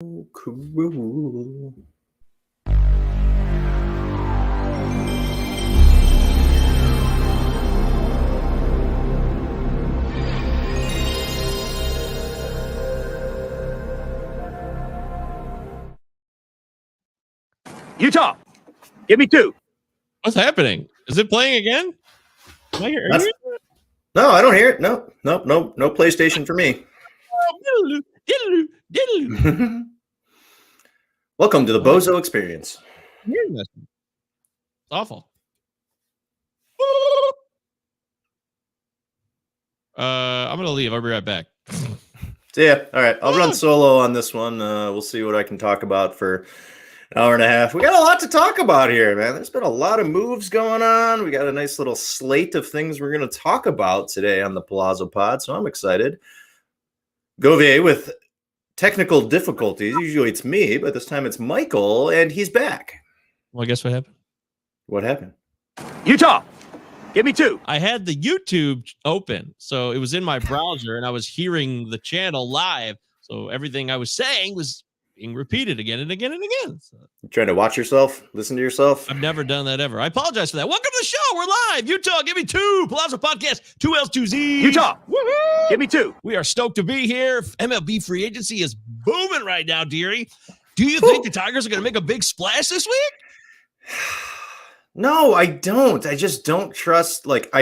Cool. Utah, give me two. What's happening? Is it playing again? Are you hearing it? No, I don't hear it. No PlayStation for me. Welcome to the Bozo Experience. It's awful. I'm gonna leave. I'll be right back. So yeah, all right. I'll run solo on this one. We'll see what I can talk about for an hour and a half. We got a lot to talk about here, man. There's been a lot of moves going on. We got a nice little slate of things we're going to talk about today on the Pallazzo Pod, so I'm excited. Govier with technical difficulties. Usually it's me, but this time it's Michael, and he's back. Well, guess what happened? What happened? Utah, give me two. I had the YouTube open, so it was in my browser, and I was hearing the channel live. So everything I was saying was being repeated again and again and again. So, you trying to watch yourself, listen to yourself? I've never done that ever. I apologize for that. Welcome to the show. We're live. Utah, give me two. Palazzo Podcast, 2Ls, 2Z. Utah, give me two. We are stoked to be here. MLB free agency is booming right now, dearie. Do you think the Tigers are going to make a big splash this week? No, I don't. I just don't trust. Like,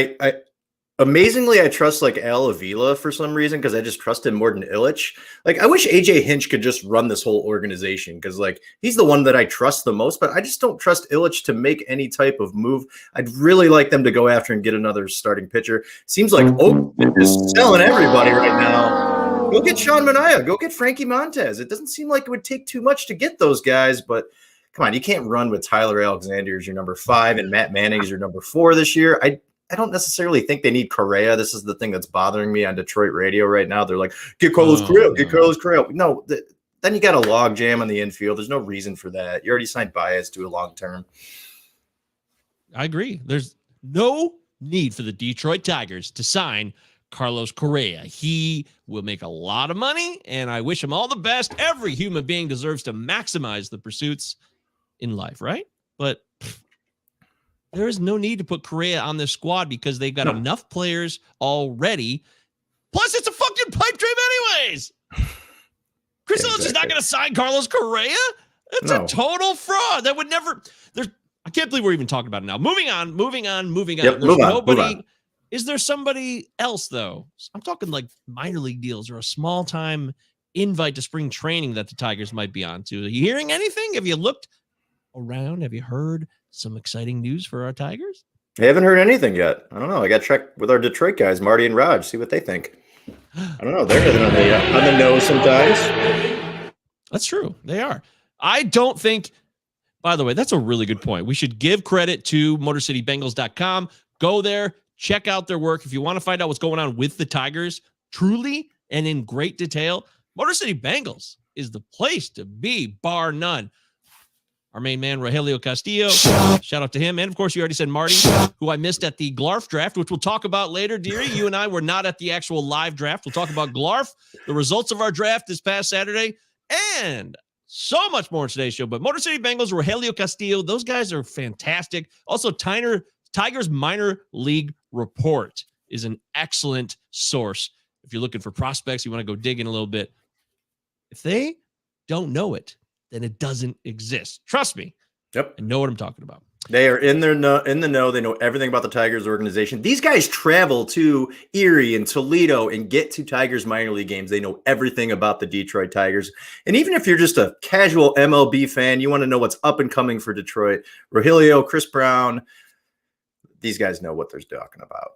amazingly, I trust like Al Avila for some reason because I just trust him more than Illich. Like, I wish AJ Hinch could just run this whole organization because, like, he's the one that I trust the most. But I just don't trust Illich to make any type of move. I'd really like them to go after and get another starting pitcher. Seems like Oakland is selling everybody right now. Go get Sean Manaea. Go get Frankie Montez. It doesn't seem like it would take too much to get those guys, but come on, you can't run with Tyler Alexander as your number 5 and Matt Manning as your number 4 this year. I don't necessarily think they need Correa. This is the thing that's bothering me on Detroit radio right now. They're like, get Carlos Correa, get Carlos Correa. No, then you got a log jam on the infield. There's no reason for that. You already signed Baez to a long term. I agree. There's no need for the Detroit Tigers to sign Carlos Correa. He will make a lot of money, and I wish him all the best. Every human being deserves to maximize the pursuits in life, right? But there is no need to put Correa on this squad because they've got enough players already. Plus, it's a fucking pipe dream anyways. Chris Illich is not going to sign Carlos Correa. It's a total fraud. That would never. I can't believe we're even talking about it now. Moving on. Yep, There's nobody. Is there somebody else though? I'm talking like minor league deals or a small time invite to spring training that the Tigers might be on to. Are you hearing anything? Have you looked around? Have you heard some exciting news for our Tigers? I haven't heard anything yet. I don't know. I got to check with our Detroit guys, Marty and Raj, see what they think. I don't know. They're on the nose sometimes. That's true. They are. I don't think, by the way, that's a really good point. We should give credit to MotorCityBengals.com. Go there, check out their work. If you want to find out what's going on with the Tigers, truly and in great detail, Motor City Bengals is the place to be, bar none. Our main man, Rogelio Castillo, shout out to him. And, of course, you already said Marty, who I missed at the Glarf draft, which we'll talk about later, dearie. You and I were not at the actual live draft. We'll talk about Glarf, the results of our draft this past Saturday, and so much more in today's show. But Motor City Bengals, Rogelio Castillo, those guys are fantastic. Also, Tigers Minor League Report is an excellent source. If you're looking for prospects, you want to go dig in a little bit. If they don't know it, then it doesn't exist. Trust me. Yep. I know what I'm talking about. They are in the know. They know everything about the Tigers organization. These guys travel to Erie and Toledo and get to Tigers minor league games. They know everything about the Detroit Tigers. And even if you're just a casual MLB fan, you want to know what's up and coming for Detroit. Rogelio, Chris Brown, these guys know what they're talking about.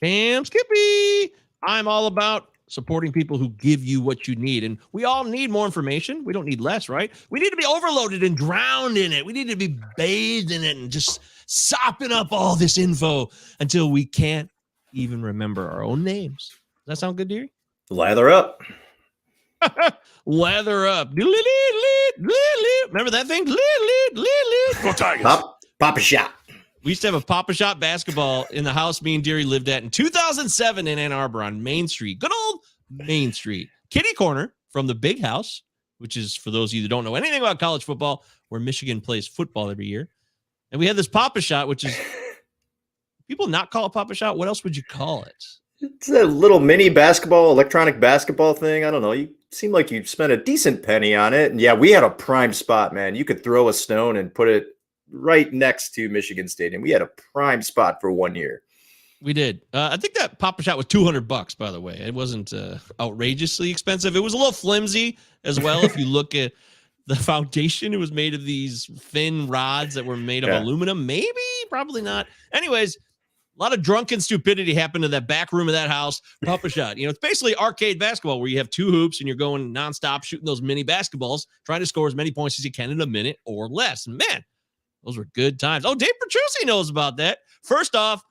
Bam, Skippy. I'm all about supporting people who give you what you need. And we all need more information. We don't need less, right? We need to be overloaded and drowned in it. We need to be bathed in it and just sopping up all this info until we can't even remember our own names. Does that sound good, dearie? Lather up. Lather up. Remember that thing? Go Tigers. Pop a shot. We used to have a Pop-A-Shot basketball in the house me and Deary lived at in 2007 in Ann Arbor on Main Street. Good old Main Street. Kitty corner from the big house which is, for those of you that don't know anything about college football, where Michigan plays football every year. And we had this Pop-A-Shot, which is, people not call it Pop-A-Shot. What else would you call it? It's a little mini basketball, electronic basketball thing. I don't know. You seem like you spent a decent penny on it. And yeah, we had a prime spot, man. You could throw a stone and put it right next to Michigan Stadium. We had a prime spot for 1 year. We did. I think that Pop-A-Shot was $200, by the way. It wasn't outrageously expensive. It was a little flimsy as well. If you look at the foundation, it was made of these thin rods that were made of aluminum. Maybe, probably not. Anyways, a lot of drunken stupidity happened in that back room of that house. Pop-A-Shot. It's basically arcade basketball where you have two hoops and you're going nonstop shooting those mini basketballs, trying to score as many points as you can in a minute or less. Man, those were good times. Oh, Dave Petrucci knows about that. First off,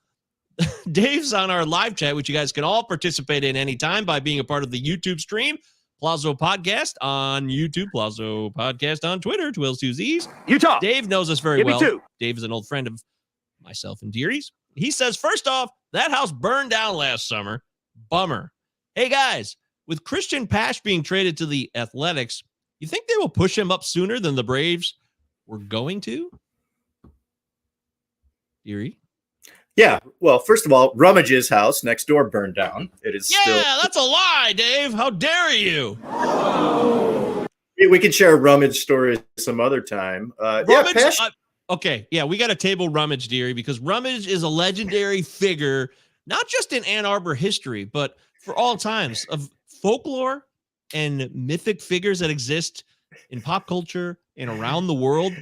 Dave's on our live chat, which you guys can all participate in anytime by being a part of the YouTube stream. Pallazzo Podcast on YouTube, Pallazzo Podcast on Twitter, 2 L's, 2 Z's. Utah. Dave knows us very well. Me too. Dave is an old friend of myself and Deary's. He says, first off, that house burned down last summer. Bummer. Hey, guys, with Christian Pash being traded to the Athletics, you think they will push him up sooner than the Braves were going to? Deary? Yeah. Well, first of all, Rummage's house next door burned down. It is that's a lie, Dave. How dare you? We can share a Rummage story some other time. Rummage, okay, yeah, we got to table Rummage, Deary, because Rummage is a legendary figure, not just in Ann Arbor history, but for all times of folklore and mythic figures that exist in pop culture and around the world.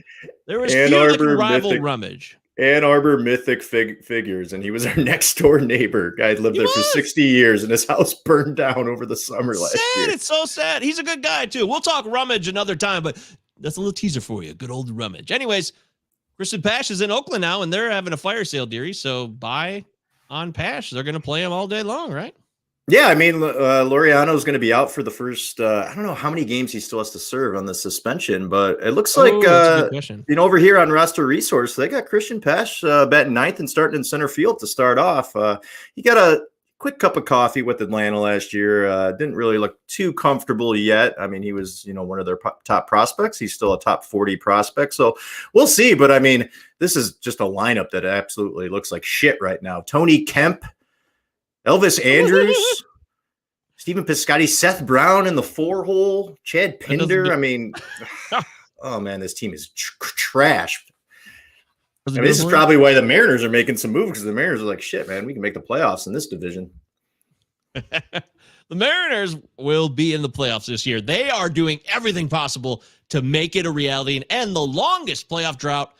There is few that can rival Rummage. Ann Arbor mythic figures, and he was our next door neighbor. Guy lived there for 60 years, and his house burned down over the summer last year. It's so sad. He's a good guy, too. We'll talk Rummage another time, but that's a little teaser for you. Good old Rummage. Anyways, Christian Pash is in Oakland now, and they're having a fire sale, Deary. So buy on Pash. They're going to play him all day long, right? Yeah, I mean, Laureano is going to be out for the first, I don't know how many games he still has to serve on the suspension, but it looks like, over here on Roster Resource, they got Christian Pash batting ninth and starting in center field to start off. He got a quick cup of coffee with Atlanta last year. Didn't really look too comfortable yet. I mean, he was, one of their top prospects. He's still a top 40 prospect. So we'll see. But I mean, this is just a lineup that absolutely looks like shit right now. Tony Kemp, Elvis Andrews, Stephen Piscotty, Seth Brown in the 4-hole, Chad Pinder. I mean, oh man, this team is trash. I mean, this is probably why the Mariners are making some moves, because the Mariners are like, shit, man, we can make the playoffs in this division. The Mariners will be in the playoffs this year. They are doing everything possible to make it a reality and end the longest playoff drought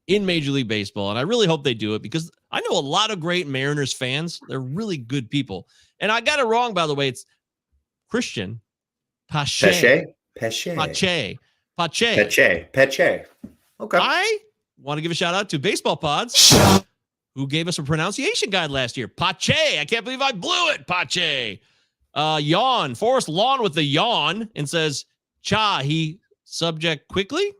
in Major League Baseball. And I really hope they do it, because I know a lot of great Mariners fans. They're really good people. And I got it wrong, by the way. It's Christian Pache. Pache. Okay. I want to give a shout out to Baseball Pods, who gave us a pronunciation guide last year. Pache. I can't believe I blew it. Pache. Yawn. Forrest Lawn with the yawn and says, he subject quickly.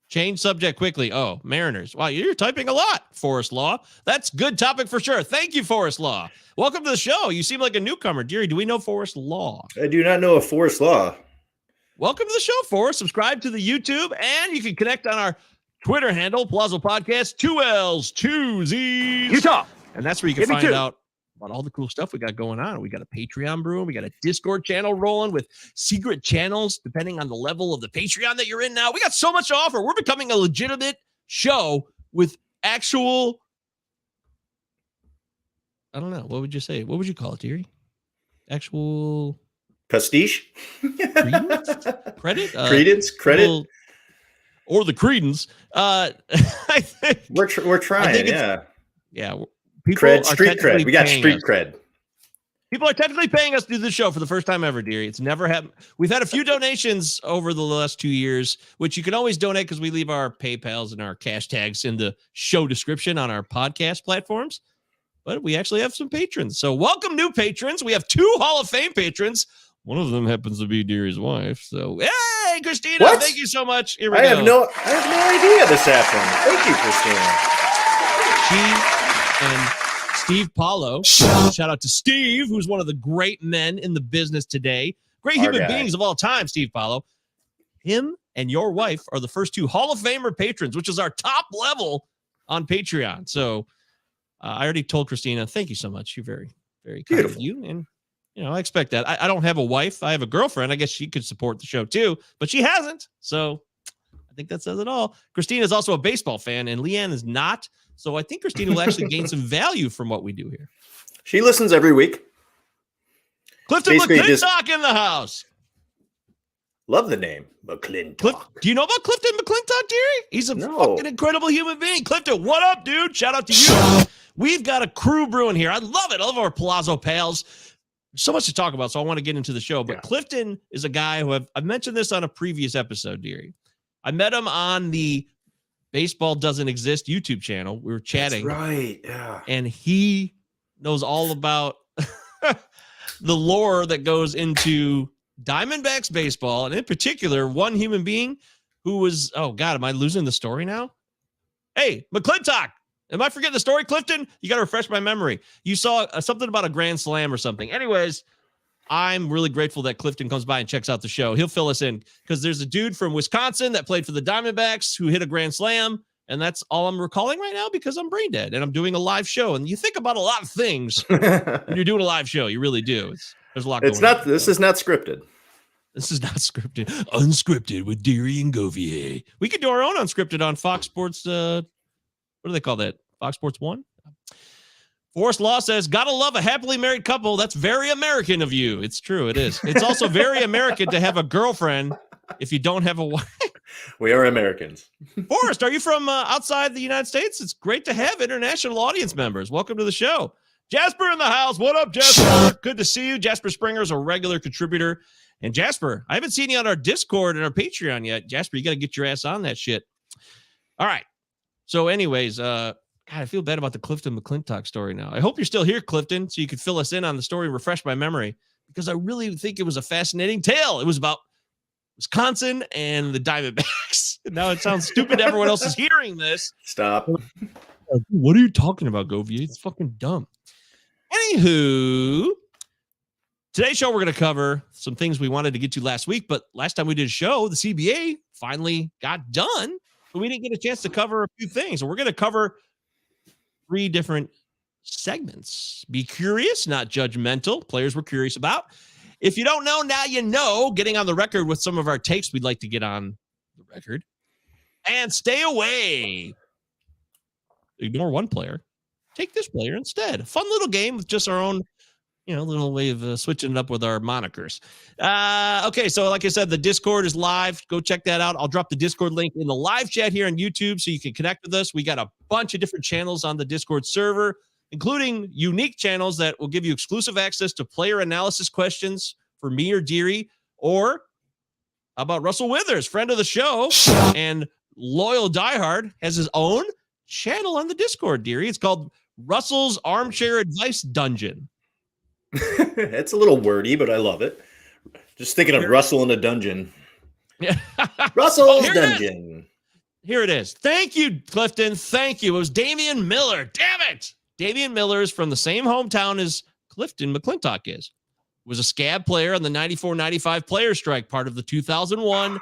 Change subject quickly. Oh, Mariners. Wow, you're typing a lot, Forrest Law. That's good topic for sure. Thank you, Forrest Law. Welcome to the show. You seem like a newcomer. Deary, do we know Forrest Law? I do not know a Forrest Law. Welcome to the show, Forrest. Subscribe to the YouTube, and you can connect on our Twitter handle, Pallazzo Podcast, 2 L's, 2 Z's. Utah. And that's where you can find out about all the cool stuff we got going on. We got a Patreon brewing. We got a Discord channel rolling with secret channels, depending on the level of the Patreon that you're in now. We got so much to offer. We're becoming a legitimate show with actual, I don't know. What would you say? What would you call it, Deary? Actual prestige? Credit? Credence? Credit? Or the credence. I think we're trying, yeah. Yeah. Street cred. We got street cred. People are technically paying us to do this show for the first time ever, Deary. It's never happened. We've had a few donations over the last 2 years, which you can always donate because we leave our PayPals and our cash tags in the show description on our podcast platforms. But we actually have some patrons. So welcome new patrons. We have 2 Hall of Fame patrons. One of them happens to be Deary's wife. So, hey, Christina, thank you so much. Here we go. I have no idea this happened. Thank you, Christina. She and Steve Paulo. Shout out to Steve, who's one of the great men in the business today. Great human beings of all time, Steve Paulo. him and your wife are the first 2 Hall of Famer patrons, which is our top level on Patreon. So I already told Christina, thank you so much. You're very, very kind of you. And, I expect that. I don't have a wife. I have a girlfriend. I guess she could support the show too, but she hasn't. So I think that says it all. Christina is also a baseball fan and Leanne is not. So I think Christina will actually gain some value from what we do here. She listens every week. Clifton McClintock in the house. Love the name, McClintock. Do you know about Clifton McClintock, Jerry? He's a fucking incredible human being. Clifton, what up, dude? Shout out to you. We've got a crew brewing here. I love it. I love our Pallazzo pals. So much to talk about, so I want to get into the show. But Clifton is a guy who I've mentioned this on a previous episode, Deary. I met him on the Baseball Doesn't Exist YouTube channel. We were chatting. That's right, yeah. And he knows all about the lore that goes into Diamondbacks baseball, and in particular, one human being who was, oh God, am I losing the story now? Hey, McClintock. Am I forgetting the story, Clifton? You got to refresh my memory. You saw something about a grand slam or something. Anyways, I'm really grateful that Clifton comes by and checks out the show. He'll fill us in because there's a dude from Wisconsin that played for the Diamondbacks who hit a grand slam. And that's all I'm recalling right now because I'm brain dead and I'm doing a live show. And you think about a lot of things when you're doing a live show. You really do. There's a lot going on. This is not scripted. This is not scripted. Unscripted with Deary and Govier. We could do our own unscripted on Fox Sports. What do they call that? Fox Sports 1? Forrest Law says, gotta love a happily married couple. That's very American of you. It's true. It is. It's also very American to have a girlfriend if you don't have a wife. We are Americans. Forrest, are you from outside the United States? It's great to have international audience members. Welcome to the show. Jasper in the house. What up, Jasper? Good to see you. Jasper Springer is a regular contributor. And Jasper, I haven't seen you on our Discord and our Patreon yet. Jasper, you got to get your ass on that shit. All right. So anyways, God, I feel bad about the Clifton McClintock story now. I hope you're still here, Clifton, so you could fill us in on the story and refresh my memory, because I really think it was a fascinating tale. It was about Wisconsin and the Diamondbacks. Now it sounds stupid to everyone else is hearing this. Stop. What are you talking about, Govier? It's fucking dumb. Anywho, today's show, we're going to cover some things we wanted to get to last week, but last time we did a show, the CBA finally got done, but we didn't get a chance to cover a few things. So we're going to cover 3 different segments. Be curious, not judgmental. Players we're curious about. If you don't know, now you know. Getting on the record with some of our takes we'd like to get on the record. And stay away. Ignore one player. Take this player instead. A fun little game with just our own, little way of switching it up with our monikers. Okay, so like I said, the Discord is live. Go check that out. I'll drop the Discord link in the live chat here on YouTube so you can connect with us. We got a bunch of different channels on the Discord server, including unique channels that will give you exclusive access to player analysis questions for me or Deary, or how about Russell Withers, friend of the show and loyal diehard, has his own channel on the Discord, Deary. It's called Russell's Armchair Advice Dungeon. It's a little wordy, but I love it. Just thinking of Russell in a dungeon. Yeah. Russell's dungeon. Here it is. Thank you, Clifton. Thank you. It was Damian Miller. Damn it. Damian Miller is from the same hometown as Clifton McClintock is. Was a scab player on the 94-95 player strike, part of the 2001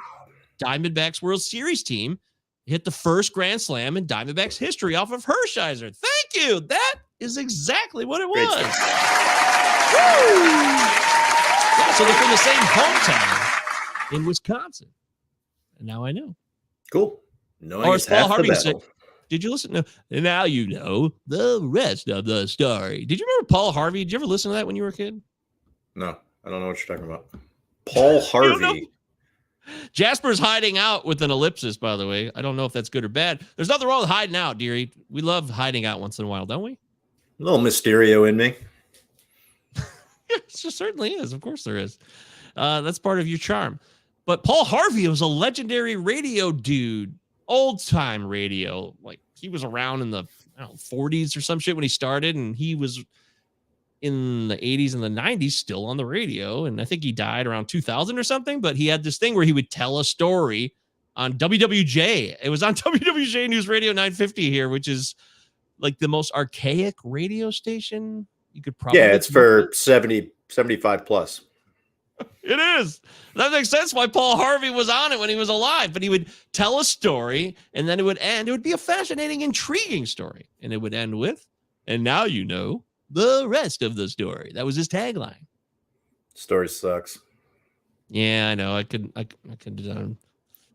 Diamondbacks World Series team. Hit the first grand slam in Diamondbacks history off of Hershiser. Thank you. That is exactly what it was. Yeah, so they're from the same hometown in Wisconsin. And now I know. Cool. No, or as Paul Harvey said, did you listen to? Now you know the rest of the story. Did you remember Paul Harvey? Did you ever listen to that when you were a kid? No, I don't know what you're talking about. Paul Harvey. Jasper's hiding out with an ellipsis, by the way. I don't know if that's good or bad. There's nothing wrong with hiding out, dearie. We love hiding out once in a while, don't we? A little Mysterio in me. It certainly is. Of course there is. That's part of your charm. But Paul Harvey was a legendary radio dude. Old-time radio. Like, he was around in the 40s or some shit when he started, and he was in the 80s and the 90s still on the radio, and I think he died around 2000 or something, but he had this thing where he would tell a story on WWJ. It was on WWJ News Radio 950 here, which is like the most archaic radio station you could probably... Yeah, it's for 75 plus. It is. That makes sense why Paul Harvey was on it when he was alive. But he would tell a story, and then it would end. It would be a fascinating, intriguing story. And it would end with, and now you know the rest of the story. That was his tagline. Story sucks. Yeah, I know. I could have done.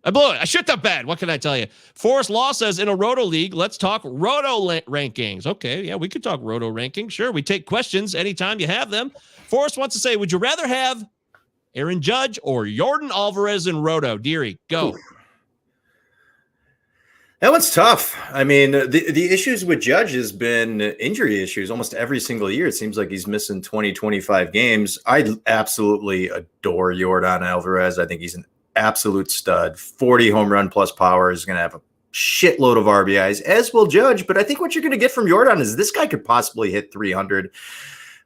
I blew it. I shit that bad. What can I tell you? Forrest Law says in a Roto League, let's talk Roto rankings. Okay, yeah, we could talk Roto rankings. Sure, we take questions anytime you have them. Forrest wants to say, would you rather have Aaron Judge or Yordan Alvarez in Roto? Deary, go. That one's tough. I mean, the issues with Judge has been injury issues almost every single year. It seems like he's missing 20, 25 games. I absolutely adore Yordan Alvarez. I think he's an absolute stud. 40 home run plus power, is going to have a shitload of RBIs, as will Judge. But I think what you're going to get from Yordan is this guy could possibly hit 300.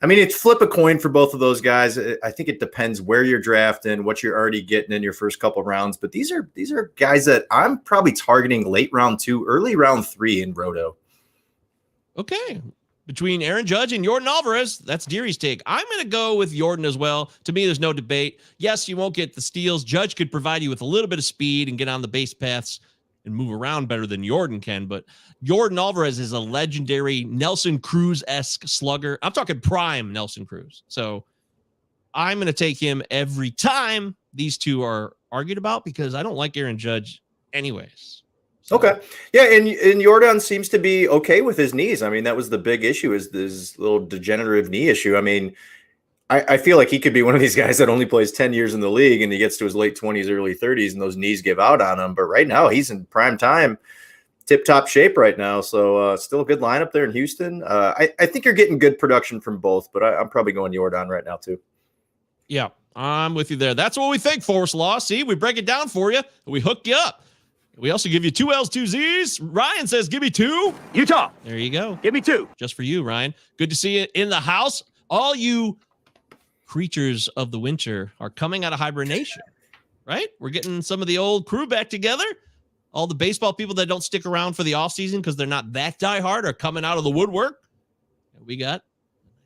I mean, it's flip a coin for both of those guys. I think it depends where you're drafting, what you're already getting in your first couple rounds. But these are guys that I'm probably targeting late round 2, early round 3 in Roto. Okay. Between Aaron Judge and Yordan Alvarez, that's Deary's take. I'm going to go with Yordan as well. To me, there's no debate. Yes, you won't get the steals. Judge could provide you with a little bit of speed and get on the base paths and move around better than Yordan can. But Yordan Alvarez is a legendary Nelson Cruz-esque slugger. I'm talking prime Nelson Cruz. So I'm going to take him every time these two are argued about because I don't like Aaron Judge anyways. So. Okay. Yeah, and Yordan seems to be okay with his knees. I mean, that was the big issue, is this little degenerative knee issue. I mean, I feel like he could be one of these guys that only plays 10 years in the league and he gets to his late 20s, early 30s, and those knees give out on him. But right now, he's in prime time, tip-top shape right now. So still a good lineup there in Houston. I think you're getting good production from both, but I'm probably going Yordan right now too. Yeah, I'm with you there. That's what we think, Forrest Law. See, we break it down for you. We hook you up. We also give you 2 L's, 2 Z's. Ryan says, give me 2. Utah. There you go. Give me 2. Just for you, Ryan. Good to see you in the house. All you creatures of the winter are coming out of hibernation, right? We're getting some of the old crew back together. All the baseball people that don't stick around for the offseason because they're not that diehard are coming out of the woodwork. And we got a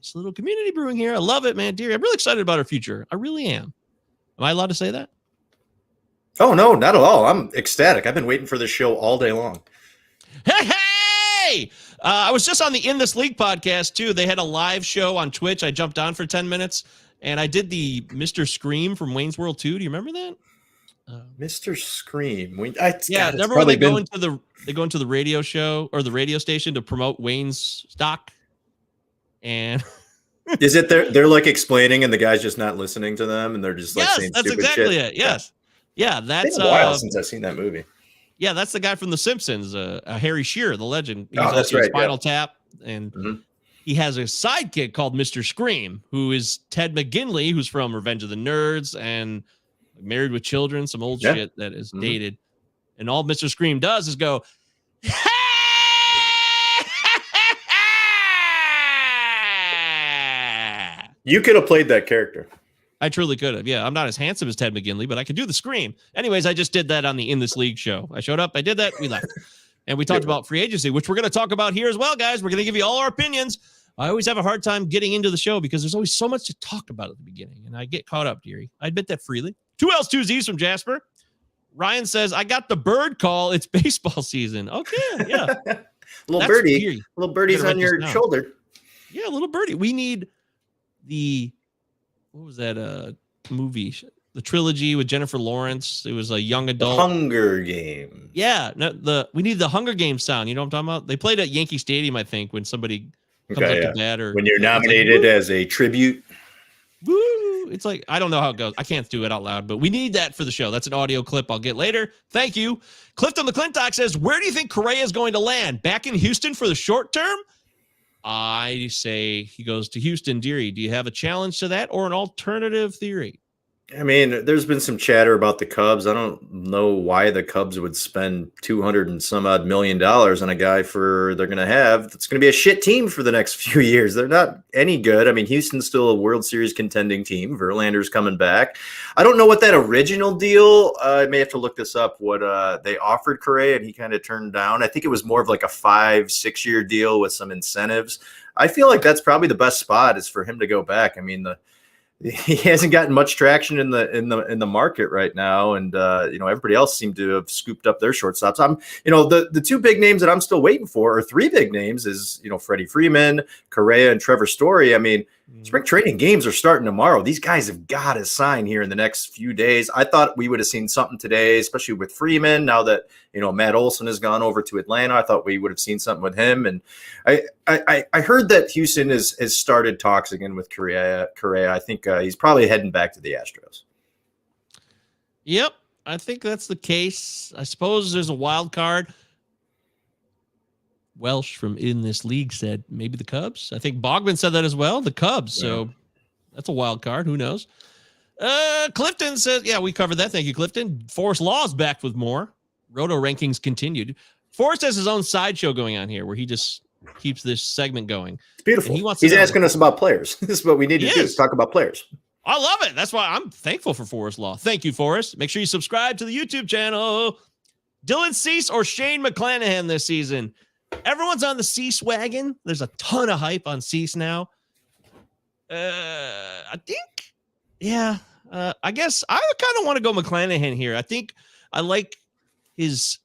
nice little community brewing here. I love it, man. Dear, I'm really excited about our future. I really am. Am I allowed to say that? Oh, no, not at all. I'm ecstatic. I've been waiting for this show all day long. Hey! I was just on the In This League podcast, too. They had a live show on Twitch. I jumped on for 10 minutes, and I did the Mr. Scream from Wayne's World 2. Do you remember that? Mr. Scream. Remember when they go into the radio show or the radio station to promote Wayne's stock? And is it they're like explaining and the guy's just not listening to them and they're just like saying that's stupid exactly shit? it. Yes. Yeah, that's it's been a while since I've seen that movie. Yeah, that's the guy from The Simpsons, Harry Shearer, the legend. He's that's right. Spinal Tap, and he has a sidekick called Mr. Scream, who is Ted McGinley, who's from Revenge of the Nerds and Married with Children, some old shit that is dated. And all Mr. Scream does is go, You could have played that character. I truly could have. Yeah, I'm not as handsome as Ted McGinley, but I could do the scream. Anyways, I just did that on the In This League show. I showed up, I did that, we left. And we talked about free agency, which we're going to talk about here as well, guys. We're going to give you all our opinions. I always have a hard time getting into the show because there's always so much to talk about at the beginning, and I get caught up, dearie. I admit that freely. 2 L's, 2 Z's from Jasper. Ryan says, I got the bird call. It's baseball season. Okay, yeah. Little birdie's on your shoulder. Yeah, little birdie. We need what was that movie? The trilogy with Jennifer Lawrence. It was a young adult. Hunger Games. Yeah, we need the Hunger Games sound. You know what I'm talking about? They played at Yankee Stadium, I think, when somebody comes up to bat, or when you're nominated as a tribute. Woo! It's like, I don't know how it goes. I can't do it out loud, but we need that for the show. That's an audio clip I'll get later. Thank you. Clifton McClintock says, where do you think Correa is going to land? Back in Houston for the short term? I say he goes to Houston. Deary, do you have a challenge to that or an alternative theory? I mean, there's been some chatter about the Cubs. I don't know why the Cubs would spend $200 and some odd million on a guy they're going to have. It's going to be a shit team for the next few years. They're not any good. I mean, Houston's still a World Series contending team. Verlander's coming back. I don't know what that original deal, I may have to look this up, what they offered Correa and he kind of turned down. I think it was more of like a 5-6 year deal with some incentives. I feel like that's probably the best spot is for him to go back. I mean, he hasn't gotten much traction in the market right now, and everybody else seemed to have scooped up their shortstops. The two big names that I'm still waiting for, or three big names, is Freddie Freeman, Correa, and Trevor Story. I mean, spring training games are starting tomorrow. These guys have got to sign here in the next few days. I thought we would have seen something today, especially with Freeman. Now that Matt Olson has gone over to Atlanta, I thought we would have seen something with him. And I heard that Houston has started talks again with Correa. I think he's probably heading back to the Astros. Yep, I think that's the case. I suppose there's a wild card. Welsh from In This League said maybe the Cubs. I think Bogman said that as well. The Cubs. Yeah. So that's a wild card. Who knows? Clifton says, yeah, we covered that. Thank you, Clifton. Forrest Law's back with more. Roto rankings continued. Forrest has his own sideshow going on here where he just keeps this segment going. It's beautiful. He's asking us about players. This is what we need to do, is talk about players. I love it. That's why I'm thankful for Forrest Law. Thank you, Forrest. Make sure you subscribe to the YouTube channel. Dylan Cease or Shane McClanahan this season? Everyone's on the Cease wagon. There's a ton of hype on Cease now. I think, I guess I kind of want to go McClanahan here. I think I like his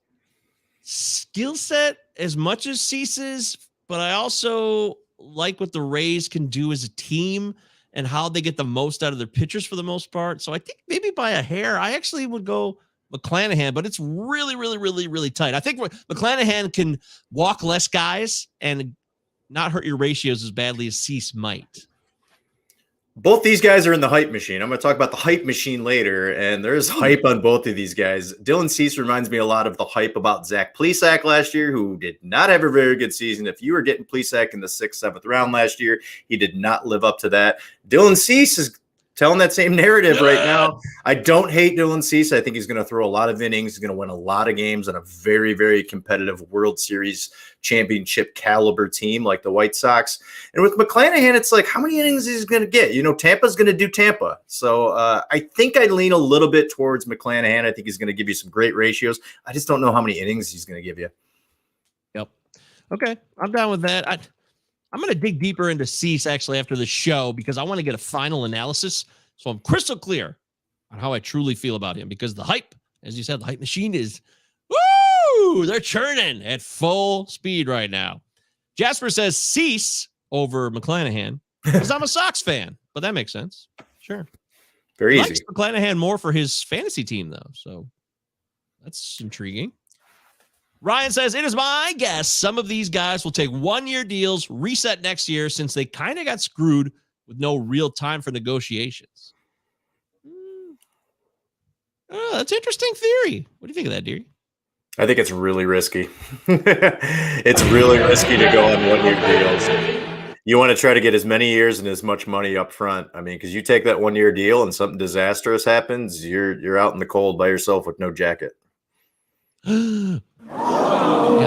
skill set as much as Cease's, but I also like what the Rays can do as a team and how they get the most out of their pitchers for the most part. So I think maybe by a hair, I actually would go McClanahan, but it's really, really, really, really tight. I think McClanahan can walk less guys and not hurt your ratios as badly as Cease might. Both these guys are in the hype machine. I'm going to talk about the hype machine later, and there's hype on both of these guys. Dylan Cease reminds me a lot of the hype about Zach Plesac last year, who did not have a very good season. If you were getting Plesac in the 6th, 7th round last year, he did not live up to that. Dylan Cease is telling that same narrative right now. I don't hate Dylan Cease. I think he's going to throw a lot of innings. He's going to win a lot of games on a very, very competitive World Series championship caliber team like the White Sox. And with McClanahan, it's like, how many innings is he going to get? Tampa's going to do Tampa. So I think I lean a little bit towards McClanahan. I think he's going to give you some great ratios. I just don't know how many innings he's going to give you. Yep. Okay. I'm down with that. I'm going to dig deeper into Cease actually after the show because I want to get a final analysis. So I'm crystal clear on how I truly feel about him because the hype, as you said, the hype machine is, woo, they're churning at full speed right now. Jasper says Cease over McClanahan because I'm a Sox fan, but that makes sense. Sure. Very easy. Likes McClanahan more for his fantasy team though. So that's intriguing. Ryan says, it is my guess some of these guys will take 1-year deals, reset next year since they kind of got screwed with no real time for negotiations. Oh, that's an interesting theory. What do you think of that, Deary? I think it's really risky. It's really risky to go on 1-year deals. You want to try to get as many years and as much money up front. I mean, because you take that 1-year deal and something disastrous happens, you're out in the cold by yourself with no jacket. Yeah,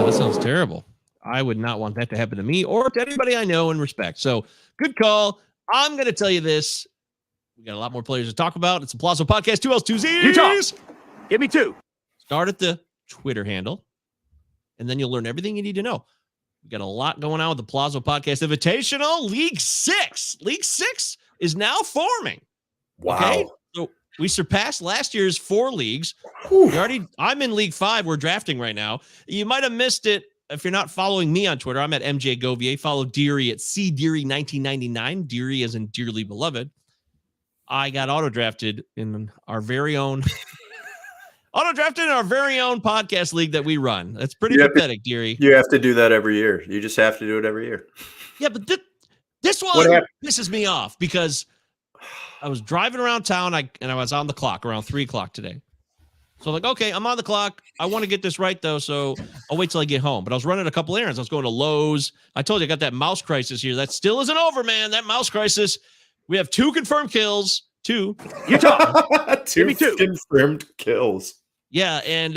that sounds terrible. I would not want that to happen to me or to anybody I know and respect. So good call. I'm going to tell you this. We got a lot more players to talk about. It's a Pallazzo Podcast. 2 L's, 2 Z's. Utah. Give me 2. Start at the Twitter handle, and then you'll learn everything you need to know. We got a lot going on with the Pallazzo Podcast Invitational. League 6. League 6 is now forming. Wow. Okay? So we surpassed last year's 4 leagues. I'm in League 5. We're drafting right now. You might have missed it if you're not following me on Twitter. I'm at MJ Govier. Follow Deary at CDeary1999. Deary as in dearly beloved. I got auto-drafted in our very own podcast league that we run. That's pretty pathetic, Deary. You have to do that every year. You just have to do it every year. Yeah, but this one pisses me off because I was driving around town and I was on the clock around 3 o'clock today. So I'm like, okay, I'm on the clock. I want to get this right, though, so I'll wait till I get home. But I was running a couple errands. I was going to Lowe's. I told you I got that mouse crisis here. That still isn't over, man. That mouse crisis. We have 2 confirmed kills. 2. Utah. 2 confirmed kills. Yeah, and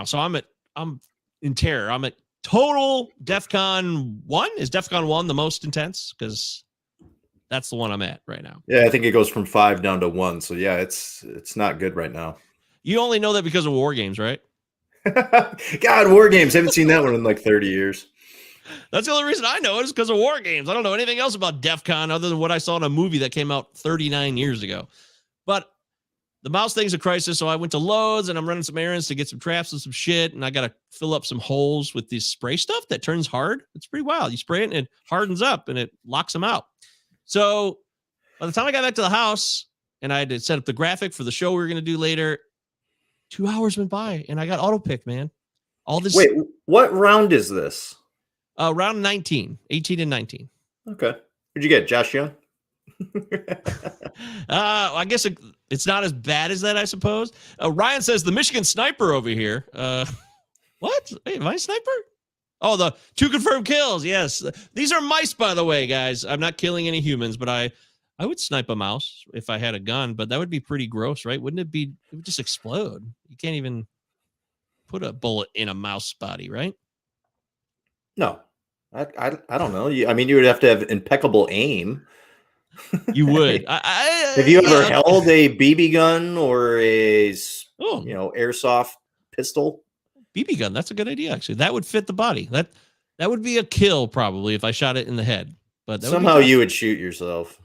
so I'm in terror. I'm at total DEFCON 1. Is DEFCON 1 the most intense? Because that's the one I'm at right now. Yeah, I think it goes from 5 down to 1. So yeah, it's not good right now. You only know that because of War Games, right? God, War Games. Haven't seen that one in like 30 years. That's the only reason I know it is because of War Games. I don't know anything else about DEF CON other than what I saw in a movie that came out 39 years ago. But the mouse thing's a crisis, so I went to Lowe's and I'm running some errands to get some traps and some shit, and I got to fill up some holes with this spray stuff that turns hard. It's pretty wild. You spray it and it hardens up and it locks them out. So by the time I got back to the house and I had to set up the graphic for the show we were going to do later, 2 hours went by and I got auto picked, man. All this. Wait, what round is this? Round 19, 18 and 19. Okay. Who'd you get, Josh Young? I guess it's not as bad as that, I suppose. Ryan says the Michigan sniper over here. What? Hey, am I a sniper? Oh, the 2 confirmed kills. Yes. These are mice, by the way, guys. I'm not killing any humans, but I would snipe a mouse if I had a gun, but that would be pretty gross, right? Wouldn't it be? It would just explode. You can't even put a bullet in a mouse body, right? No. I don't know. I mean, you would have to have impeccable aim. You would. Have you ever held a BB gun or a airsoft pistol? BB gun. That's a good idea, actually. That would fit the body. That would be a kill probably if I shot it in the head. But somehow you would shoot yourself.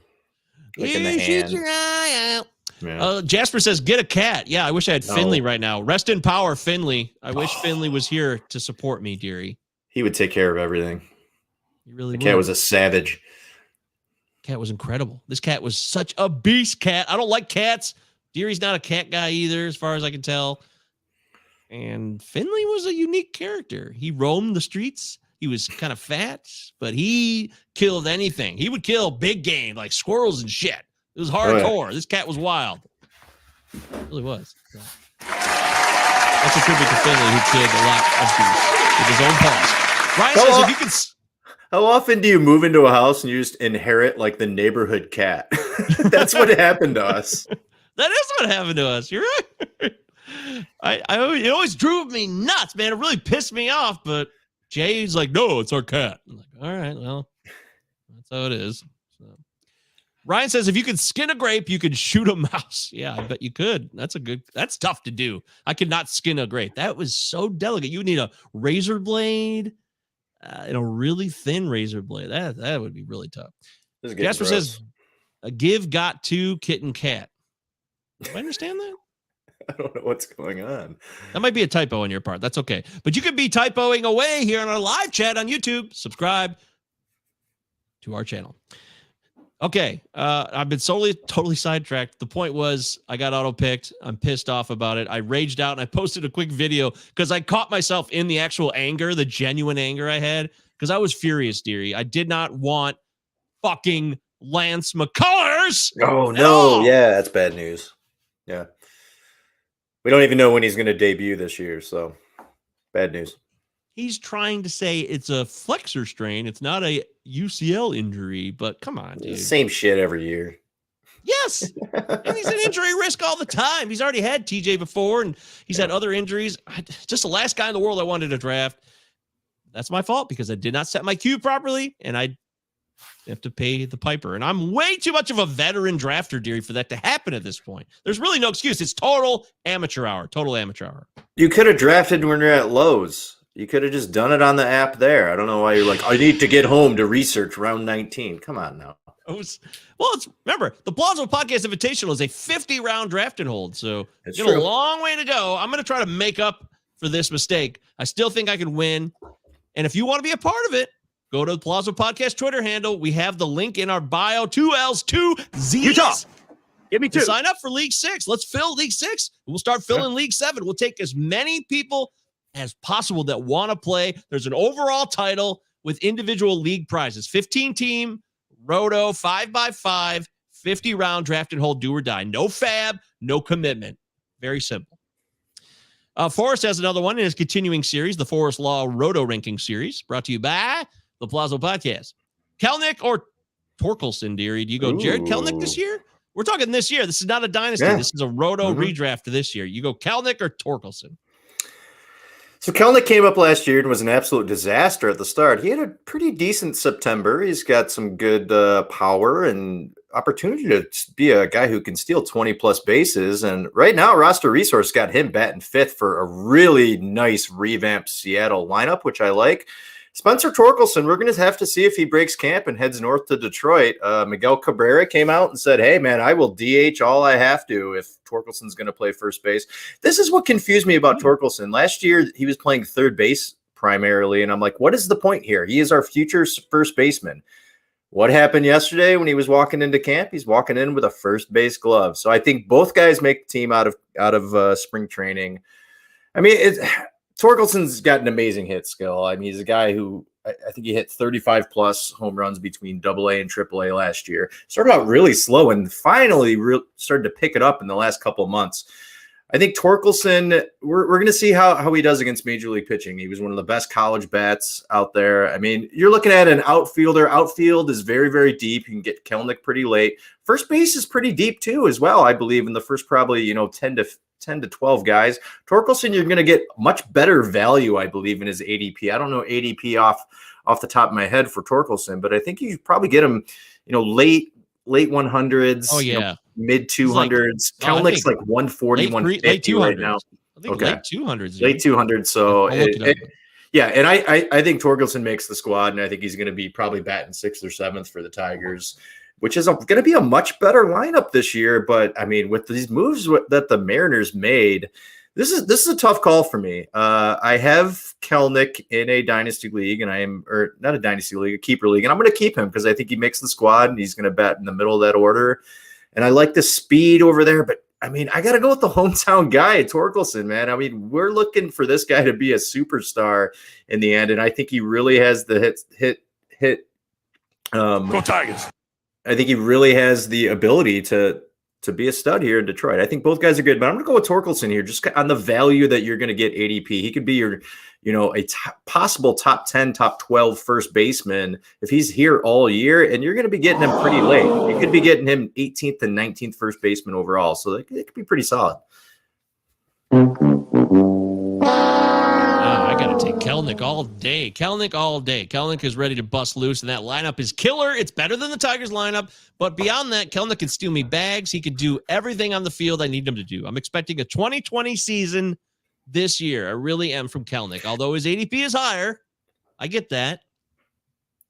Like in the hand. Shoot your eye out. Yeah. Jasper says, get a cat. Yeah, I wish I had Finley right now. Rest in power, Finley. I wish Finley was here to support me, dearie. He would take care of everything. He really The cat was a savage. Cat was incredible. This cat was such a beast cat. I don't like cats. Deary's not a cat guy either, as far as I can tell. And Finley was a unique character. He roamed the streets. He was kind of fat, but he killed anything. He would kill big game like squirrels and shit. It was hardcore. Oh, yeah. This cat was wild. It really was. So. That's a tribute to Finley, who killed a lot of beasts with his own paws. Ryan says, if you can... How often do you move into a house and you just inherit like the neighborhood cat? That's what happened to us. That is what happened to us. You're right. It always drove me nuts, man. It really pissed me off. But Jay's like, no, it's our cat. I'm like, all right, well, that's how it is. So. Ryan says, if you could skin a grape, you could shoot a mouse. Yeah, I bet you could. That's tough to do. I could not skin a grape. That was so delicate. You would need a razor blade. And a really thin razor blade. That would be really tough. Jasper says, give got to kitten cat. Do I understand that? I don't know what's going on. That might be a typo on your part. That's okay. But you could be typoing away here on our live chat on YouTube. Subscribe to our channel. Okay. I've been totally sidetracked. The point was I got auto-picked. I'm pissed off about it. I raged out and I posted a quick video because I caught myself in the actual anger, the genuine anger I had, because I was furious, dearie. I did not want fucking Lance McCullers. Oh, no. Yeah, that's bad news. Yeah. We don't even know when he's going to debut this year, so bad news. He's trying to say it's a flexor strain. It's not a UCL injury, but come on, dude. Same shit every year. Yes. And he's an injury risk all the time. He's already had TJ before, and he's had other injuries. Just the last guy in the world I wanted to draft. That's my fault because I did not set my cue properly, and I have to pay the piper. And I'm way too much of a veteran drafter, dearie, for that to happen at this point. There's really no excuse. It's total amateur hour. You could have drafted when you're at Lowe's. You could have just done it on the app there. I don't know why you're like, I need to get home to research round 19. Come on now. Remember, the Pallazzo Podcast Invitational is a 50-round draft and hold. So it's a long way to go. I'm going to try to make up for this mistake. I still think I can win. And if you want to be a part of it, go to the Pallazzo Podcast Twitter handle. We have the link in our bio. 2 L's, 2 Z's. Utah. Give me 2. Sign up for League 6. Let's fill League 6. We'll start filling League 7. We'll take as many people as possible that want to play. There's an overall title with individual league prizes. 15-team, Roto, 5x5, 50-round draft and hold, do or die. No fab, no commitment. Very simple. Forrest has another one in his continuing series, the Forrest Law Roto Ranking Series, brought to you by the Pallazzo Podcast. Kelnick or Torkelson, dearie? Do you go Jared Kelnick this year? We're talking this year. This is not a dynasty. Yeah. This is a Roto redraft this year. You go Kelnick or Torkelson? So Kelnick came up last year and was an absolute disaster at the start. He had a pretty decent September. He's got some good power and opportunity to be a guy who can steal 20-plus bases. And right now, Roster Resource got him batting 5th for a really nice revamped Seattle lineup, which I like. Spencer Torkelson, we're going to have to see if he breaks camp and heads north to Detroit. Miguel Cabrera came out and said, hey, man, I will DH all I have to if Torkelson's going to play first base. This is what confused me about Torkelson. Last year, he was playing third base primarily, and I'm like, what is the point here? He is our future first baseman. What happened yesterday when he was walking into camp? He's walking in with a first base glove. So I think both guys make the team out of spring training. I mean, Torkelson's got an amazing hit skill. I mean, he's a guy who I think he hit 35 plus home runs between AA and AAA last year. Started out really slow and finally started to pick it up in the last couple of months. I think Torkelson, we're going to see how he does against Major League pitching. He was one of the best college bats out there. I mean, you're looking at an outfielder. Outfield is very, very deep. You can get Kelenic pretty late. First base is pretty deep too as well, I believe, in the first probably 10 to 12 guys. Torkelson, you're going to get much better value, I believe, in his ADP. I don't know ADP off the top of my head for Torkelson, but I think you probably get him, late 100s. Oh yeah, mid 200s. Kelnic's like 140, 150 right now. I think late 200s. Late 200s. So yeah, and I think Torkelson makes the squad, and I think he's going to be probably batting 6th or 7th for the Tigers, which is going to be a much better lineup this year. But I mean, with these moves that the Mariners made, this is a tough call for me. I have Kelenic in a dynasty league, and not a dynasty league, a keeper league, and I'm going to keep him because I think he makes the squad, and he's going to bat in the middle of that order. And I like the speed over there, but I mean, I got to go with the hometown guy, Torkelson, man. I mean, we're looking for this guy to be a superstar in the end, and I think he really has the hit. Go Tigers! I think he really has the ability to be a stud here in Detroit. I think both guys are good, but I'm going to go with Torkelson here just on the value that you're going to get ADP. He could be your, possible top 10, top 12 first baseman if he's here all year, and you're going to be getting him pretty late. You could be getting him 18th and 19th first baseman overall, so it could be pretty solid. I got to take Kelenic all day. Kelenic is ready to bust loose, and that lineup is killer. It's better than the Tigers lineup, but beyond that, Kelenic can steal me bags. He could do everything on the field I need him to do. I'm expecting a 2020 season this year. I really am from Kelenic. Although his ADP is higher, I get that,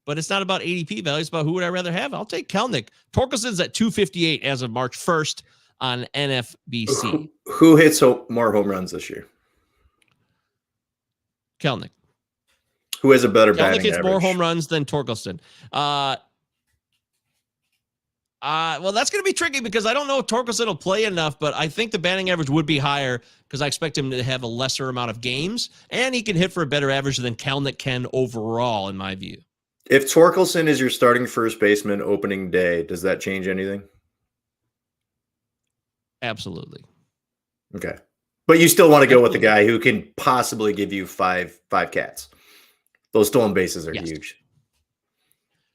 but it's not about ADP value. It's about who would I rather have. I'll take Kelenic. Torkelson's at 258 as of March 1st on NFBC. Who hits more home runs this year? Kelenic. Who has a better Kelenic batting hits average? more home runs than Torkelson. Well, that's going to be tricky because I don't know if Torkelson will play enough, but I think the batting average would be higher because I expect him to have a lesser amount of games, and he can hit for a better average than Kelenic can overall, in my view. If Torkelson is your starting first baseman opening day, does that change anything? Absolutely. Okay. But you still want to go with the guy who can possibly give you five cats. Those stolen bases are huge.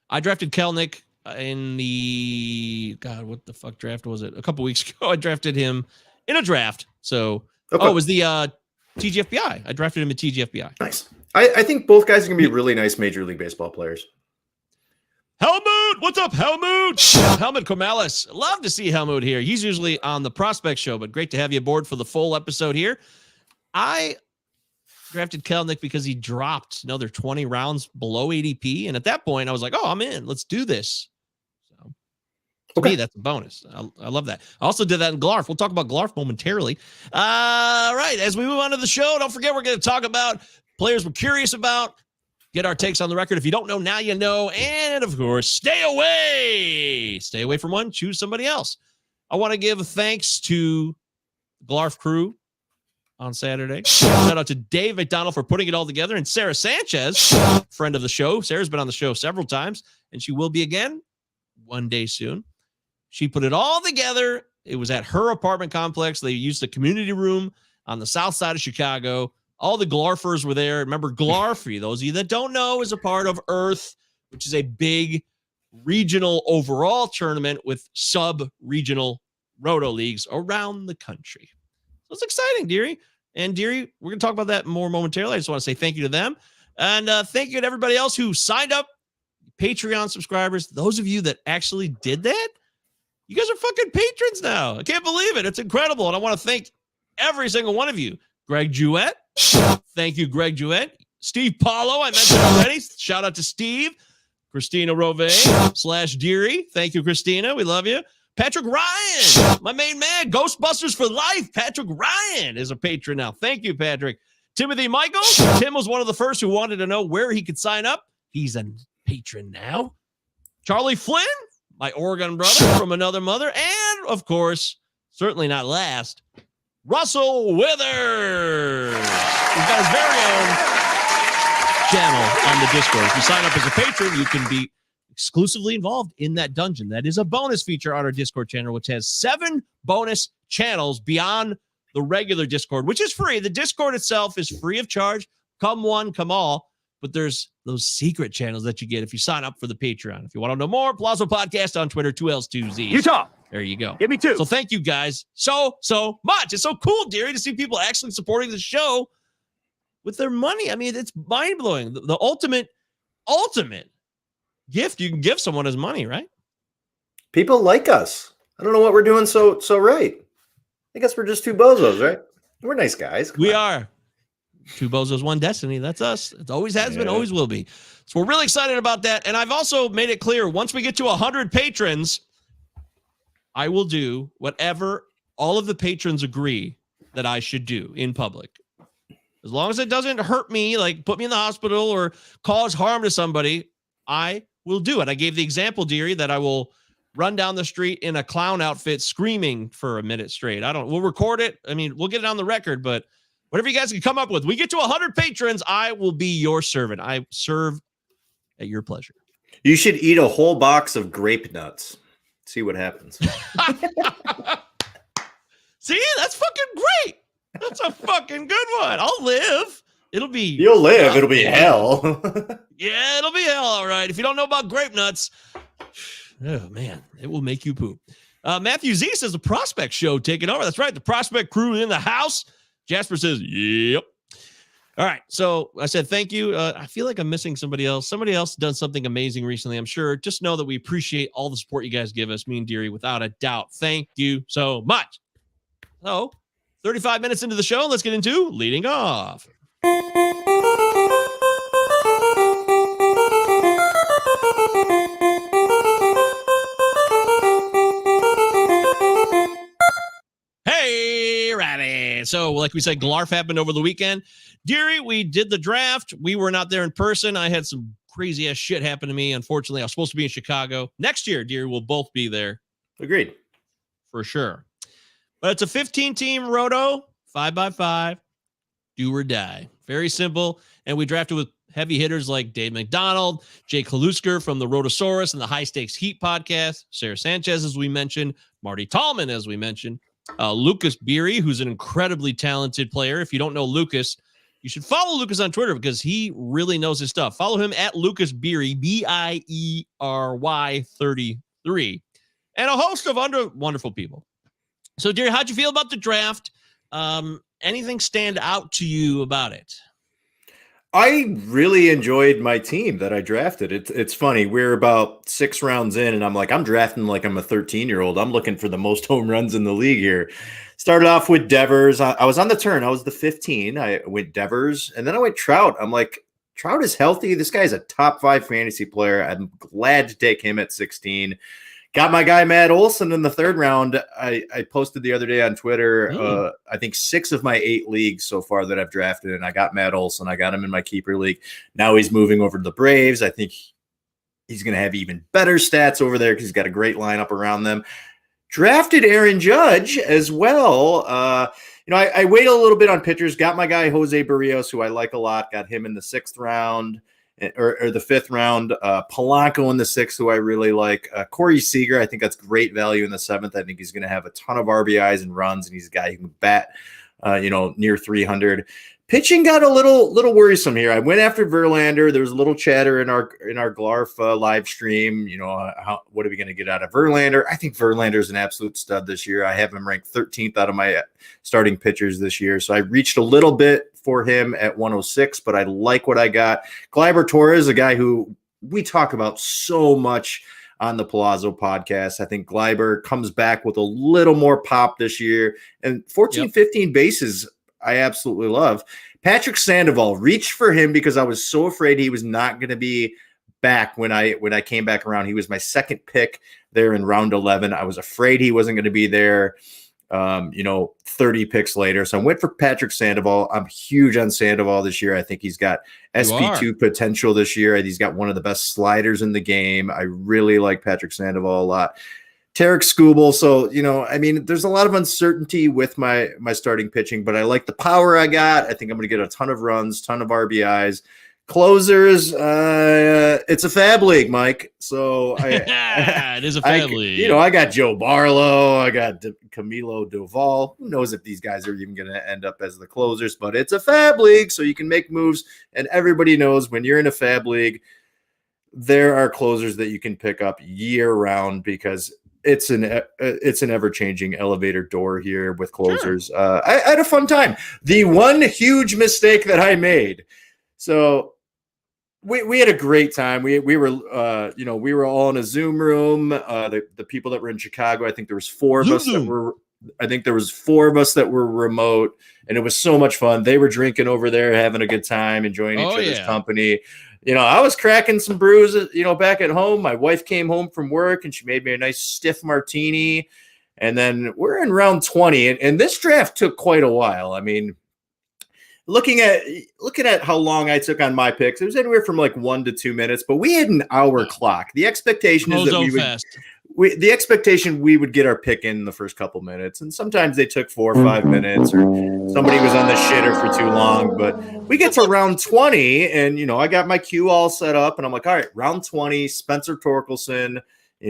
I drafted Kelenic in the what the fuck draft was it? A couple weeks ago, I drafted him in a draft. So, it was the TGFBI. I drafted him in TGFBI. Nice. I think both guys are going to be really nice Major League Baseball players. Helmut, what's up, Helmut? Helmut Cormales. Love to see Helmut here. He's usually on the Prospect Show, but great to have you aboard for the full episode here. I drafted Kelenic because he dropped another 20 rounds below ADP, and at that point, I was like, "Oh, I'm in. Let's do this." So, to me, that's a bonus. I love that. I also did that in Glarf. We'll talk about Glarf momentarily. All right, as we move on to the show, don't forget we're going to talk about players we're curious about. Get our takes on the record. If you don't know, now you know. And, of course, stay away. Stay away from one. Choose somebody else. I want to give thanks to the Glarf crew on Saturday. Shout out to Dave McDonald for putting it all together, and Sarah Sanchez, friend of the show. Sarah's been on the show several times, and she will be again one day soon. She put it all together. It was at her apartment complex. They used the community room on the south side of Chicago. All the Glarfers were there. Remember, Glarfy, those of you that don't know, is a part of Earth, which is a big regional overall tournament with sub-regional roto leagues around the country. So it's exciting, Deary. And Deary, we're going to talk about that more momentarily. I just want to say thank you to them. And thank you to everybody else who signed up, Patreon subscribers. Those of you that actually did that, you guys are fucking patrons now. I can't believe it. It's incredible. And I want to thank every single one of you. Greg Jewett. Thank you, Greg Jewett. Steve Paulo, I mentioned already. Shout out to Steve. Christina Rove / Deary. Thank you, Christina. We love you. Patrick Ryan, my main man, Ghostbusters for life. Patrick Ryan is a patron now. Thank you, Patrick. Timothy Michaels. Tim was one of the first who wanted to know where he could sign up. He's a patron now. Charlie Flynn, my Oregon brother from another mother. And, of course, certainly not last, Russell Withers. He's got his very own channel on the Discord. If you sign up as a patron, you can be exclusively involved in that dungeon. That is a bonus feature on our Discord channel, which has 7 bonus channels beyond the regular Discord, which is free. The Discord itself is free of charge. Come one, come all. But there's those secret channels that you get if you sign up for the Patreon. If you want to know more, Pallazzo Podcast on Twitter, 2Ls, 2Zs. Utah. There you go. Give me 2. So thank you guys so much. It's so cool, Deary, to see people actually supporting the show with their money. I mean, it's mind-blowing. The ultimate gift you can give someone is money, right? People like us. I don't know what we're doing so right. I guess we're just 2 bozos, right? We're nice guys. We are. 2 bozos, 1 destiny. That's us. It always has been, always will be. So we're really excited about that. And I've also made it clear, once we get to 100 patrons, I will do whatever all of the patrons agree that I should do in public. As long as it doesn't hurt me, like put me in the hospital or cause harm to somebody, I will do it. I gave the example, Deary, that I will run down the street in a clown outfit screaming for a minute straight. We'll record it. I mean, we'll get it on the record, but whatever you guys can come up with, we get to 100 patrons, I will be your servant. I serve at your pleasure. You should eat a whole box of grape nuts. See what happens. See, that's fucking great. That's a fucking good one. I'll live. You'll live. It'll be hell. Yeah, it'll be hell. All right. If you don't know about grape nuts, oh man, it will make you poop. Matthew Z says the Prospect Show taking over. That's right. The Prospect crew in the house. Jasper says, yep. All right. So I said, thank you. I feel like I'm missing somebody else. Somebody else done something amazing recently, I'm sure. Just know that we appreciate all the support you guys give us, me and Deary, without a doubt. Thank you so much. So 35 minutes into the show, let's get into leading off. Hey, Ratty. So, like we said, Glarf happened over the weekend. Deary, we did the draft. We were not there in person. I had some crazy ass shit happen to me. Unfortunately, I was supposed to be in Chicago. Next year, Deary, we'll both be there. Agreed. For sure. But it's a 15-team roto, 5x5, do or die. Very simple. And we drafted with heavy hitters like Dave McDonald, Jake Halusker from the Rotosaurus and the High Stakes Heat podcast, Sarah Sanchez, as we mentioned, Marty Tallman, as we mentioned, Lucas Beery, who's an incredibly talented player. If you don't know Lucas, you should follow Lucas on Twitter because he really knows his stuff. Follow him at Lucas Beery, Biery 33, and a host of other wonderful people. So, Deary, how'd you feel about the draft? Anything stand out to you about it? I really enjoyed my team that I drafted. It's funny. We're about 6 rounds in, and I'm drafting like I'm a 13-year-old. I'm looking for the most home runs in the league here. Started off with Devers. I was on the turn. I was the 15. I went Devers, and then I went Trout. I'm like, Trout is healthy. This guy's a top 5 fantasy player. I'm glad to take him at 16. Got my guy Matt Olson in the 3rd round. I posted the other day on Twitter, I think 6 of my 8 leagues so far that I've drafted, and I got Matt Olson. I got him in my keeper league. Now he's moving over to the Braves. I think he's going to have even better stats over there because he's got a great lineup around them. Drafted Aaron Judge as well. I waited a little bit on pitchers. Got my guy Jose Barrios, who I like a lot. Got him in the 6th round. Or the 5th round, Polanco in the 6th, who I really like. Corey Seager, I think that's great value in the 7th. I think he's going to have a ton of RBIs and runs, and he's a guy who can bat, near 300. Pitching got a little worrisome here. I went after Verlander. There was a little chatter in our Glarf live stream. What are we going to get out of Verlander? I think Verlander is an absolute stud this year. I have him ranked 13th out of my starting pitchers this year. So I reached a little bit for him at 106, but I like what I got. Gleyber Torres, a guy who we talk about so much on the Pallazzo podcast. I think Gleyber comes back with a little more pop this year, and 15 bases. I absolutely love. Patrick Sandoval, reached for him because I was so afraid he was not going to be back when I came back around. He was my second pick there in round 11. I was afraid he wasn't going to be there. 30 picks later. So I went for Patrick Sandoval. I'm huge on Sandoval this year. I think he's got SP2 potential this year. He's got one of the best sliders in the game. I really like Patrick Sandoval a lot. Tarek Skubal. So, there's a lot of uncertainty with my starting pitching, but I like the power I got. I think I'm going to get a ton of runs, ton of RBIs. Closers, it's a fab league, Mike. So it is a fab league. I got Joe Barlow, I got Camilo Doval. Who knows if these guys are even going to end up as the closers? But it's a fab league, so you can make moves. And everybody knows when you're in a fab league, there are closers that you can pick up year round because it's an ever-changing elevator door here with closers. Sure. I had a fun time. The one huge mistake that I made. So we had a great time. We were all in a Zoom room. The people that were in Chicago, I think there was four of us that were remote, and it was so much fun. They were drinking over there, having a good time, enjoying each other's company. I was cracking some brews, back at home. My wife came home from work and she made me a nice stiff martini. And then we're in round 20, and this draft took quite a while. I mean, looking at how long I took on my picks, it was anywhere from like 1 to 2 minutes, but we had an hour clock. The expectation is that we would get our pick in the first couple minutes, and sometimes they took 4 or 5 minutes, or somebody was on the shitter for too long. But we get to round 20, and I got my queue all set up, and I'm like, all right, round 20, Spencer Torkelson.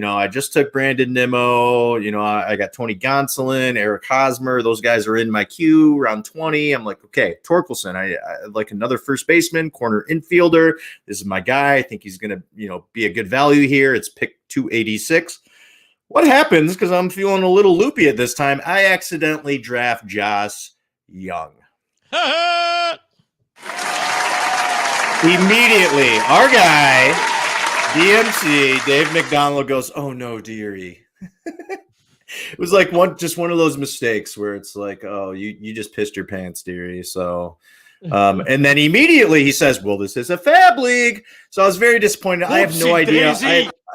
I just took Brandon Nimmo. I got Tony Gonsolin, Eric Hosmer. Those guys are in my queue. Round 20. I'm like, okay, Torkelson. I like another first baseman, corner infielder. This is my guy. I think he's going to, be a good value here. It's pick 286. What happens, because I'm feeling a little loopy at this time, I accidentally draft Josh Young. Immediately, our guy, DMC, Dave McDonald, goes, "Oh no, dearie." It was like one of those mistakes where it's like, "Oh, you just pissed your pants, dearie." So, and then immediately he says, "Well, this is a fab league." So I was very disappointed. I have no idea.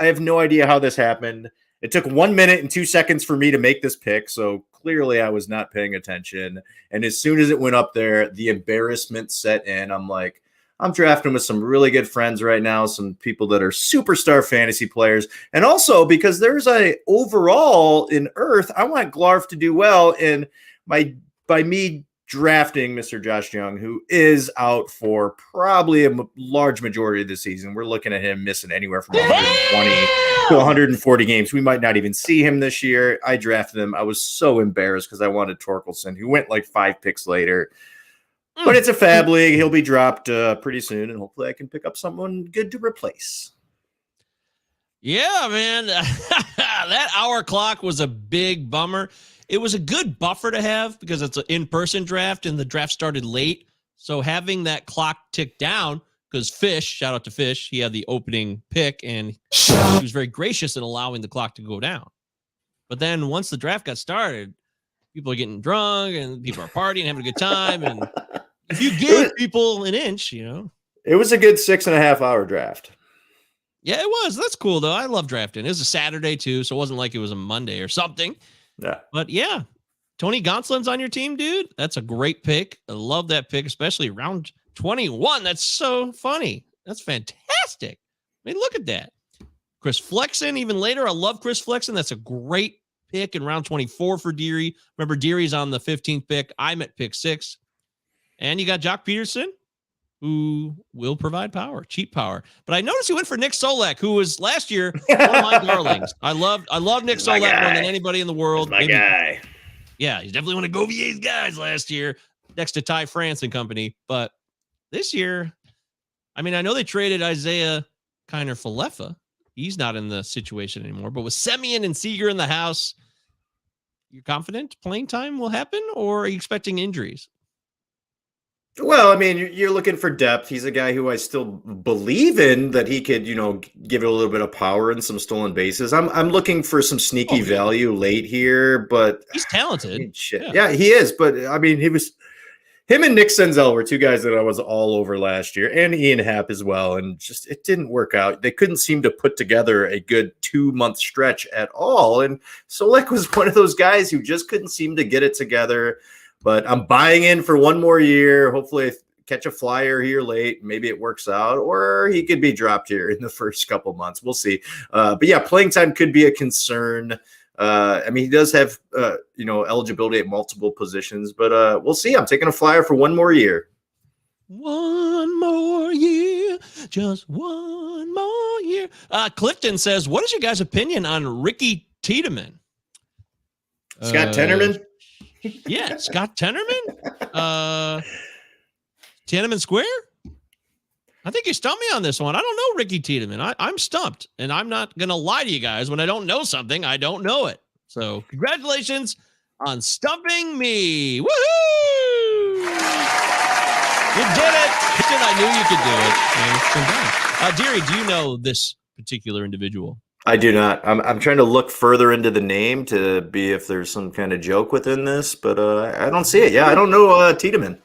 I have no idea how this happened. It took 1 minute and 2 seconds for me to make this pick, so clearly I was not paying attention. And as soon as it went up there, the embarrassment set in. I'm like, I'm drafting with some really good friends right now, some people that are superstar fantasy players. And also because there's a overall in Earth, I want Glarf to do well. And by me drafting Mr. Josh Young, who is out for probably a large majority of the season, we're looking at him missing anywhere from 120 to 140 games. We might not even see him this year. I drafted him. I was so embarrassed because I wanted Torkelson, who went like 5 picks later. But it's a fab league. He'll be dropped pretty soon, and hopefully I can pick up someone good to replace. Yeah, man. That hour clock was a big bummer. It was a good buffer to have because it's an in-person draft, and the draft started late. So having that clock tick down, because Fish, shout out to Fish, he had the opening pick, and he was very gracious in allowing the clock to go down. But then once the draft got started, people are getting drunk, and people are partying, having a good time, and if you give people an inch, It was a good 6.5 hour draft. Yeah, it was. That's cool, though. I love drafting. It was a Saturday, too, so it wasn't like it was a Monday or something. Yeah. But, yeah, Tony Gonsolin's on your team, dude. That's a great pick. I love that pick, especially round 21. That's so funny. That's fantastic. I mean, look at that. Chris Flexen, even later. I love Chris Flexen. That's a great pick in round 24 for Deary. Remember, Deary's on the 15th pick. I'm at pick 6. And you got Jock Peterson, who will provide power, cheap power. But I noticed you went for Nick Solak, who was last year one of my darlings. I love Nick Solak more than anybody in the world. He's my guy. Yeah, he's definitely one of Govier's guys last year, next to Ty France and company. But this year, I mean, I know they traded Isaiah Kiner-Falefa. He's not in the situation anymore. But with Semien and Seager in the house, you're confident playing time will happen, or are you expecting injuries? Well, I mean, you're looking for depth. He's a guy who I still believe in, that he could, give it a little bit of power and some stolen bases. I'm looking for some sneaky value late here, but he's talented. I mean, shit. Yeah, he is. But I mean, Him and Nick Senzel were two guys that I was all over last year, and Ian Happ as well. And just it didn't work out. They couldn't seem to put together a good 2-month stretch at all. And Solek was one of those guys who just couldn't seem to get it together. But I'm buying in for one more year. Hopefully, I catch a flyer here late. Maybe it works out, or he could be dropped here in the first couple months. We'll see. But yeah, playing time could be a concern. I mean, he does have, eligibility at multiple positions, but we'll see. I'm taking a flyer for one more year. One more year, just one more year. Clifton says, what is your guys' opinion on Ricky Tiedemann? Scott Tenorman? Yeah, Scott Tenorman? Tiananmen Square? I think you stumped me on this one. I don't know Ricky Tiedemann. I'm stumped, and I'm not going to lie to you guys. When I don't know something, I don't know it. So congratulations on stumping me. Woohoo! You did it. I knew you could do it. And Deary, do you know this particular individual? I do not. I'm trying to look further into the name to be if there's some kind of joke within this, but I don't see it. Yeah, I don't know Tiedemann.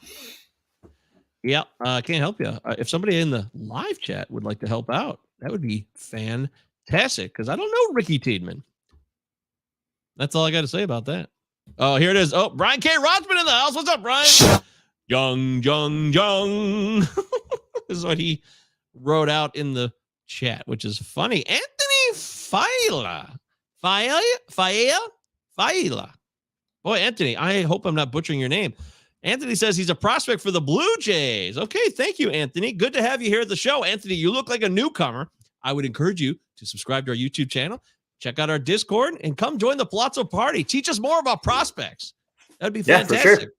Yeah, I can't help you. If somebody in the live chat would like to help out, that would be fantastic because I don't know Ricky Tiedemann. That's all I got to say about that. Oh, here it is. Oh, Brian K. Rodsman in the house. What's up, Brian? Young. This is what he wrote out in the chat, which is funny. Anthony Faila. Boy, Anthony, I hope I'm not butchering your name. Anthony says he's a prospect for the Blue Jays. Okay, thank you, Anthony. Good to have you here at the show. Anthony, you look like a newcomer. I would encourage you to subscribe to our YouTube channel, check out our Discord, and come join the Pallazzo party. Teach us more about prospects. That'd be fantastic. Yeah, for sure.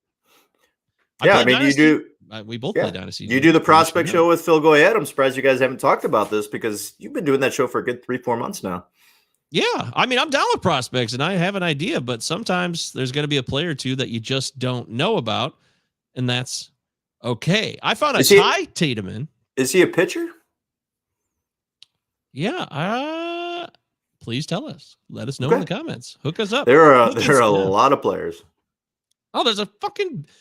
Yeah, I mean, Dynasty. You do. We both play Dynasty. You do the prospect show with Phil Goyette. I'm surprised you guys haven't talked about this because you've been doing that show for a good 3-4 months now. Yeah, I mean, I'm down with prospects, and I have an idea, but sometimes there's going to be a player or two that you just don't know about, and that's okay. I found a Ty Tiedemann. Is he a pitcher? Yeah. Please tell us. Let us know in the comments. Hook us up. There are a lot of players. Oh, there's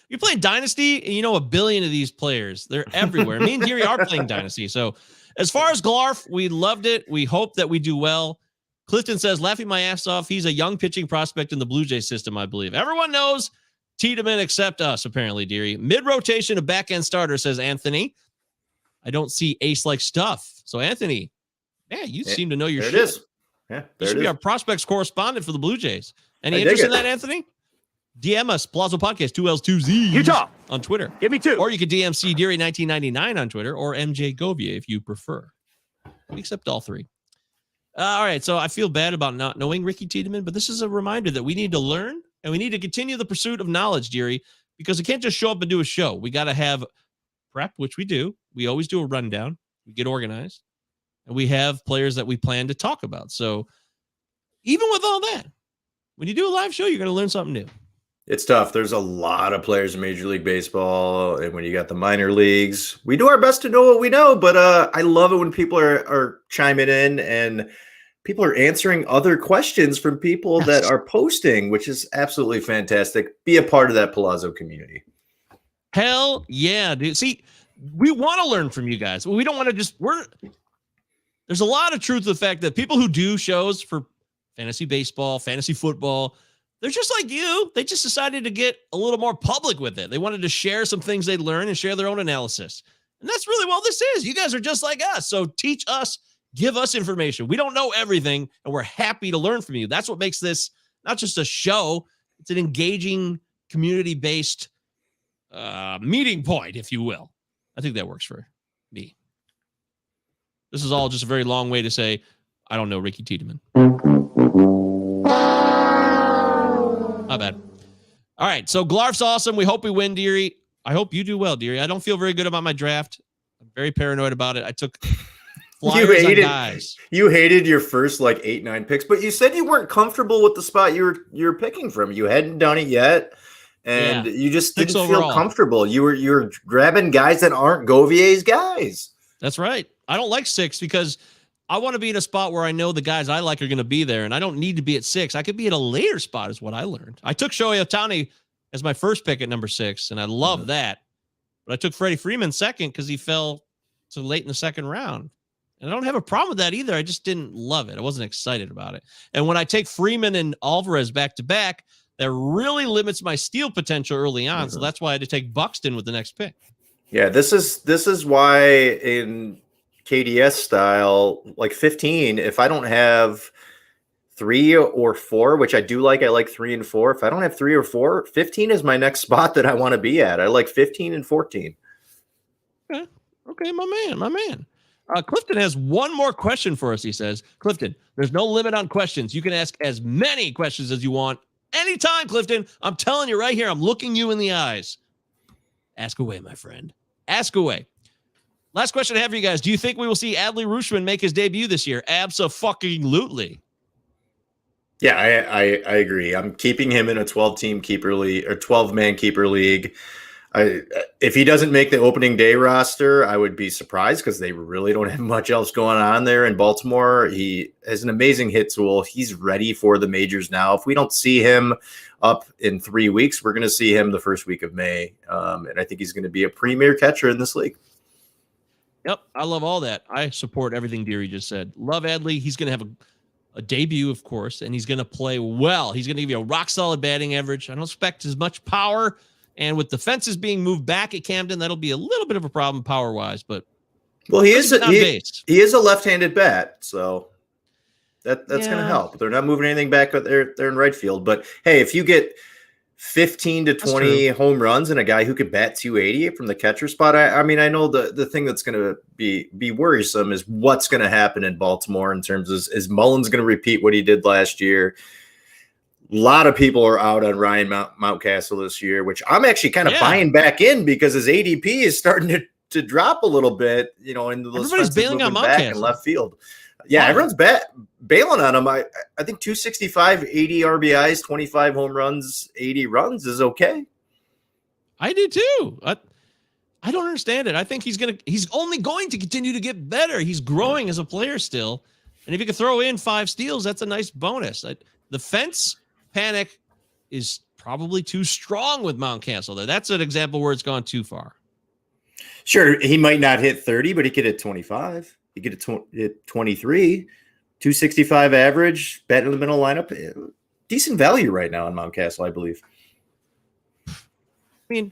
you're playing Dynasty, and you know a billion of these players. They're everywhere. Me and Deary are playing Dynasty. So as far as Glarf, we loved it. We hope that we do well. Clifton says, laughing my ass off. He's a young pitching prospect in the Blue Jays system, I believe. Everyone knows Tiedemann except us, apparently, Deary. Mid-rotation, a back-end starter, says Anthony. I don't see ace-like stuff. So, Anthony, you seem to know your shit. It is. Yeah, you should be our prospects correspondent for the Blue Jays. Any interest in that, Anthony? DM us, Pallazzo Podcast, 2Ls2Z. Utah. On Twitter. Give me 2. Or you could DM C Deary 1999 on Twitter or MJ Govia if you prefer. We accept all 3. All right, so I feel bad about not knowing Ricky Tiedemann, but this is a reminder that we need to learn and we need to continue the pursuit of knowledge, Deary, because we can't just show up and do a show. We got to have prep, which we do. We always do a rundown. We get organized, and we have players that we plan to talk about. So even with all that, when you do a live show, you're going to learn something new. It's tough. There's a lot of players in Major League Baseball, and when you got the minor leagues, we do our best to know what we know, but I love it when people are chiming in and people are answering other questions from people that are posting, which is absolutely fantastic. Be a part of that Pallazzo community. Hell yeah, dude. See, we want to learn from you guys. We don't want to just there's a lot of truth to the fact that people who do shows for fantasy baseball, fantasy football, they're just like you. They just decided to get a little more public with it. They wanted to share some things they learned and share their own analysis. And that's really what this is. You guys are just like us. So teach us, give us information. We don't know everything, and we're happy to learn from you. That's what makes this not just a show. It's an engaging, community-based meeting point, if you will. I think that works for me. This is all just a very long way to say, I don't know Ricky Tiedemann. My bad. All right, so Glarf's awesome. We hope we win, Deary. I hope you do well, Deary. I don't feel very good about my draft. I'm very paranoid about it. I took flyers on guys. You hated your first 8-9 picks, but you said you weren't comfortable with the spot you're picking from. You hadn't done it yet, and you just didn't feel comfortable. You were grabbing guys that aren't Govier's guys. That's right. I don't like 6 because I want to be in a spot where I know the guys I like are going to be there, and I don't need to be at 6. I could be at a later spot is what I learned. I took Shohei Ohtani as my first pick at number 6, and I love that. But I took Freddie Freeman second because he fell so late in the second round. And I don't have a problem with that either. I just didn't love it. I wasn't excited about it. And when I take Freeman and Alvarez back to back, that really limits my steal potential early on. So that's why I had to take Buxton with the next pick. Yeah, this is why in KDS style, like 15, if I don't have 3 or 4, which I do like, I like 3 and 4. If I don't have 3 or 4, 15 is my next spot that I want to be at. I like 15 and 14. Okay, my man. Clifton has one more question for us. He says, Clifton, there's no limit on questions. You can ask as many questions as you want anytime, Clifton. I'm telling you right here. I'm looking you in the eyes. Ask away, my friend. Ask away. Last question I have for you guys. Do you think we will see Adley Rutschman make his debut this year? Abso-fucking-lutely. Yeah, I agree. I'm keeping him in a 12-team keeper league or 12-man keeper league. If he doesn't make the opening day roster, I would be surprised because they really don't have much else going on there in Baltimore. He has an amazing hit tool. He's ready for the majors now. If we don't see him up in 3 weeks, we're going to see him the first week of May. And I think he's going to be a premier catcher in this league. Yep, I love all that. I support everything Deary just said. Love Adley. He's going to have a debut, of course, and he's going to play well. He's going to give you a rock-solid batting average. I don't expect as much power. And with the fences being moved back at Camden, that'll be a little bit of a problem power-wise. But well, he is a left-handed bat, so that's going to help. They're not moving anything back, but they're in right field. But hey, if you get 15 to 20 home runs and a guy who could bat 280 from the catcher spot, I mean, I know the thing that's going to be worrisome is what's going to happen in Baltimore in terms of is Mullins going to repeat what he did last year? A lot of people are out on Ryan Mountcastle this year, which I'm actually kind of buying back in because his ADP is starting to drop a little bit, into those everybody's bailing on Mountcastle in left field. Yeah, everyone's bailing on him. I think 265, 80 RBIs, 25 home runs, 80 runs is okay. I do too. I don't understand it. I think he's only going to continue to get better. He's growing as a player still. And if you can throw in 5 steals, that's a nice bonus. The fence panic is probably too strong with Mountcastle there. That's an example where it's gone too far. Sure, he might not hit 30, but he could hit 25. He could hit 23, 265 average, bat in the middle lineup. Decent value right now on Mountcastle, I believe. I mean,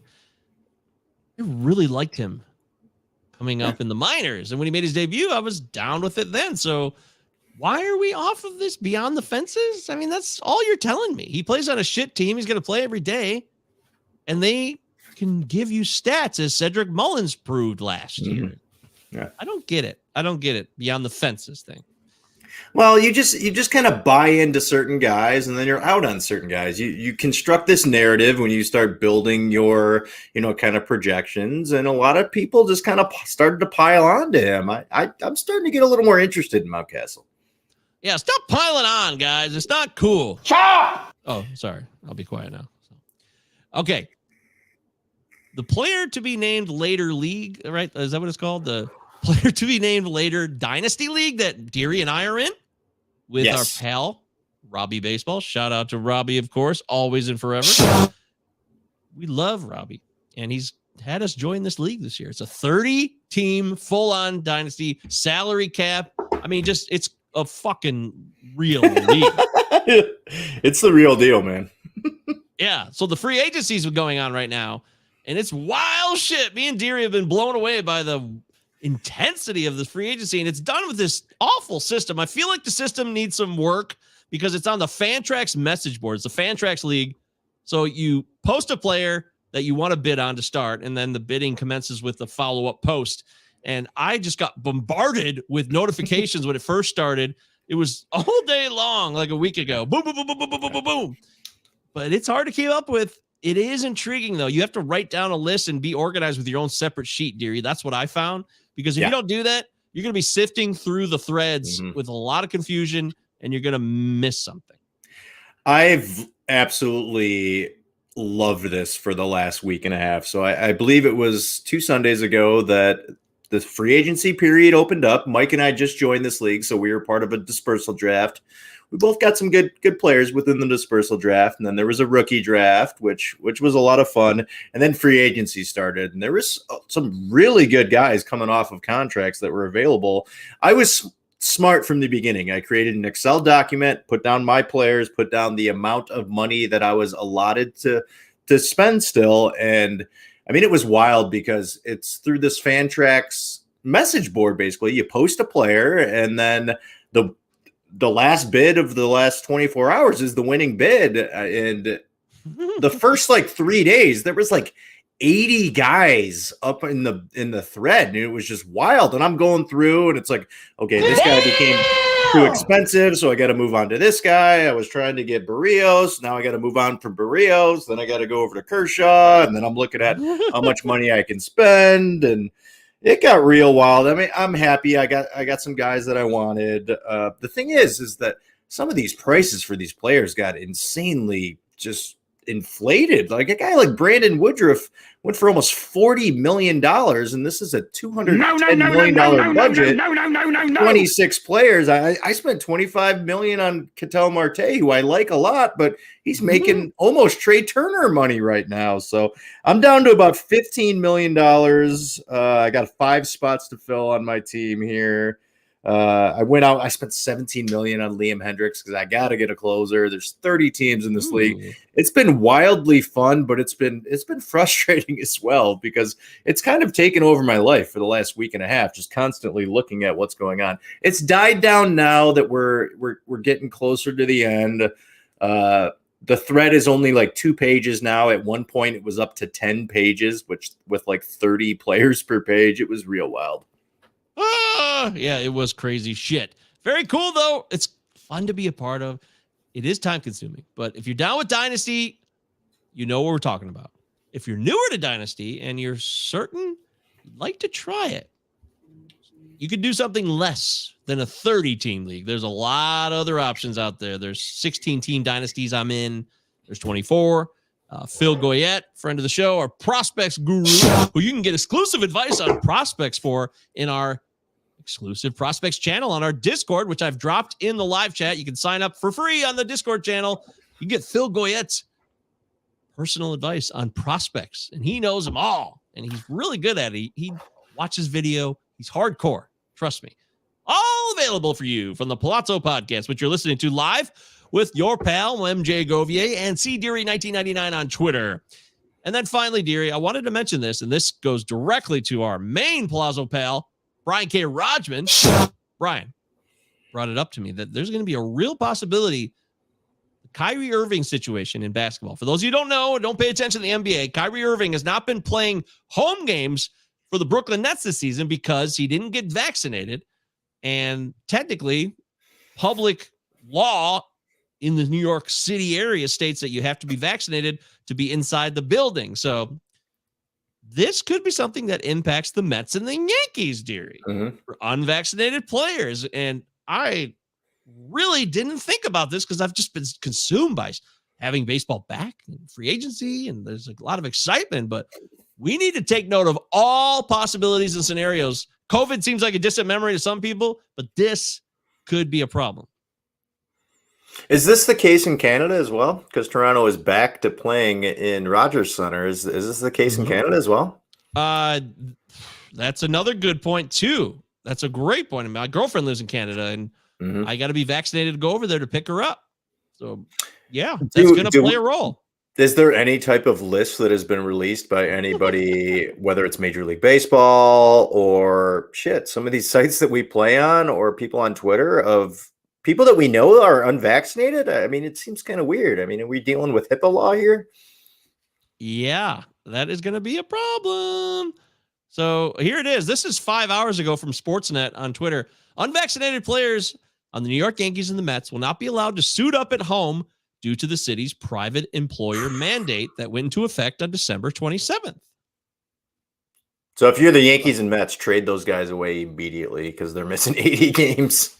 I really liked him coming up in the minors. And when he made his debut, I was down with it then. So why are we off of this beyond the fences? I mean, that's all you're telling me. He plays on a shit team. He's going to play every day. And they can give you stats as Cedric Mullins proved last year. Yeah. I don't get it. Beyond the fences thing. Well, you just kind of buy into certain guys and then you're out on certain guys. You construct this narrative when you start building your, kind of projections, and a lot of people just kind of started to pile on to him. I'm starting to get a little more interested in Mountcastle. Yeah, stop piling on, guys. It's not cool. Stop! Oh, sorry. I'll be quiet now. Okay. The player to be named later league, right? Is that what it's called? The player to be named later dynasty league that Deary and I are in with our pal, Robbie Baseball. Shout out to Robbie, of course, always and forever. We love Robbie, and he's had us join this league this year. It's a 30-team full-on dynasty salary cap. I mean, it's a fucking real league. It's the real deal, man. Yeah. So the free agencies are going on right now, and it's wild shit. Me and Deary have been blown away by the intensity of this free agency, and it's done with this awful system. I feel like the system needs some work because it's on the Fantrax message board. It's the Fantrax league. So you post a player that you want to bid on to start, and then the bidding commences with the follow-up post. And I just got bombarded with notifications when it first started. It was all day long, like a week ago. Boom, boom, boom, boom, boom, boom, boom, boom. But it's hard to keep up with. It is intriguing, though. You have to write down a list and be organized with your own separate sheet, Deary. That's what I found. Because if you don't do that, you're going to be sifting through the threads with a lot of confusion, and you're going to miss something. I've absolutely loved this for the last week and a half. So I believe it was 2 Sundays ago that the free agency period opened up. Mike and I just joined this league, so we were part of a dispersal draft. we both got some good players within the dispersal draft, and then there was a rookie draft, which was a lot of fun, and then free agency started, and there was some really good guys coming off of contracts that were available. I was smart from the beginning. I created an Excel document, put down my players, put down the amount of money that I was allotted to spend still, and I mean, it was wild because it's through this Fantrax message board. Basically, you post a player, and then the last bid of the last 24 hours is the winning bid. And the first like 3 days, there was like 80 guys up in the thread, and it was just wild. And I'm going through, and it's like, okay, this guy became too expensive, so I got to move on to this guy. I was trying to get Barrios, now I got to move on from Barrios, then I got to go over to Kershaw, and then I'm looking at how much money I can spend, and it got real wild. I mean, I'm happy. I got some guys that I wanted. The thing is that some of these prices for these players got insanely just inflated. Like a guy like Brandon Woodruff went for almost $40 million, and this is a $210 million budget. 26 players. I spent $25 million on Ketel Marte, who I like a lot, but he's making almost Trey Turner money right now. So I'm down to about $15 million. I got 5 spots to fill on my team here. I went out. I spent $17 million on Liam Hendricks because I got to get a closer. There's 30 teams in this league. It's been wildly fun, but it's been frustrating as well because it's kind of taken over my life for the last week and a half, just constantly looking at what's going on. It's died down now that we're getting closer to the end. The thread is only like 2 pages now. At one point, it was up to 10 pages, which with like 30 players per page. It was real wild. Yeah, it was crazy shit. Very cool, though. It's fun to be a part of. It is time consuming, but if you're down with Dynasty, you know what we're talking about. If you're newer to Dynasty and you're certain you'd like to try it, you could do something less than a 30-team league. There's a lot of other options out there. There's 16-team Dynasties I'm in. There's 24. Phil Goyette, friend of the show, our prospects guru, who you can get exclusive advice on prospects for in our exclusive prospects channel on our Discord, which I've dropped in the live chat. You can sign up for free on the Discord channel. You get Phil Goyette's personal advice on prospects, and he knows them all, and he's really good at it. He watches video. He's hardcore. Trust me. All available for you from the Pallazzo Podcast, which you're listening to live with your pal, MJ Govier, and CDeary1999 on Twitter. And then finally, Deary, I wanted to mention this, and this goes directly to our main Palazzo pal, Brian K. Rodgman. Brian brought it up to me that there's going to be a real possibility the Kyrie Irving situation in basketball. For those of you who don't know, don't pay attention to the NBA, Kyrie Irving has not been playing home games for the Brooklyn Nets this season because he didn't get vaccinated. And technically, public law in the New York City area states that you have to be vaccinated to be inside the building. So this could be something that impacts the Mets and the Yankees, Deary, for unvaccinated players. And I really didn't think about this because I've just been consumed by having baseball back and free agency, and there's a lot of excitement, but we need to take note of all possibilities and scenarios. COVID seems like a distant memory to some people, but this could be a problem. Is this the case in Canada as well? Because Toronto is back to playing in Rogers Center. Is this the case in Canada as well? That's another good point too. That's a great point. My girlfriend lives in Canada, and I got to be vaccinated to go over there to pick her up. So, yeah, that's going to play a role. Is there any type of list that has been released by anybody, whether it's Major League Baseball or some of these sites that we play on, or people on Twitter, of people that we know are unvaccinated? I mean, it seems kind of weird. I mean, are we dealing with HIPAA law here? Yeah, that is going to be a problem. So here it is. This is 5 hours ago from Sportsnet on Twitter. Unvaccinated players on the New York Yankees and the Mets will not be allowed to suit up at home due to the city's private employer mandate that went into effect on December 27th. So if you're the Yankees and Mets, trade those guys away immediately because they're missing 80 games.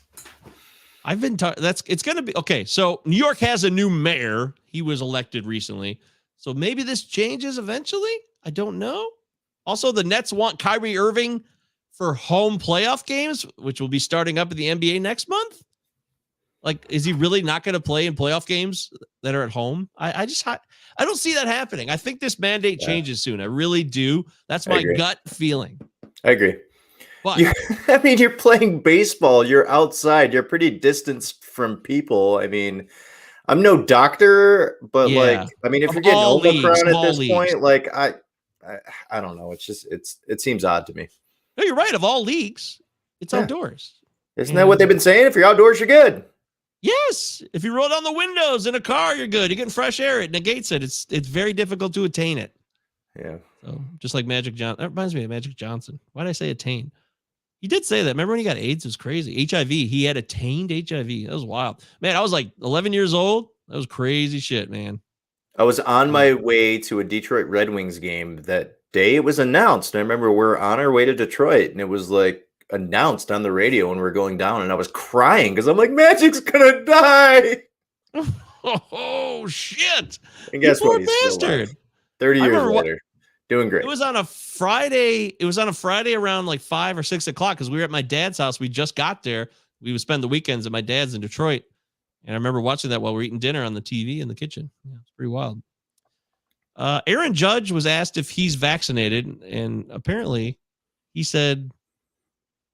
I've been it's going to be okay. So New York has a new mayor. He was elected recently. So maybe this changes eventually. I don't know. Also, the Nets want Kyrie Irving for home playoff games, which will be starting up in the NBA next month. Like, is he really not going to play in playoff games that are at home? I don't see that happening. I think this mandate changes soon. I really do. That's my gut feeling. I agree. But I mean, you're playing baseball. You're outside. You're pretty distanced from people. I mean, I'm no doctor, but like, I mean, if you're getting Omicron at this point, like, I don't know. It's just it seems odd to me. No, you're right. Of all leagues, it's outdoors. Isn't that what they've been saying? If you're outdoors, you're good. Yes. If you roll down the windows in a car, you're good. You're getting fresh air. It negates it. It's very difficult to attain it. Yeah. So just like Magic Johnson. That reminds me of Magic Johnson. Why did I say attain? He did say that. Remember when he got AIDS? It was crazy. HIV. He had attained HIV. That was wild. Man, I was like 11 years old. That was crazy shit, man. I was on my way to a Detroit Red Wings game that day. It was announced. And I remember we're on our way to Detroit, and it was like announced on the radio when we were going down, and I was crying because I'm like, Magic's gonna die. Oh shit! And guess what? He's still alive. 30 years later. Doing great. It was on a Friday. It was on a Friday around like 5 or 6 o'clock because we were at my dad's house. We just got there. We would spend the weekends at my dad's in Detroit. And I remember watching that while we're eating dinner on the TV in the kitchen. Yeah, it's pretty wild. Aaron Judge was asked if he's vaccinated. And apparently he said,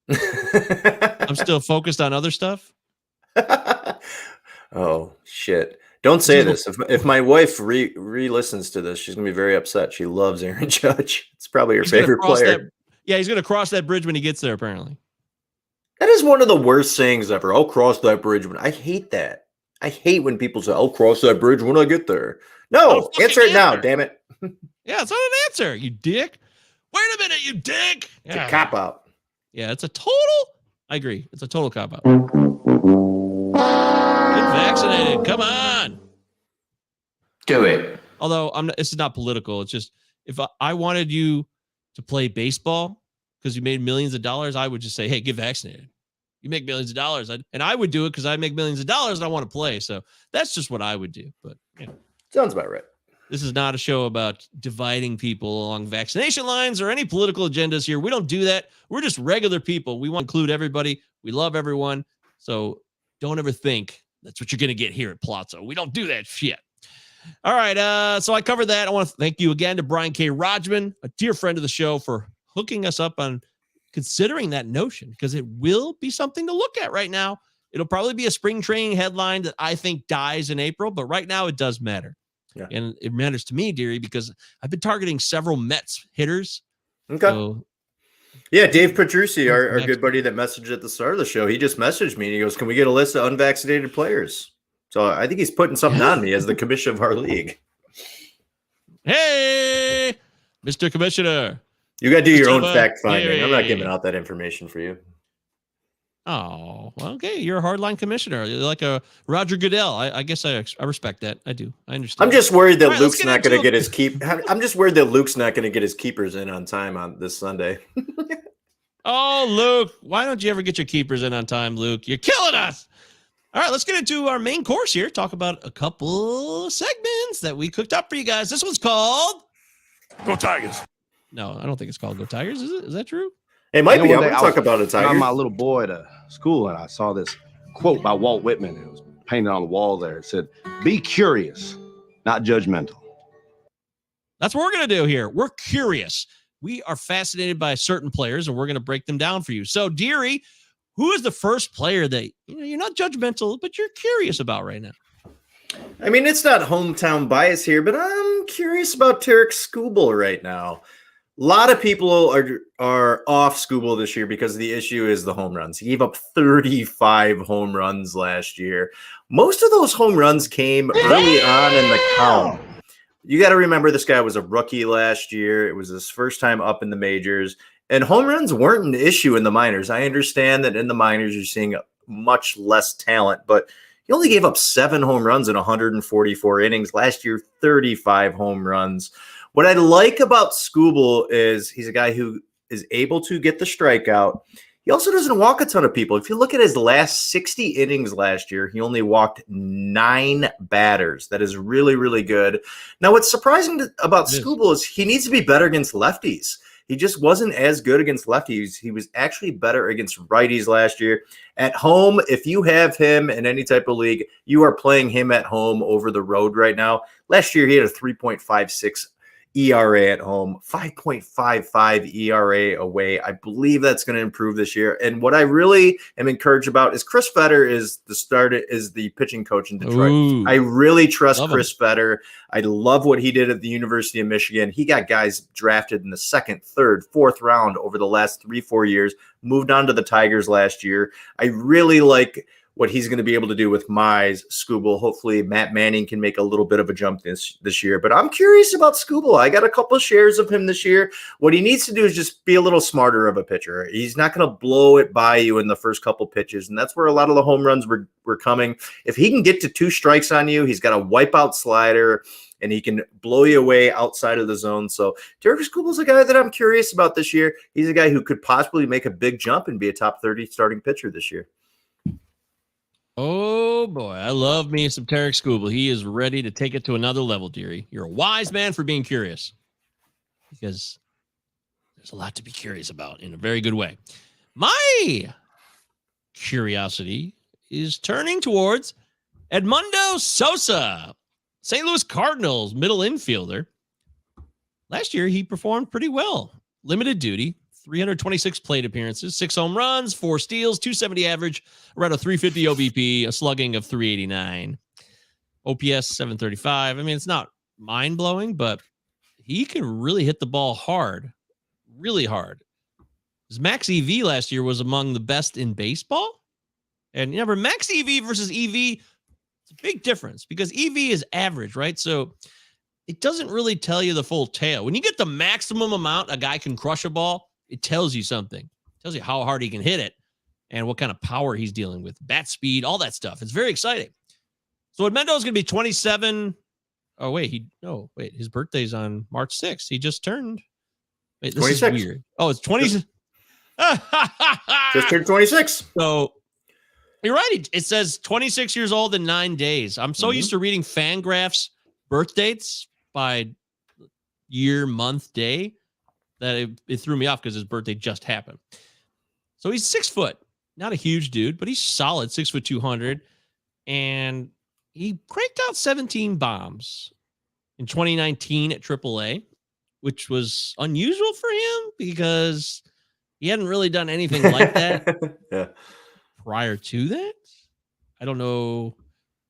I'm still focused on other stuff. Oh, shit. Don't say this. If my wife re-listens to this, she's going to be very upset. She loves Aaron Judge. It's probably her favorite player. He's going to cross that bridge when he gets there, apparently. That is one of the worst sayings ever. I'll cross that bridge when I hate that. I hate when people say, I'll cross that bridge when I get there. No, answer it now, damn it. Yeah, it's not an answer, you dick. Wait a minute, you dick. It's a cop-out. Yeah, it's a total. I agree. It's a total cop-out. Get vaccinated. Come on. Do it. Although this is not political. It's just if I wanted you to play baseball because you made millions of dollars, I would just say, hey, get vaccinated. You make millions of dollars. And I would do it because I make millions of dollars and I want to play. So that's just what I would do. But sounds about right. This is not a show about dividing people along vaccination lines or any political agendas here. We don't do that. We're just regular people. We want to include everybody. We love everyone. So don't ever think that's what you're going to get here at Pallazzo. We don't do that shit. All right. So I covered that. I want to thank you again to Brian K. Rodgman, a dear friend of the show, for hooking us up on considering that notion, because it will be something to look at right now. It'll probably be a spring training headline that I think dies in April, but right now it does matter. Yeah. And it matters to me, dearie, because I've been targeting several Mets hitters. Okay. So, yeah, Dave Petrucci, our good buddy that messaged at the start of the show, he just messaged me and he goes, can we get a list of unvaccinated players? So I think he's putting something on me as the commissioner of our league. Hey, Mr. Commissioner. You got to do your own fact finding. I'm not giving out that information for you. Oh, okay. You're a hardline commissioner. You're like a Roger Goodell. I guess I respect that. I do. I understand. I'm just worried that Luke's not going to get his I'm just worried that Luke's not going to get his keepers in on time on this Sunday. Oh, Luke, why don't you ever get your keepers in on time, Luke? You're killing us. All right, let's get into our main course here. Talk about a couple segments that we cooked up for you guys. This one's called Go Tigers. No, I don't think it's called Go Tigers. Is it? Is that true? It might be. I'm going to talk about a tiger. I'm my little boy to school, and I saw this quote by Walt Whitman. It was painted on the wall there. It said, "Be curious, not judgmental." That's what we're going to do here. We're curious. We are fascinated by certain players, and we're going to break them down for you. So, dearie, who is the first player that you're not judgmental, but you're curious about right now? I mean, it's not hometown bias here, but I'm curious about Tarek Skubal right now. A lot of people are off Skubal this year because the issue is the home runs. He gave up 35 home runs last year. Most of those home runs came early on in the count. You got to remember this guy was a rookie last year. It was his first time up in the majors. And home runs weren't an issue in the minors. I understand that in the minors you're seeing much less talent, but he only gave up 7 home runs in 144 innings. Last year, 35 home runs. What I like about Skubal is he's a guy who is able to get the strikeout. He also doesn't walk a ton of people. If you look at his last 60 innings last year, he only walked 9 batters. That is really, really good. Now, what's surprising about Skubal is he needs to be better against lefties. He just wasn't as good against lefties. He was actually better against righties last year. At home, if you have him in any type of league, you are playing him at home over the road right now. Last year, he had a 3.56 ERA at home, 5.55 ERA away. I believe that's going to improve this year. And what I really am encouraged about is Chris Fetter is the pitching coach in Detroit. Ooh, I really trust love Chris Fetter. I love what he did at the University of Michigan. He got guys drafted in the second, third, fourth round over the last 3-4 years, moved on to the Tigers last year. I really like what he's going to be able to do with Mize, Skubal. Hopefully Matt Manning can make a little bit of a jump this year. But I'm curious about Skubal. I got a couple of shares of him this year. What he needs to do is just be a little smarter of a pitcher. He's not going to blow it by you in the first couple pitches, and that's where a lot of the home runs were coming. If he can get to 2 strikes on you, he's got a wipeout slider, and he can blow you away outside of the zone. So Derek Skubal's a guy that I'm curious about this year. He's a guy who could possibly make a big jump and be a top 30 starting pitcher this year. Oh boy, I love me some Tarek Skubal. He is ready to take it to another level, dearie. You're a wise man for being curious, because there's a lot to be curious about in a very good way. My curiosity is turning towards Edmundo Sosa, St. Louis Cardinals middle infielder. Last year, he performed pretty well. Limited duty, 326 plate appearances, 6 home runs, 4 steals, 270 average, around a 350 OBP, a slugging of 389, OPS 735. I mean, it's not mind-blowing, but he can really hit the ball hard, really hard. His max EV last year was among the best in baseball. And remember, max EV versus EV, it's a big difference because EV is average, right? So it doesn't really tell you the full tale. When you get the maximum amount a guy can crush a ball, it tells you something. It tells you how hard he can hit it and what kind of power he's dealing with, bat speed, all that stuff. It's very exciting. So Edmundo is going to be 27. Oh, wait, his birthday's on March 6th. He just turned. Wait, this 26. Is weird. Oh, it's 20. Just turned 26. So you're right. It says 26 years old in 9 days. I'm so used to reading Fangraphs birth dates by year, month, day that it threw me off because his birthday just happened. So he's 6 foot, not a huge dude, but he's solid, 6 foot 200. And he cranked out 17 bombs in 2019 at AAA, which was unusual for him because he hadn't really done anything like that prior to that. I don't know.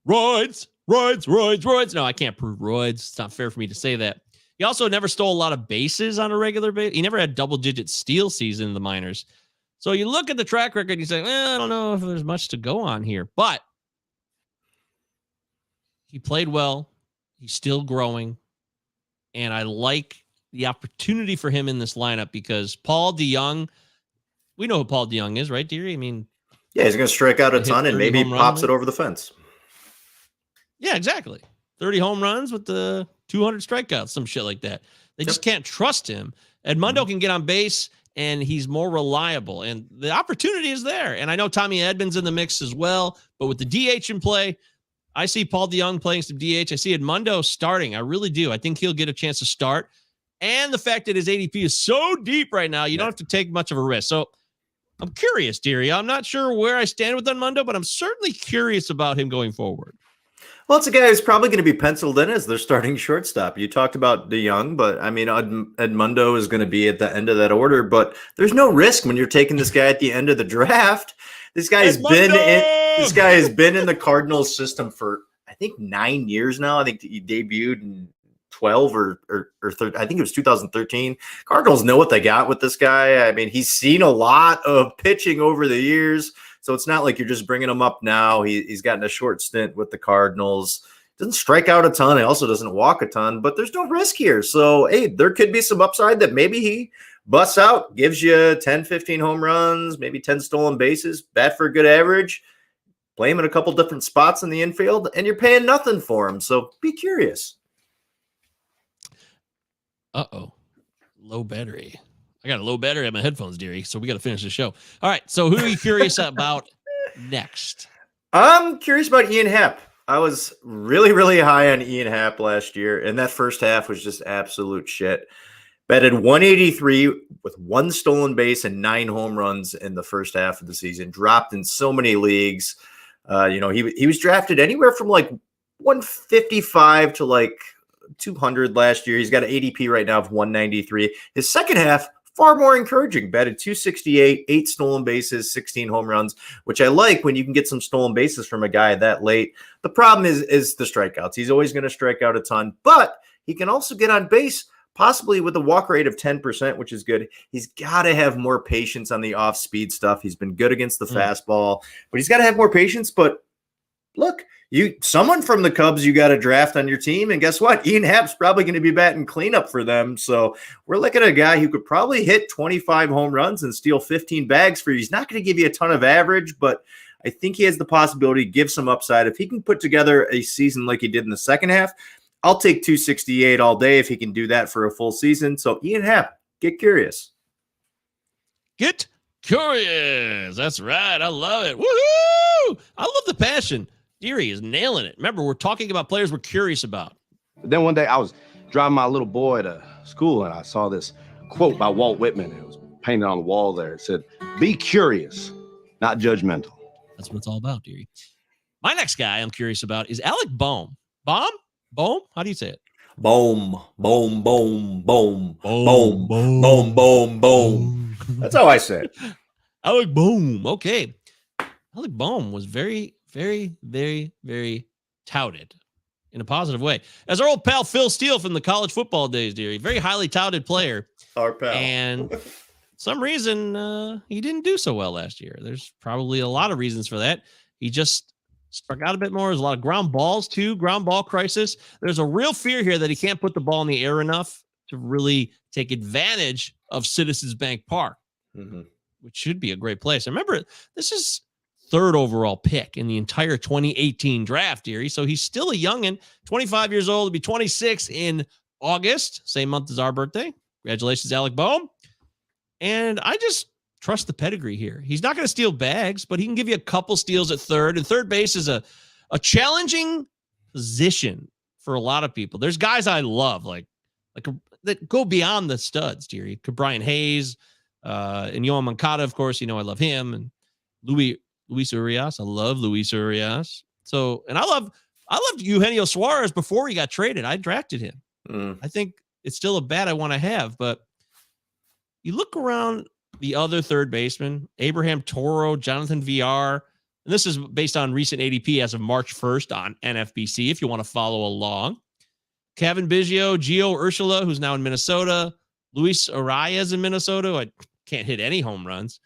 Roids. No, I can't prove roids. It's not fair for me to say that. He also never stole a lot of bases on a regular basis. He never had double-digit steal season in the minors. So you look at the track record and you say, I don't know if there's much to go on here. But he played well. He's still growing. And I like the opportunity for him in this lineup because Paul DeJong, we know who Paul DeJong is, right, Deary? I mean, yeah, he's going to strike out a ton and maybe pops it over the fence. Yeah, exactly. 30 home runs with the 200 strikeouts, some shit like that. They just can't trust him. Edmundo can get on base, and he's more reliable, and the opportunity is there. And I know Tommy Edmonds in the mix as well, but with the DH in play, I see Paul DeJong playing some DH. I see Edmundo starting. I really do. I think he'll get a chance to start. And the fact that his ADP is so deep right now, you don't have to take much of a risk. So I'm curious, Deary. I'm not sure where I stand with Edmundo, but I'm certainly curious about him going forward. Well, it's a guy who's probably going to be penciled in as their starting shortstop. You talked about DeJong, but I mean, Edmundo is going to be at the end of that order, but there's no risk when you're taking this guy at the end of the draft. This guy has been in the Cardinals system for, I think, 9 years now. I think he debuted in 12 or 13, I think it was 2013. Cardinals know what they got with this guy. I mean, he's seen a lot of pitching over the years. So it's not like you're just bringing him up now. He's gotten a short stint with the Cardinals. Doesn't strike out a ton. He also doesn't walk a ton, but there's no risk here. So, hey, there could be some upside that maybe he busts out, gives you 10, 15 home runs, maybe 10 stolen bases, bat for a good average, play him in a couple different spots in the infield, and you're paying nothing for him. So be curious. Uh-oh. Low battery. I got a low battery at my headphones, dearie, so we got to finish the show. All right, so who are you curious about next? I'm curious about Ian Happ. I was really, really high on Ian Happ last year, and that first half was just absolute shit. Batted 183 with 1 stolen base and 9 home runs in the first half of the season. Dropped in so many leagues. He was drafted anywhere from like 155 to like 200 last year. He's got an ADP right now of 193. His second half, far more encouraging. Batted 268, 8 stolen bases, 16 home runs, which I like when you can get some stolen bases from a guy that late. The problem is the strikeouts. He's always going to strike out a ton, but he can also get on base, possibly with a walk rate of 10%, which is good. He's got to have more patience on the off-speed stuff. He's been good against the fastball, but he's got to have more patience. But look, someone from the Cubs you got to draft on your team, and guess what? Ian Happ's probably going to be batting cleanup for them. So we're looking at a guy who could probably hit 25 home runs and steal 15 bags for you. He's not going to give you a ton of average, but I think he has the possibility to give some upside. If he can put together a season like he did in the second half, I'll take 268 all day if he can do that for a full season. So Ian Happ, get curious. Get curious. That's right. I love it. Woohoo! I love the passion. Deary is nailing it. Remember, we're talking about players we're curious about. But then one day I was driving my little boy to school and I saw this quote by Walt Whitman. It was painted on the wall there. It said, "Be curious, not judgmental." That's what it's all about, Deary. My next guy I'm curious about is Alec Bohm. Bohm? How do you say it? Boom, boom, boom, boom, boom, boom, boom, boom. That's how I say it. Alec Bohm. Okay. Alec Bohm was very, very, very, very touted in a positive way. As our old pal Phil Steele from the college football days, dearie, very highly touted player. Our pal. And some reason he didn't do so well last year. There's probably a lot of reasons for that. He just struck out a bit more. There's a lot of ground balls too, ground ball crisis. There's a real fear here that he can't put the ball in the air enough to really take advantage of Citizens Bank Park, which should be a great place. Remember, this is 3rd overall pick in the entire 2018 draft, Erie. So he's still a youngin', 25 years old. He'll be 26 in August, same month as our birthday. Congratulations, Alec Bohm. And I just trust the pedigree here. He's not going to steal bags, but he can give you a couple steals at third. And third base is a challenging position for a lot of people. There's guys I love, that go beyond the studs, dearie. Brian Hayes, and Yohan Moncada, of course. I love him. And Luis Urias. I love Luis Urias. So, and I loved Eugenio Suarez before he got traded. I drafted him. I think it's still a bat I want to have, but you look around the other third baseman, Abraham Toro, Jonathan VR, and this is based on recent ADP as of March 1st on NFBC, if you want to follow along. Kevin Biggio, Gio Urshela, who's now in Minnesota, Luis Arias in Minnesota. I can't hit any home runs.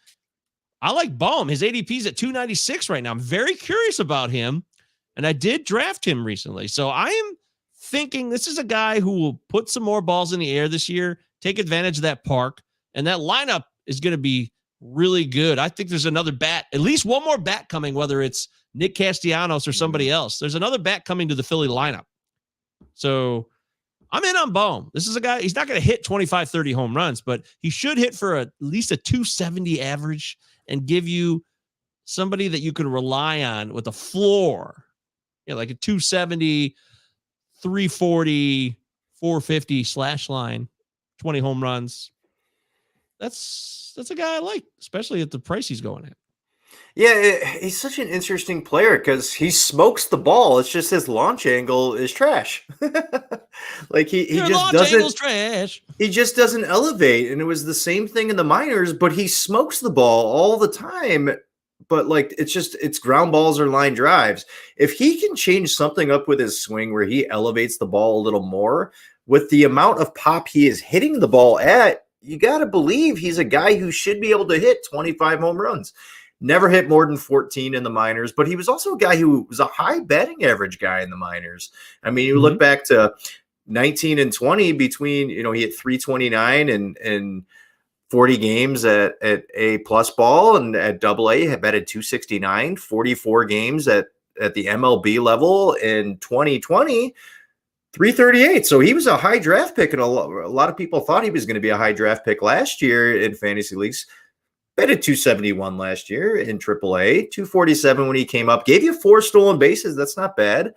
I like Bohm. His ADP is at 296 right now. I'm very curious about him, and I did draft him recently. So I am thinking this is a guy who will put some more balls in the air this year, take advantage of that park, and that lineup is going to be really good. I think there's another bat, at least one more bat coming, whether it's Nick Castellanos or somebody else. There's another bat coming to the Philly lineup. So I'm in on Bohm. This is a guy, he's not going to hit 25, 30 home runs, but he should hit for at least a 270 average and give you somebody that you can rely on with a floor, like a 270, 340, 450 slash line, 20 home runs. That's a guy I like, especially at the price he's going at. Yeah, he's such an interesting player because he smokes the ball. It's just his launch angle is trash. He just doesn't trash. He just doesn't elevate. And it was the same thing in the minors, but he smokes the ball all the time. But it's ground balls or line drives. If he can change something up with his swing where he elevates the ball a little more with the amount of pop he is hitting the ball at, you got to believe he's a guy who should be able to hit 25 home runs. Never hit more than 14 in the minors, but he was also a guy who was a high batting average guy in the minors. I mean, you look back to 19 and 20 between, he hit 329 and 40 games at A plus ball, and at AA he batted 269, 44 games at the MLB level in 2020. 338. So he was a high draft pick, and a lot of people thought he was going to be a high draft pick last year in fantasy leagues. Batted 271 last year in AAA, 247 when he came up. Gave you 4 stolen bases. That's not bad.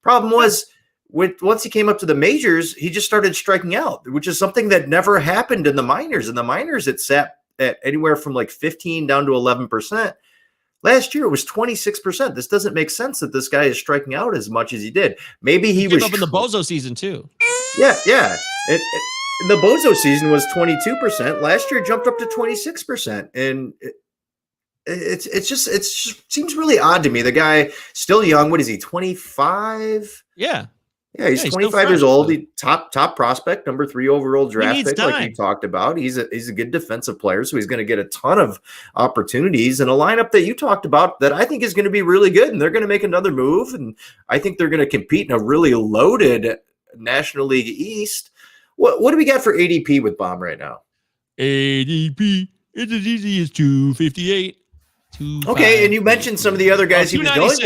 Problem was once he came up to the majors, he just started striking out, which is something that never happened in the minors. In the minors, it sat at anywhere from like 15 down to 11%. Last year, it was 26%. This doesn't make sense that this guy is striking out as much as he did. Maybe he was up in the Bozo season too. Yeah. The Bozo season was 22%. Last year, it jumped up to 26%, and it just seems really odd to me. The guy still young. What is he? 25? Yeah. Yeah, he's 25 years old. He top prospect, number 3 overall draft pick, time. like you talked about. He's a good defensive player, so he's going to get a ton of opportunities in a lineup that you talked about that I think is going to be really good. And they're going to make another move, and I think they're going to compete in a really loaded National League East. What do we got for ADP with Bomb right now? ADP, it's as easy as 258. Okay, and you mentioned some of the other guys he was going.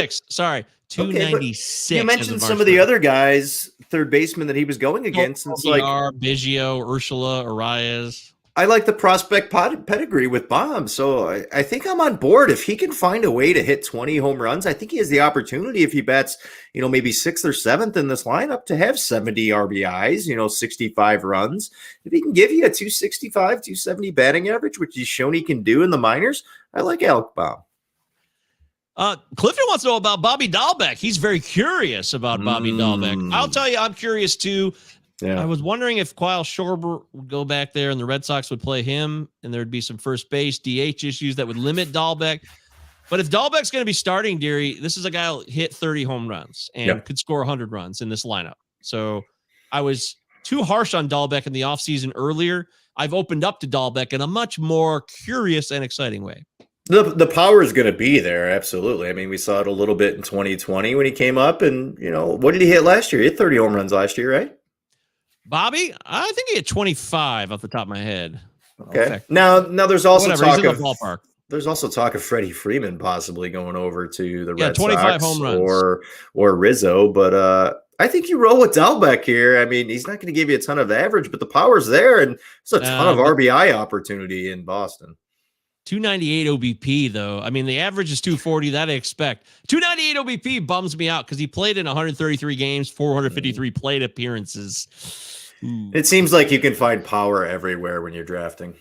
296. You mentioned some of the other guys, third baseman that he was going against. It's like Biggio, Ursula, Arias. I like the prospect pedigree with Bomb, so I think I'm on board. If he can find a way to hit 20 home runs, I think he has the opportunity, if he bats, maybe 6th or 7th in this lineup, to have 70 RBIs, 65 runs. If he can give you a 265, 270 batting average, which he's shown he can do in the minors, I like Alec Bomb. Clifton wants to know about Bobby Dahlbeck. He's very curious about Bobby Dahlbeck. I'll tell you, I'm curious too. Yeah. I was wondering if Kyle Schwarber would go back there and the Red Sox would play him, and there'd be some first base DH issues that would limit Dahlbeck. But if Dahlbeck's going to be starting, Deary, this is a guy who hit 30 home runs and could score 100 runs in this lineup. So I was too harsh on Dahlbeck in the offseason earlier. I've opened up to Dahlbeck in a much more curious and exciting way. The power is going to be there, absolutely. I mean, we saw it a little bit in 2020 when he came up, and what did he hit last year? He hit 30 home runs last year, right? Bobby, I think he hit 25 off the top of my head. Okay. Now there's also talk of the ballpark. There's also talk of Freddie Freeman possibly going over to the Red 25 Sox home runs. or Rizzo, but I think you roll with Dahlbeck here. I mean, he's not going to give you a ton of average, but the power's there, and there's a ton of RBI opportunity in Boston. 298 OBP, though. I mean, the average is 240. That I expect. 298 OBP bums me out because he played in 133 games, 453 plate appearances. Ooh. It seems like you can find power everywhere when you're drafting.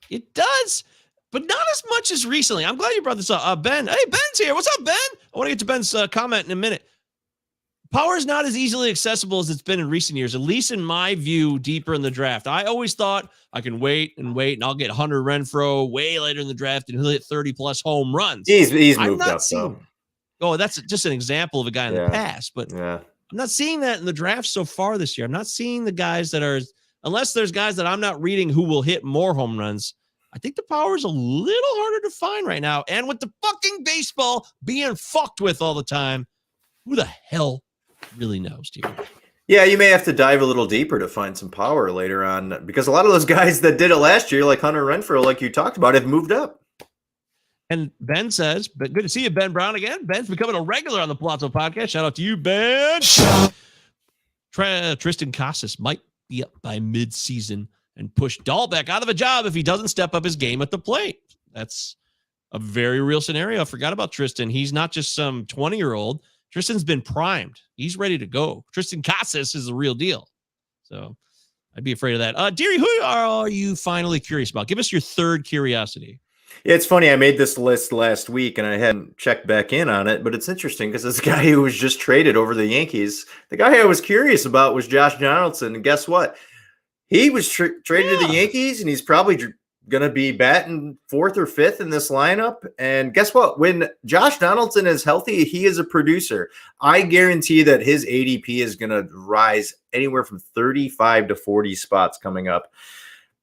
It does, but not as much as recently. I'm glad you brought this up. Ben, hey, Ben's here. What's up, Ben? I want to get to Ben's comment in a minute. Power is not as easily accessible as it's been in recent years, at least in my view, deeper in the draft. I always thought I can wait, and I'll get Hunter Renfroe way later in the draft, and he'll hit 30-plus home runs. He's moved up, though. Oh, that's just an example of a guy in the past, but I'm not seeing that in the draft so far this year. I'm not seeing the guys that are, unless there's guys that I'm not reading who will hit more home runs. I think the power is a little harder to find right now. And with the fucking baseball being fucked with all the time, who the hell really knows, dude? Yeah, you may have to dive a little deeper to find some power later on, because a lot of those guys that did it last year, like Hunter Renfroe, like you talked about, have moved up. And Ben says, but good to see you, Ben Brown, again. Ben's becoming a regular on the Pallazzo podcast. Shout out to you, Ben. Tristan Casas might be up by mid-season and push Dahlbeck out of a job if he doesn't step up his game at the plate. That's a very real scenario. I forgot about Tristan. He's not just some 20-year-old. Tristan's been primed. He's ready to go. Tristan Casas is the real deal. So I'd be afraid of that. Deary, who are you finally curious about? Give us your third curiosity. Yeah, it's funny. I made this list last week and I hadn't checked back in on it, but it's interesting because this guy who was just traded over the Yankees, the guy I was curious about was Josh Donaldson. And guess what? He was traded to the Yankees, and he's probably going to be batting 4th or 5th in this lineup. And guess what? When Josh Donaldson is healthy, he is a producer. I guarantee that his ADP is going to rise anywhere from 35 to 40 spots coming up.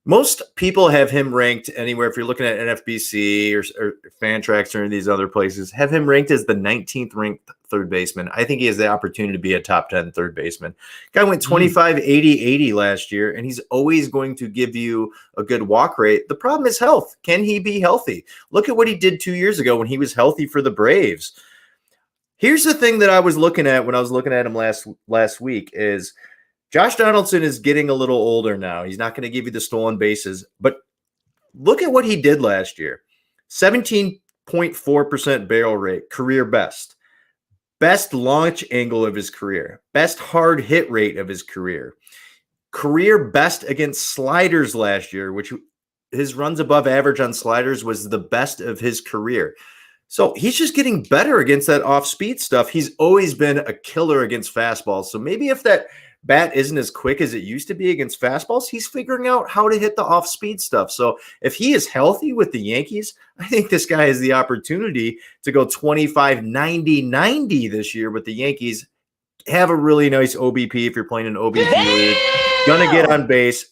Most people have him ranked anywhere, if you're looking at NFBC or Fantrax or these other places, have him ranked as the 19th ranked third baseman. I think he has the opportunity to be a top 10 third baseman. Guy went 25, 80, 80 last year, and he's always going to give you a good walk rate. The problem is health. Can he be healthy? Look at what he did 2 years ago when he was healthy for the Braves. Here's the thing that I was looking at when I was looking at him last week is Josh Donaldson is getting a little older now. He's not going to give you the stolen bases, but look at what he did last year. 17.4% barrel rate, career best. best launch angle of his career, best hard hit rate of his career, career best against sliders last year, which his runs above average on sliders was the best of his career. So he's just getting better against that off-speed stuff. He's always been a killer against fastballs. So maybe if that bat isn't as quick as it used to be against fastballs, he's figuring out how to hit the off-speed stuff. So if he is healthy with the Yankees, I think this guy has the opportunity to go 25, 90, 90 this year with the Yankees. Have a really nice OBP if you're playing an OBP league. Gonna get on base.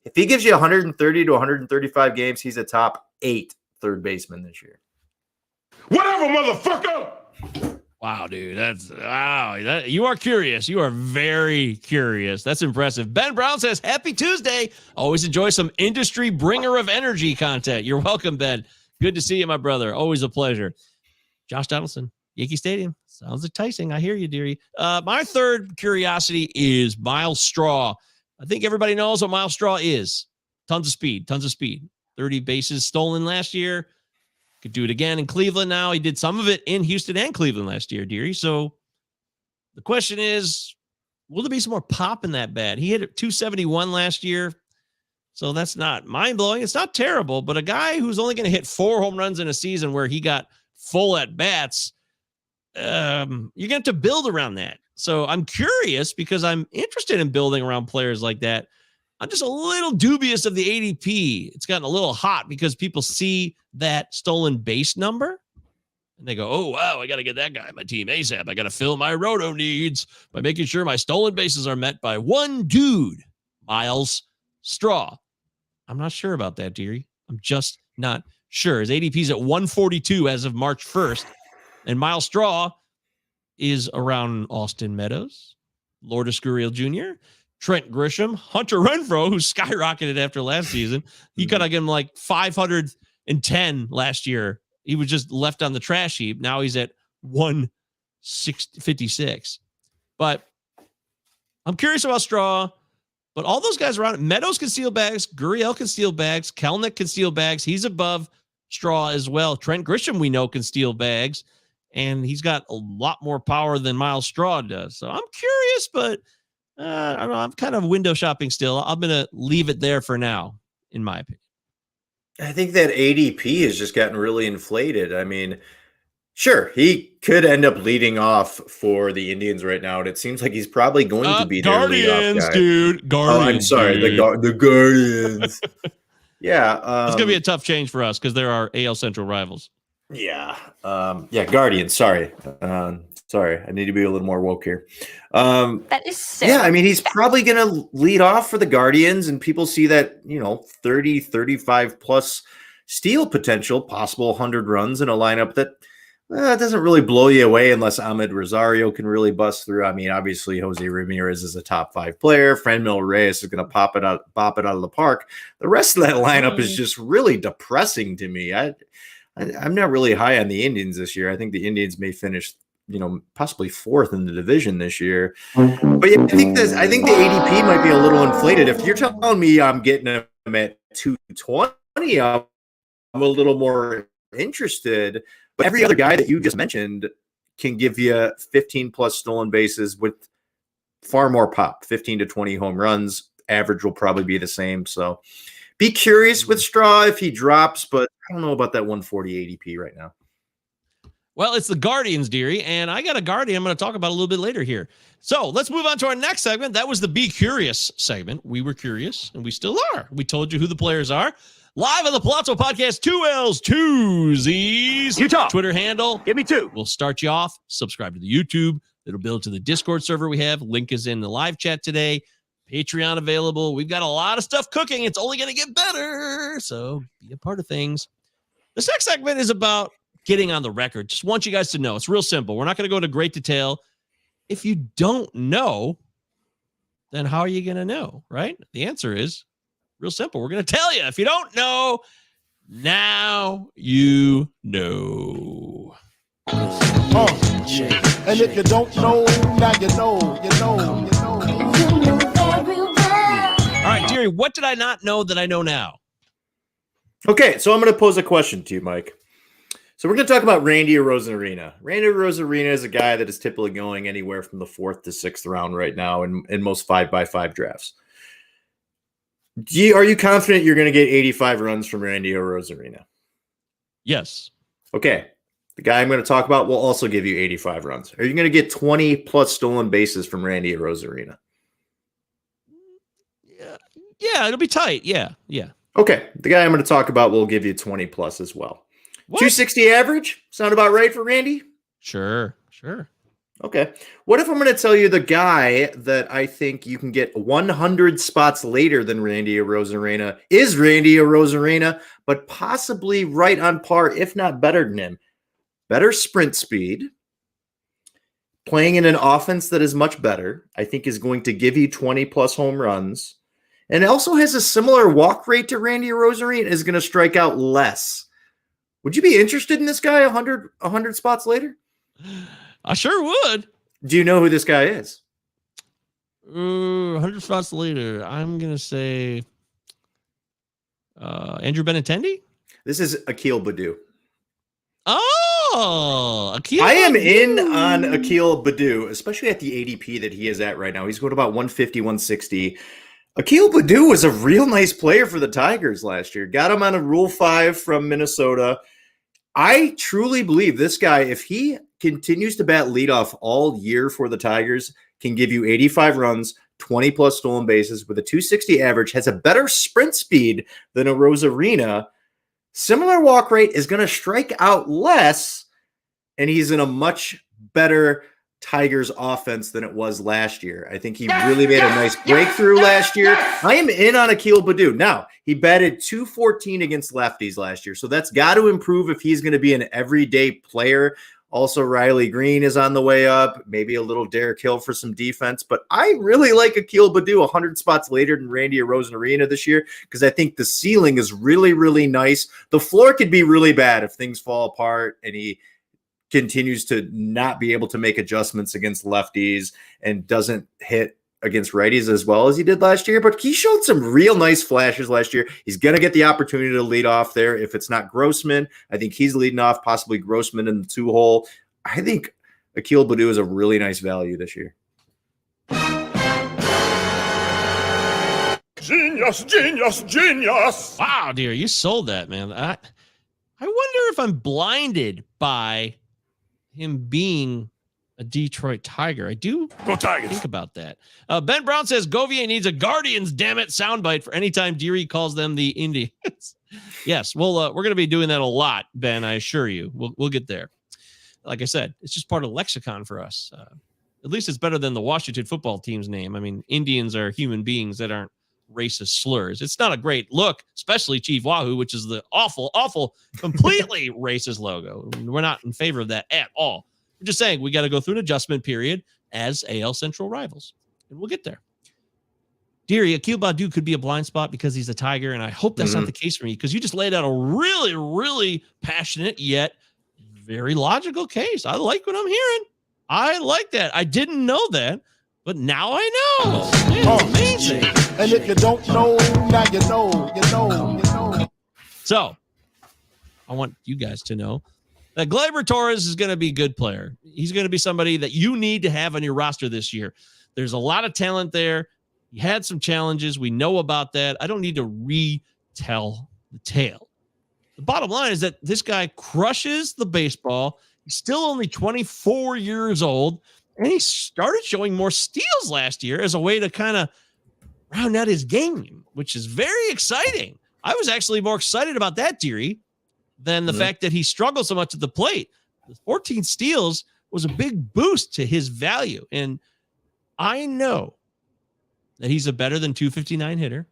If he gives you 130 to 135 games, he's a top 8 third baseman this year. Whatever, motherfucker. Wow, dude. You are curious. You are very curious. That's impressive. Ben Brown says, Happy Tuesday. Always enjoy some industry bringer of energy content. You're welcome, Ben. Good to see you, my brother. Always a pleasure. Josh Donaldson, Yankee Stadium. Sounds enticing. I hear you, dearie. My third curiosity is Miles Straw. I think everybody knows what Miles Straw is. Tons of speed. 30 bases stolen last year. Could do it again in Cleveland now. He did some of it in Houston and Cleveland last year, dearie. So the question is, will there be some more pop in that bat? He hit 271 last year. So that's not mind-blowing. It's not terrible, but a guy who's only going to hit 4 home runs in a season where he got full at-bats, you're going to have to build around that. So I'm curious because I'm interested in building around players like that. I'm just a little dubious of the ADP. It's gotten a little hot because people see that stolen base number and they go, oh, wow, I got to get that guy on my team ASAP. I got to fill my roto needs by making sure my stolen bases are met by one dude, Miles Straw. I'm not sure about that, dearie. I'm just not sure. His ADP is at 142 as of March 1st. And Miles Straw is around Austin Meadows, Lourdes Gurriel Jr., Trent Grisham, Hunter Renfroe, who skyrocketed after last season. He could have given him like 510 last year. He was just left on the trash heap. Now he's at 156. But I'm curious about Straw. But all those guys around it, Meadows can steal bags. Gurriel can steal bags. Kelnick can steal bags. He's above Straw as well. Trent Grisham, we know, can steal bags. And he's got a lot more power than Miles Straw does. So I'm curious, but I don't know. I'm kind of window shopping still. I'm going to leave it there for now, in my opinion. I think that ADP has just gotten really inflated. I mean, sure, he could end up leading off for the Indians right now, and it seems like he's probably going to be their leadoff guy. Dude. Guardians, oh, I'm sorry, dude. the Guardians. Yeah. It's going to be a tough change for us because there are AL Central rivals. Yeah. Guardians. Sorry. Sorry. I need to be a little more woke here. That is so. Yeah. I mean, he's probably going to lead off for the Guardians, and people see that, 30, 35 plus steal potential, possible 100 runs in a lineup that doesn't really blow you away unless Ahmed Rosario can really bust through. I mean, obviously, Jose Ramirez is a top 5 player. Franmil Reyes is going to bop it out of the park. The rest of that lineup is just really depressing to me. I'm not really high on the Indians this year. I think the Indians may finish, possibly 4th in the division this year. But yeah, I think the ADP might be a little inflated. If you're telling me I'm getting him at 220, I'm a little more interested. But every other guy that you just mentioned can give you 15 plus stolen bases with far more pop, 15 to 20 home runs. Average will probably be the same. So be curious with Straw if he drops, but I don't know about that 140 ADP right now. Well, it's the Guardians, dearie, and I got a Guardian I'm going to talk about a little bit later here. So let's move on to our next segment. That was the Be Curious segment. We were curious, and we still are. We told you who the players are. Live on the Pallazzo Podcast, 2 L's, 2 Z's. Utah. Twitter handle. Give me 2. We'll start you off. Subscribe to the YouTube. It'll build to the Discord server we have. Link is in the live chat today. Patreon available. We've got a lot of stuff cooking. It's only going to get better. So be a part of things. This next segment is about getting on the record. Just want you guys to know. It's real simple. We're not going to go into great detail. If you don't know, then how are you going to know, right? The answer is real simple. We're going to tell you. If you don't know, now you know. And if you don't know, now you know, you know. All right, Jerry, what did I not know that I know now? Okay, so I'm going to pose a question to you, Mike. So we're going to talk about Randy Arozarena. Randy Arozarena is a guy that is typically going anywhere from the 4th to 6th round right now in most 5x5 drafts. Are you confident you're going to get 85 runs from Randy Arozarena? Yes. Okay. The guy I'm going to talk about will also give you 85 runs. Are you going to get 20 plus stolen bases from Randy Arozarena? Yeah, it'll be tight. Yeah. Okay. The guy I'm going to talk about will give you 20 plus as well. What? 260 average? Sound about right for Randy? Sure. Okay. What if I'm going to tell you the guy that I think you can get 100 spots later than Randy Arozarena is Randy Arozarena, but possibly right on par, if not better than him? Better sprint speed, playing in an offense that is much better, I think is going to give you 20 plus home runs, and also has a similar walk rate to Randy Arozarena, is going to strike out less. Would you be interested in this guy 100 spots later? I sure would. Do you know who this guy is? 100 spots later, I'm going to say Andrew Benintendi? This is Akil Baddoo. Oh, Akil. I am in on Akil Baddoo, especially at the ADP that he is at right now. He's going about 150, 160. Akil Baddoo was a real nice player for the Tigers last year. Got him on a Rule 5 from Minnesota. I truly believe this guy, if he continues to bat leadoff all year for the Tigers, can give you 85 runs, 20 plus stolen bases with a 260 average, has a better sprint speed than a Arozarena, similar walk rate, is going to strike out less, and he's in a much better Tigers offense than it was last year. I think he really made a nice breakthrough last year. I am in on Akil Baddoo. Now, he batted .214 against lefties last year, so that's got to improve if he's going to be an everyday player. Also, Riley Green is on the way up, maybe a little Derek Hill for some defense, but I really like Akil Baddoo 100 spots later than Randy Arozarena this year because I think the ceiling is really, really nice. The floor could be really bad if things fall apart and he continues to not be able to make adjustments against lefties and doesn't hit against righties as well as he did last year, but he showed some real nice flashes last year. He's going to get the opportunity to lead off there. If it's not Grossman, I think he's leading off, possibly Grossman in the 2-hole. I think Akil Baddoo is a really nice value this year. Genius. Wow, dear, you sold that, man. I wonder if I'm blinded by him being a Detroit Tiger. I do Go Tigers. think about that. Ben Brown says Govier needs a Guardians, damn it, soundbite for any time Deary calls them the Indians. Yes, well, we're going to be doing that a lot, Ben, I assure you. We'll get there. Like I said, it's just part of lexicon for us. At least it's better than the Washington football team's name. I mean, Indians are human beings that aren't racist slurs. It's not a great look, especially Chief Wahoo, which is the awful, completely racist logo. We're not in favor of that at all. We're just saying we got to go through an adjustment period as AL Central rivals, and we'll get there. Deary, Akil Baddoo could be a blind spot because he's a Tiger, and I hope that's not the case for me because you just laid out a really, really passionate yet very logical case. I like what I'm hearing. I like that. I didn't know that, but now I know. Man, it's amazing. And if you don't know, now you know. So, I want you guys to know that Gleyber Torres is going to be a good player. He's going to be somebody that you need to have on your roster this year. There's a lot of talent there. He had some challenges. We know about that. I don't need to retell the tale. The bottom line is that this guy crushes the baseball. He's still only 24 years old, and he started showing more steals last year as a way to kind of round out his game, which is very exciting. I was actually more excited about that, Deary, than the fact that he struggled so much at the plate. The 14 steals was a big boost to his value, and I know that he's a better than 259 hitter.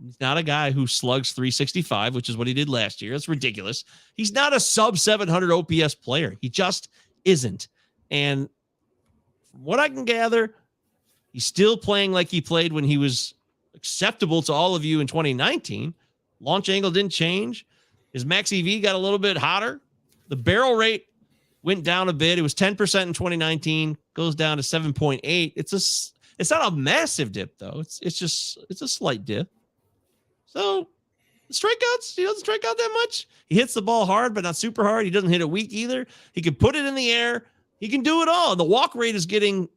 He's not a guy who slugs 365, which is what he did last year. That's ridiculous. He's not a sub 700 OPS player. He just isn't. And from what I can gather, he's still playing like he played when he was acceptable to all of you in 2019. Launch angle didn't change. His max EV got a little bit hotter. The barrel rate went down a bit. It was 10% in 2019, goes down to 7.8. It's not a massive dip though. It's a slight dip. So strikeouts. He doesn't strike out that much. He hits the ball hard, but not super hard. He doesn't hit it weak either. He can put it in the air. He can do it all. The walk rate is getting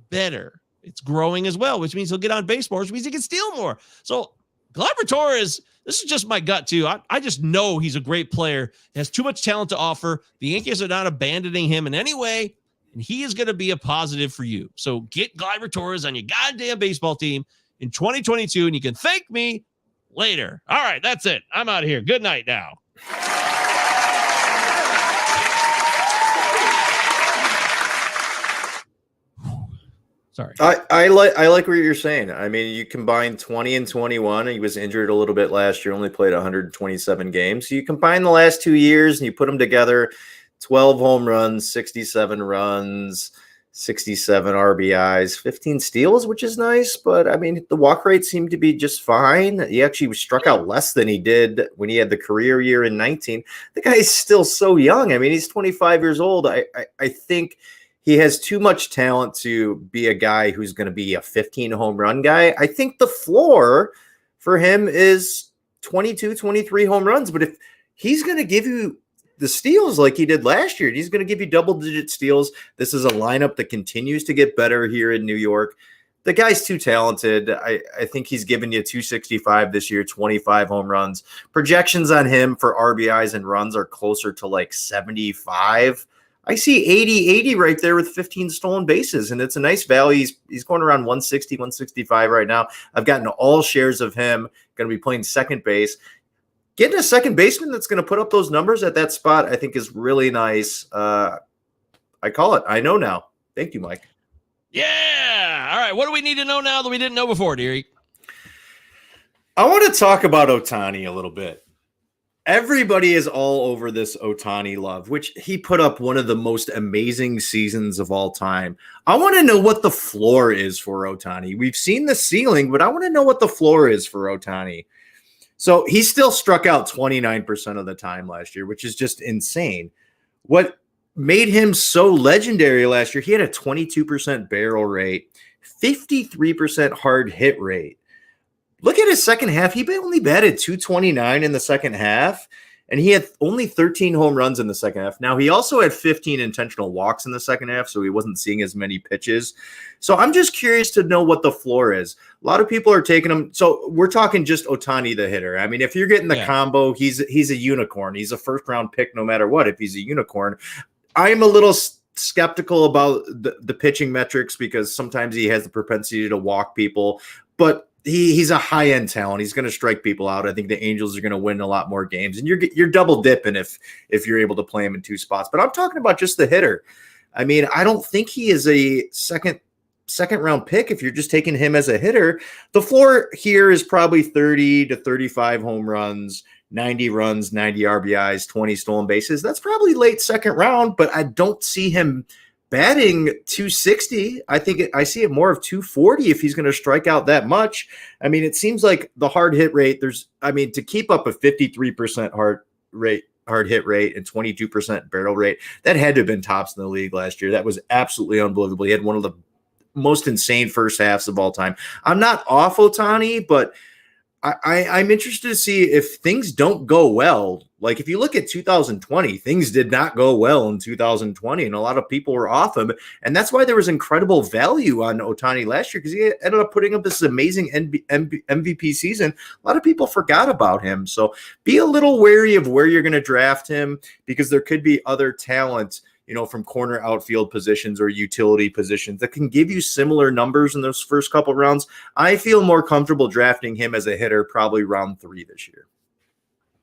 better. It's growing as well, which means he'll get on base more, which means he can steal more. So Gleyber Torres, this is just my gut too. I just know he's a great player. He has too much talent to offer. The Yankees are not abandoning him in any way, and he is going to be a positive for you. So get Gleyber Torres on your goddamn baseball team in 2022, and you can thank me later. All right, that's it. I'm out of here. Good night now. Sorry. I like what you're saying. I mean, you combine 20 and 21. He was injured a little bit last year, only played 127 games. So you combine the last 2 years and you put them together, 12 home runs, 67 runs, 67 RBIs, 15 steals, which is nice. But, I mean, the walk rate seemed to be just fine. He actually struck out less than he did when he had the career year in 19. The guy's still so young. I mean, he's 25 years old. I think he has too much talent to be a guy who's going to be a 15 home run guy. I think the floor for him is 22, 23 home runs. But if he's going to give you the steals like he did last year, he's going to give you double-digit steals. This is a lineup that continues to get better here in New York. The guy's too talented. I think he's given you 265 this year, 25 home runs. Projections on him for RBIs and runs are closer to like 75. I see 80 right there with 15 stolen bases, and it's a nice value. He's going around 160, 165 right now. I've gotten all shares of him. Going to be playing second base. Getting a second baseman that's going to put up those numbers at that spot, I think, is really nice. I call it. I know now. Thank you, Mike. Yeah. All right. What do we need to know now that we didn't know before, Deary? I want to talk about Ohtani a little bit. Everybody is all over this Ohtani love, which he put up one of the most amazing seasons of all time. I want to know what the floor is for Ohtani. We've seen the ceiling, but I want to know what the floor is for Ohtani. So he still struck out 29% of the time last year, which is just insane. What made him so legendary last year, he had a 22% barrel rate, 53% hard hit rate. Look at his second half. He only batted 229 in the second half, and he had only 13 home runs in the second half. Now, he also had 15 intentional walks in the second half, so he wasn't seeing as many pitches. So I'm just curious to know what the floor is. A lot of people are taking him. So we're talking just Ohtani, the hitter. I mean, if you're getting the combo, he's a unicorn. He's a first-round pick no matter what if he's a unicorn. I'm a little skeptical about the pitching metrics because sometimes he has the propensity to walk people, but he's a high-end talent. He's going to strike people out. I think the Angels are going to win a lot more games, and you're double dipping if you're able to play him in two spots. But I'm talking about just the hitter. I mean, I don't think he is a second round pick if you're just taking him as a hitter. The floor here is probably 30 to 35 home runs, 90 runs, 90 RBIs, 20 stolen bases. That's probably late second round, but I don't see him batting 260. I see it more of 240 if he's going to strike out that much. I mean, it seems like the hard hit rate, to keep up a 53% hard hit rate and 22% barrel rate, that had to have been tops in the league last year. That was absolutely unbelievable. He had one of the most insane first halves of all time. I'm not off Ohtani, but I'm interested to see if things don't go well. Like if you look at 2020, things did not go well in 2020, and a lot of people were off him. And that's why there was incredible value on Ohtani last year because he ended up putting up this amazing MVP season. A lot of people forgot about him. So be a little wary of where you're going to draft him because there could be other talent, from corner outfield positions or utility positions that can give you similar numbers in those first couple rounds. I feel more comfortable drafting him as a hitter probably round 3 this year.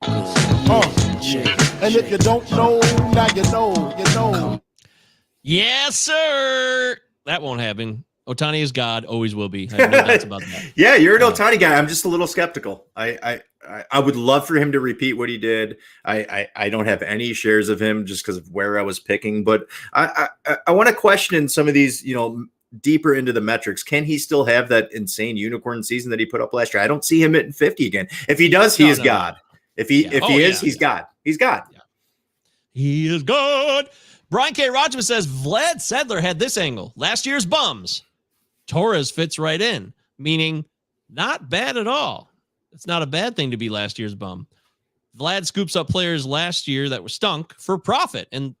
And if you don't know, now you know. Yes, sir. That won't happen. Ohtani is God, always will be. I have no doubts about that. Yeah, you're an Ohtani guy. I'm just a little skeptical. I would love for him to repeat what he did. I don't have any shares of him just because of where I was picking, but I want to question some of these, deeper into the metrics. Can he still have that insane unicorn season that he put up last year? I don't see him hitting 50 again. If he does, he is God. If he is, he's God. He's God. Yeah. He is God. Brian K. Rogers says Vlad Sedler had this angle. Last year's bums. Torres fits right in, meaning not bad at all. It's not a bad thing to be last year's bum. Vlad scoops up players last year that were stunk for profit, and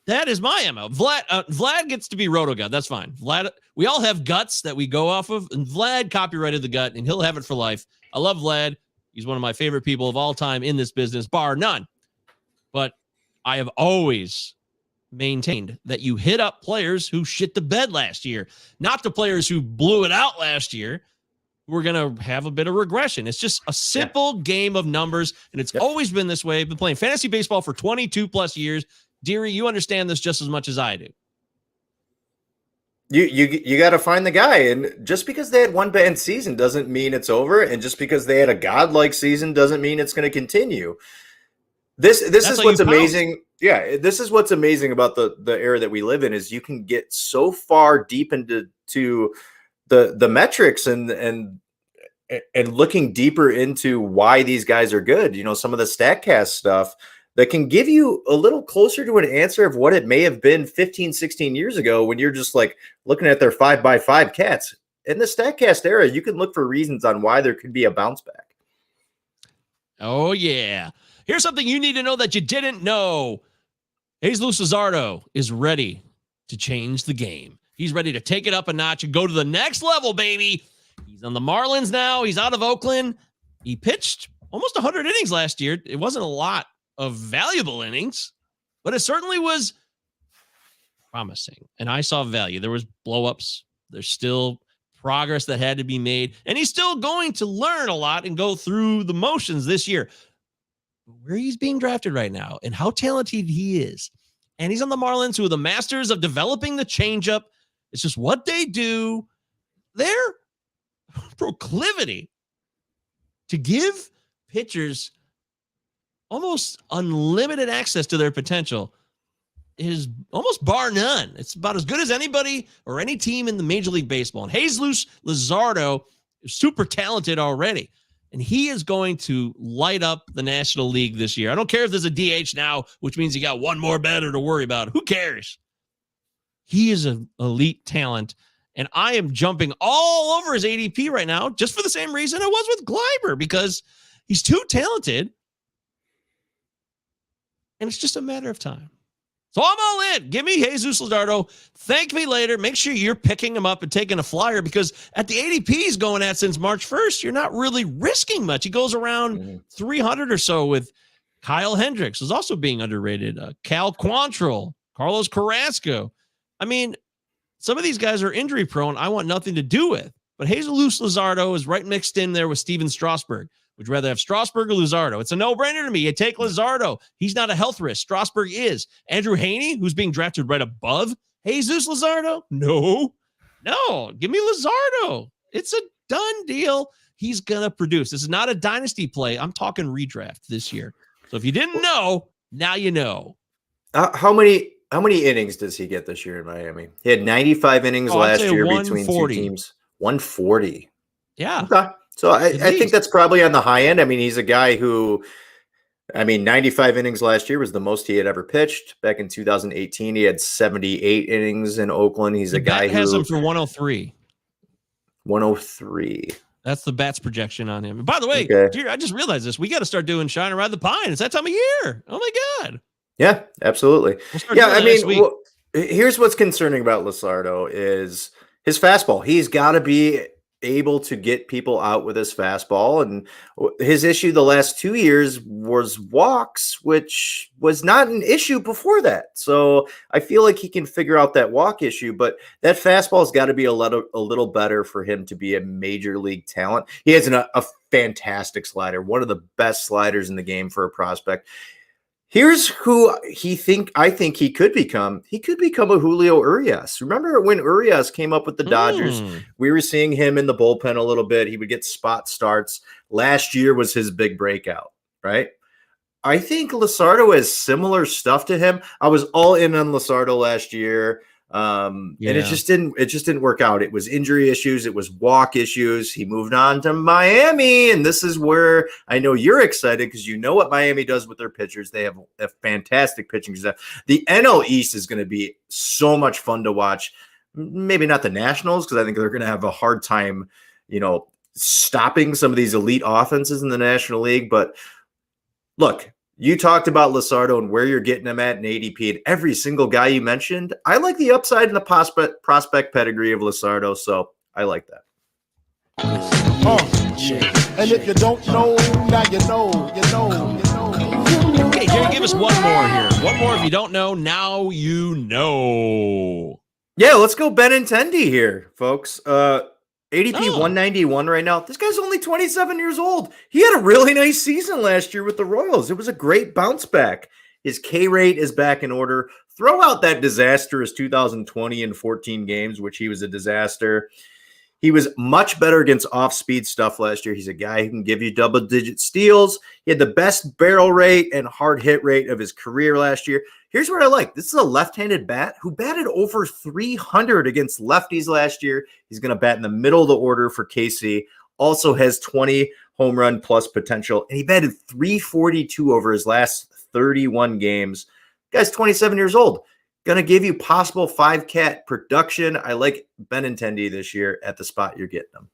that is my MO. Vlad gets to be Roto God. That's fine. Vlad, we all have guts that we go off of, and Vlad copyrighted the gut, and he'll have it for life. I love Vlad. He's one of my favorite people of all time in this business, bar none. But I have always maintained that you hit up players who shit the bed last year, not the players who blew it out last year. We're going to have a bit of regression. It's just a simple game of numbers, and it's always been this way. I've been playing fantasy baseball for 22 plus years. Deary, you understand this just as much as I do. You got to find the guy, and just because they had one bad season doesn't mean it's over, and just because they had a godlike season doesn't mean it's going to continue. This is what's amazing. Yeah, this is what's amazing about the era that we live in is you can get so far deep into the metrics and looking deeper into why these guys are good. You know, some of the StatCast stuff that can give you a little closer to an answer of what it may have been 15, 16 years ago when you're just like looking at their 5x5 cats. In the StatCast era, you can look for reasons on why there could be a bounce back. Oh, yeah. Here's something you need to know that you didn't know. Jesus Luzardo is ready to change the game. He's ready to take it up a notch and go to the next level, baby. He's on the Marlins now. He's out of Oakland. He pitched almost 100 innings last year. It wasn't a lot of valuable innings, but it certainly was promising. And I saw value. There was blowups. There's still progress that had to be made. And he's still going to learn a lot and go through the motions this year. Where he's being drafted right now and how talented he is. And he's on the Marlins, who are the masters of developing the changeup. It's just what they do. Their proclivity to give pitchers almost unlimited access to their potential is almost bar none. It's about as good as anybody or any team in the Major League Baseball. And Jesus Luzardo is super talented already. And he is going to light up the National League this year. I don't care if there's a DH now, which means you got one more batter to worry about. Who cares? He is an elite talent. And I am jumping all over his ADP right now just for the same reason I was with Gleiber, because he's too talented. And it's just a matter of time. So I'm all in. Give me Jesus Luzardo. Thank me later. Make sure you're picking him up and taking a flyer, because at the ADP he's going at since March 1st, you're not really risking much. He goes around 300 or so with Kyle Hendricks, who's also being underrated. Cal Quantrill, Carlos Carrasco. I mean, some of these guys are injury prone. I want nothing to do with. But Jesus Luzardo is right mixed in there with Steven Strasburg. Would you rather have Strasburg or Luzardo? It's a no-brainer to me. You take Luzardo. He's not a health risk. Strasburg is. Andrew Haney, who's being drafted right above Jesus Luzardo? No. Give me Luzardo. It's a done deal. He's going to produce. This is not a dynasty play. I'm talking redraft this year. So if you didn't know, now you know. How many innings does he get this year in Miami? He had 95 innings last year between two teams. 140. Yeah. Okay. So I think that's probably on the high end. I mean, he's a guy who, 95 innings last year was the most he had ever pitched. Back in 2018, he had 78 innings in Oakland. He's a guy who has him for 103. 103. That's the bats projection on him. And by the way, I just realized this. We got to start doing Shine Around the Pine. It's that time of year. Oh my God. Yeah, absolutely. Here's what's concerning about Luzardo is his fastball. He's got to be able to get people out with his fastball, and his issue the last 2 years was walks, which was not an issue before that. So I feel like he can figure out that walk issue, but that fastball has got to be a little better for him to be a major league talent. He has a fantastic slider, one of the best sliders in the game for a prospect. Here's who I think he could become. He could become a Julio Urias. Remember when Urias came up with the Dodgers? We were seeing him in the bullpen a little bit. He would get spot starts. Last year was his big breakout, right? I think Luzardo has similar stuff to him. I was all in on Luzardo last year. And it just didn't work out. It was injury issues. It was walk issues. He moved on to Miami. And this is where I know you're excited, because you know what Miami does with their pitchers. They have a fantastic pitching staff. The NL East is going to be so much fun to watch. Maybe not the Nationals, because I think they're going to have a hard time, stopping some of these elite offenses in the National League. But look, you talked about Luzardo and where you're getting him at in ADP, and every single guy you mentioned. I like the upside and the prospect pedigree of Luzardo, so I like that. And if you don't know, now you know, you know, you know. Okay, Jerry, give us one more here. One more if you don't know, now you know. Yeah, let's go Benintendi here, folks. ADP 191 right now. This guy's only 27 years old. He had a really nice season last year with the Royals. It was a great bounce back. His K rate is back in order. Throw out that disastrous 2020 in 14 games, which he was a disaster. He was much better against off-speed stuff last year. He's a guy who can give you double-digit steals. He had the best barrel rate and hard hit rate of his career last year. Here's what I like. This is a left-handed bat who batted over 300 against lefties last year. He's going to bat in the middle of the order for KC. Also has 20 home run plus potential. And he batted 342 over his last 31 games. Guy's 27 years old. Going to give you possible 5-cat production. I like Benintendi this year at the spot you're getting him.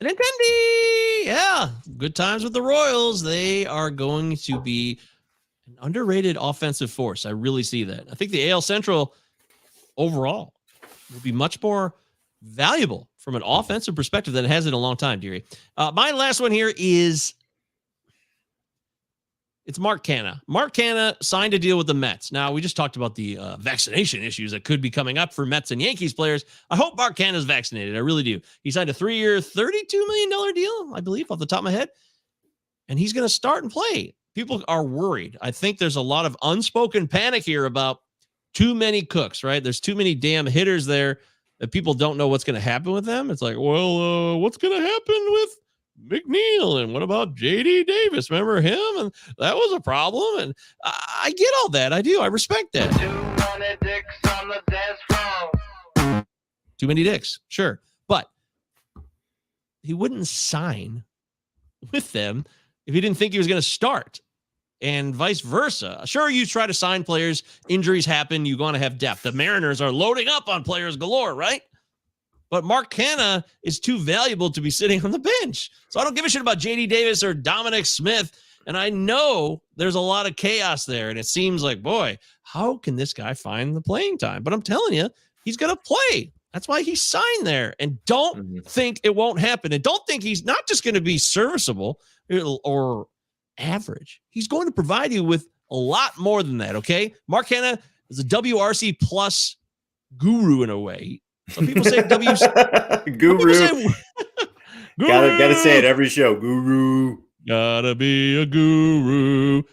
Benintendi, yeah. Good times with the Royals. They are going to be an underrated offensive force. I really see that. I think the AL Central overall will be much more valuable from an offensive perspective than it has in a long time, Deary. My last one here is it's Mark Canha. Mark Canha signed a deal with the Mets. Now, we just talked about the vaccination issues that could be coming up for Mets and Yankees players. I hope Mark Canha is vaccinated. I really do. He signed a 3-year, $32 million deal, I believe, off the top of my head. And he's going to start and play. People are worried. I think there's a lot of unspoken panic here about too many cooks, right? There's too many damn hitters there that people don't know what's going to happen with them. It's like, well, what's going to happen with McNeil, and what about JD Davis? Remember him? And that was a problem. And I get all that. I do. I respect that. Too many dicks on the dance floor. Too many dicks. Sure. But he wouldn't sign with them if he didn't think he was going to start, and vice versa. Sure, you try to sign players, injuries happen, you're going to have depth. The Mariners are loading up on players galore, right? But Mark Canha is too valuable to be sitting on the bench. So I don't give a shit about JD Davis or Dominic Smith. And I know there's a lot of chaos there. And it seems like, boy, how can this guy find the playing time? But I'm telling you, he's going to play. That's why he signed there. And don't think it won't happen. And don't think he's not just going to be serviceable or average. He's going to provide you with a lot more than that, okay? Mark Canha is a WRC plus guru in a way. Some people say Guru. Gotta say it every show. Guru. Gotta be a guru.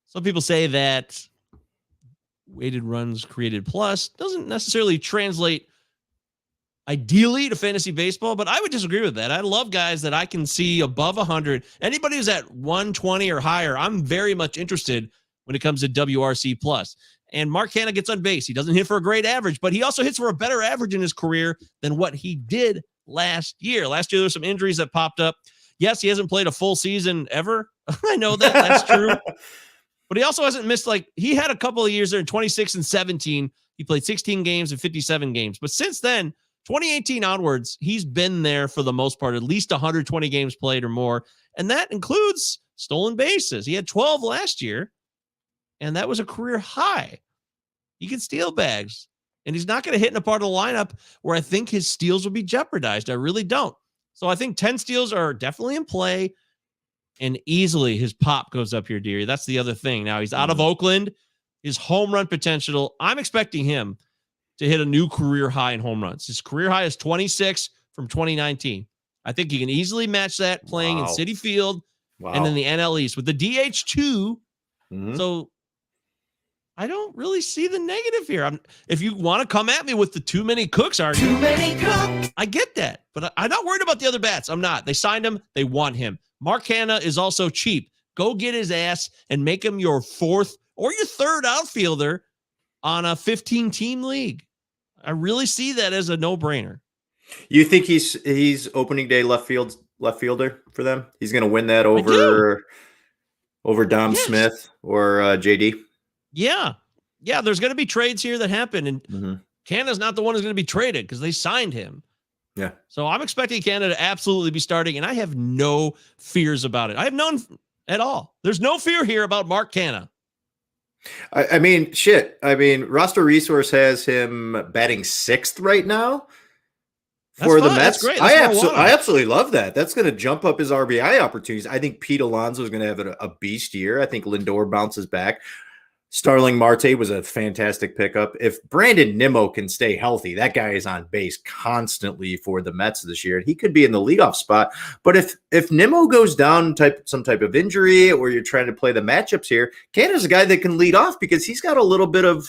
Some people say that weighted runs created plus doesn't necessarily translate ideally to fantasy baseball, but I would disagree with that. I love guys that I can see above 100. Anybody who's at 120 or higher, I'm very much interested when it comes to WRC plus. And Mark Canha gets on base. He doesn't hit for a great average, but he also hits for a better average in his career than what he did last year. Last year, there were some injuries that popped up. Yes, he hasn't played a full season ever. I know that. That's true. But he also hasn't missed, he had a couple of years there in 26 and 17. He played 16 games and 57 games. But since then, 2018 onwards, he's been there for the most part, at least 120 games played or more. And that includes stolen bases. He had 12 last year, and that was a career high. He can steal bags, and he's not going to hit in a part of the lineup where I think his steals will be jeopardized. I really don't. So I think 10 steals are definitely in play, and easily his pop goes up here, dearie. That's the other thing. Now he's out of Oakland. His home run potential, I'm expecting him to hit a new career high in home runs. His career high is 26 from 2019. I think he can easily match that playing in Citi Field and in the NL East with the DH2. So I don't really see the negative here. If you want to come at me with the too many cooks argument, I get that. But I'm not worried about the other bats. I'm not. They signed him. They want him. Mark Canha is also cheap. Go get his ass and make him your fourth or your third outfielder on a 15-team league. I really see that as a no-brainer. You think he's opening day left fielder for them? He's going to win that over Dom Smith or JD? Yeah. There's going to be trades here that happen, and Canha's not the one who's going to be traded because they signed him. Yeah. So I'm expecting Canada to absolutely be starting, and I have no fears about it. I have none at all. There's no fear here about Mark Canha. I mean, shit. I mean, Roster Resource has him batting 6th right now for the fine. Mets. That's great. That's I absolutely love that. That's going to jump up his RBI opportunities. I think Pete Alonso is going to have a beast year. I think Lindor bounces back. Starling Marte was a fantastic pickup. If Brandon Nimmo can stay healthy, that guy is on base constantly for the Mets this year. He could be in the leadoff spot. But if Nimmo goes down some type of injury, or you're trying to play the matchups here, Canada's a guy that can lead off because he's got a little bit of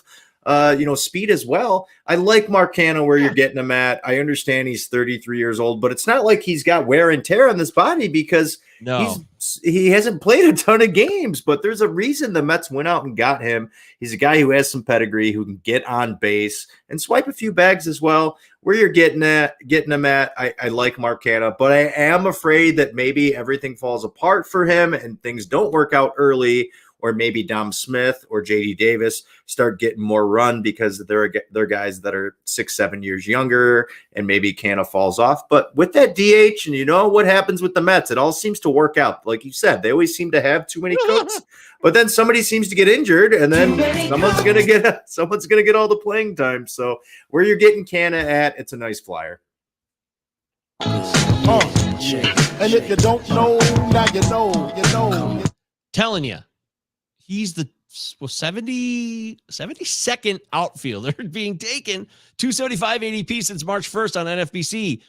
speed as well. I like Mark Canha where you're getting him at. I understand he's 33 years old, but it's not like he's got wear and tear on this body because he hasn't played a ton of games. But there's a reason the Mets went out and got him. He's a guy who has some pedigree, who can get on base and swipe a few bags as well. Where you're getting him at, I like Mark Canha, but I am afraid that maybe everything falls apart for him and things don't work out early. Or maybe Dom Smith or JD Davis start getting more run because they're guys that are 6-7 years younger, and maybe Canha falls off. But with that DH, and you know what happens with the Mets, it all seems to work out. Like you said, they always seem to have too many cooks, but then somebody seems to get injured, and then someone's gonna get all the playing time. So where you're getting Canha at, it's a nice flyer. And if you don't know, now you know. Telling you. He's the 72nd outfielder being taken, 275 ADP since March 1st on NFBC.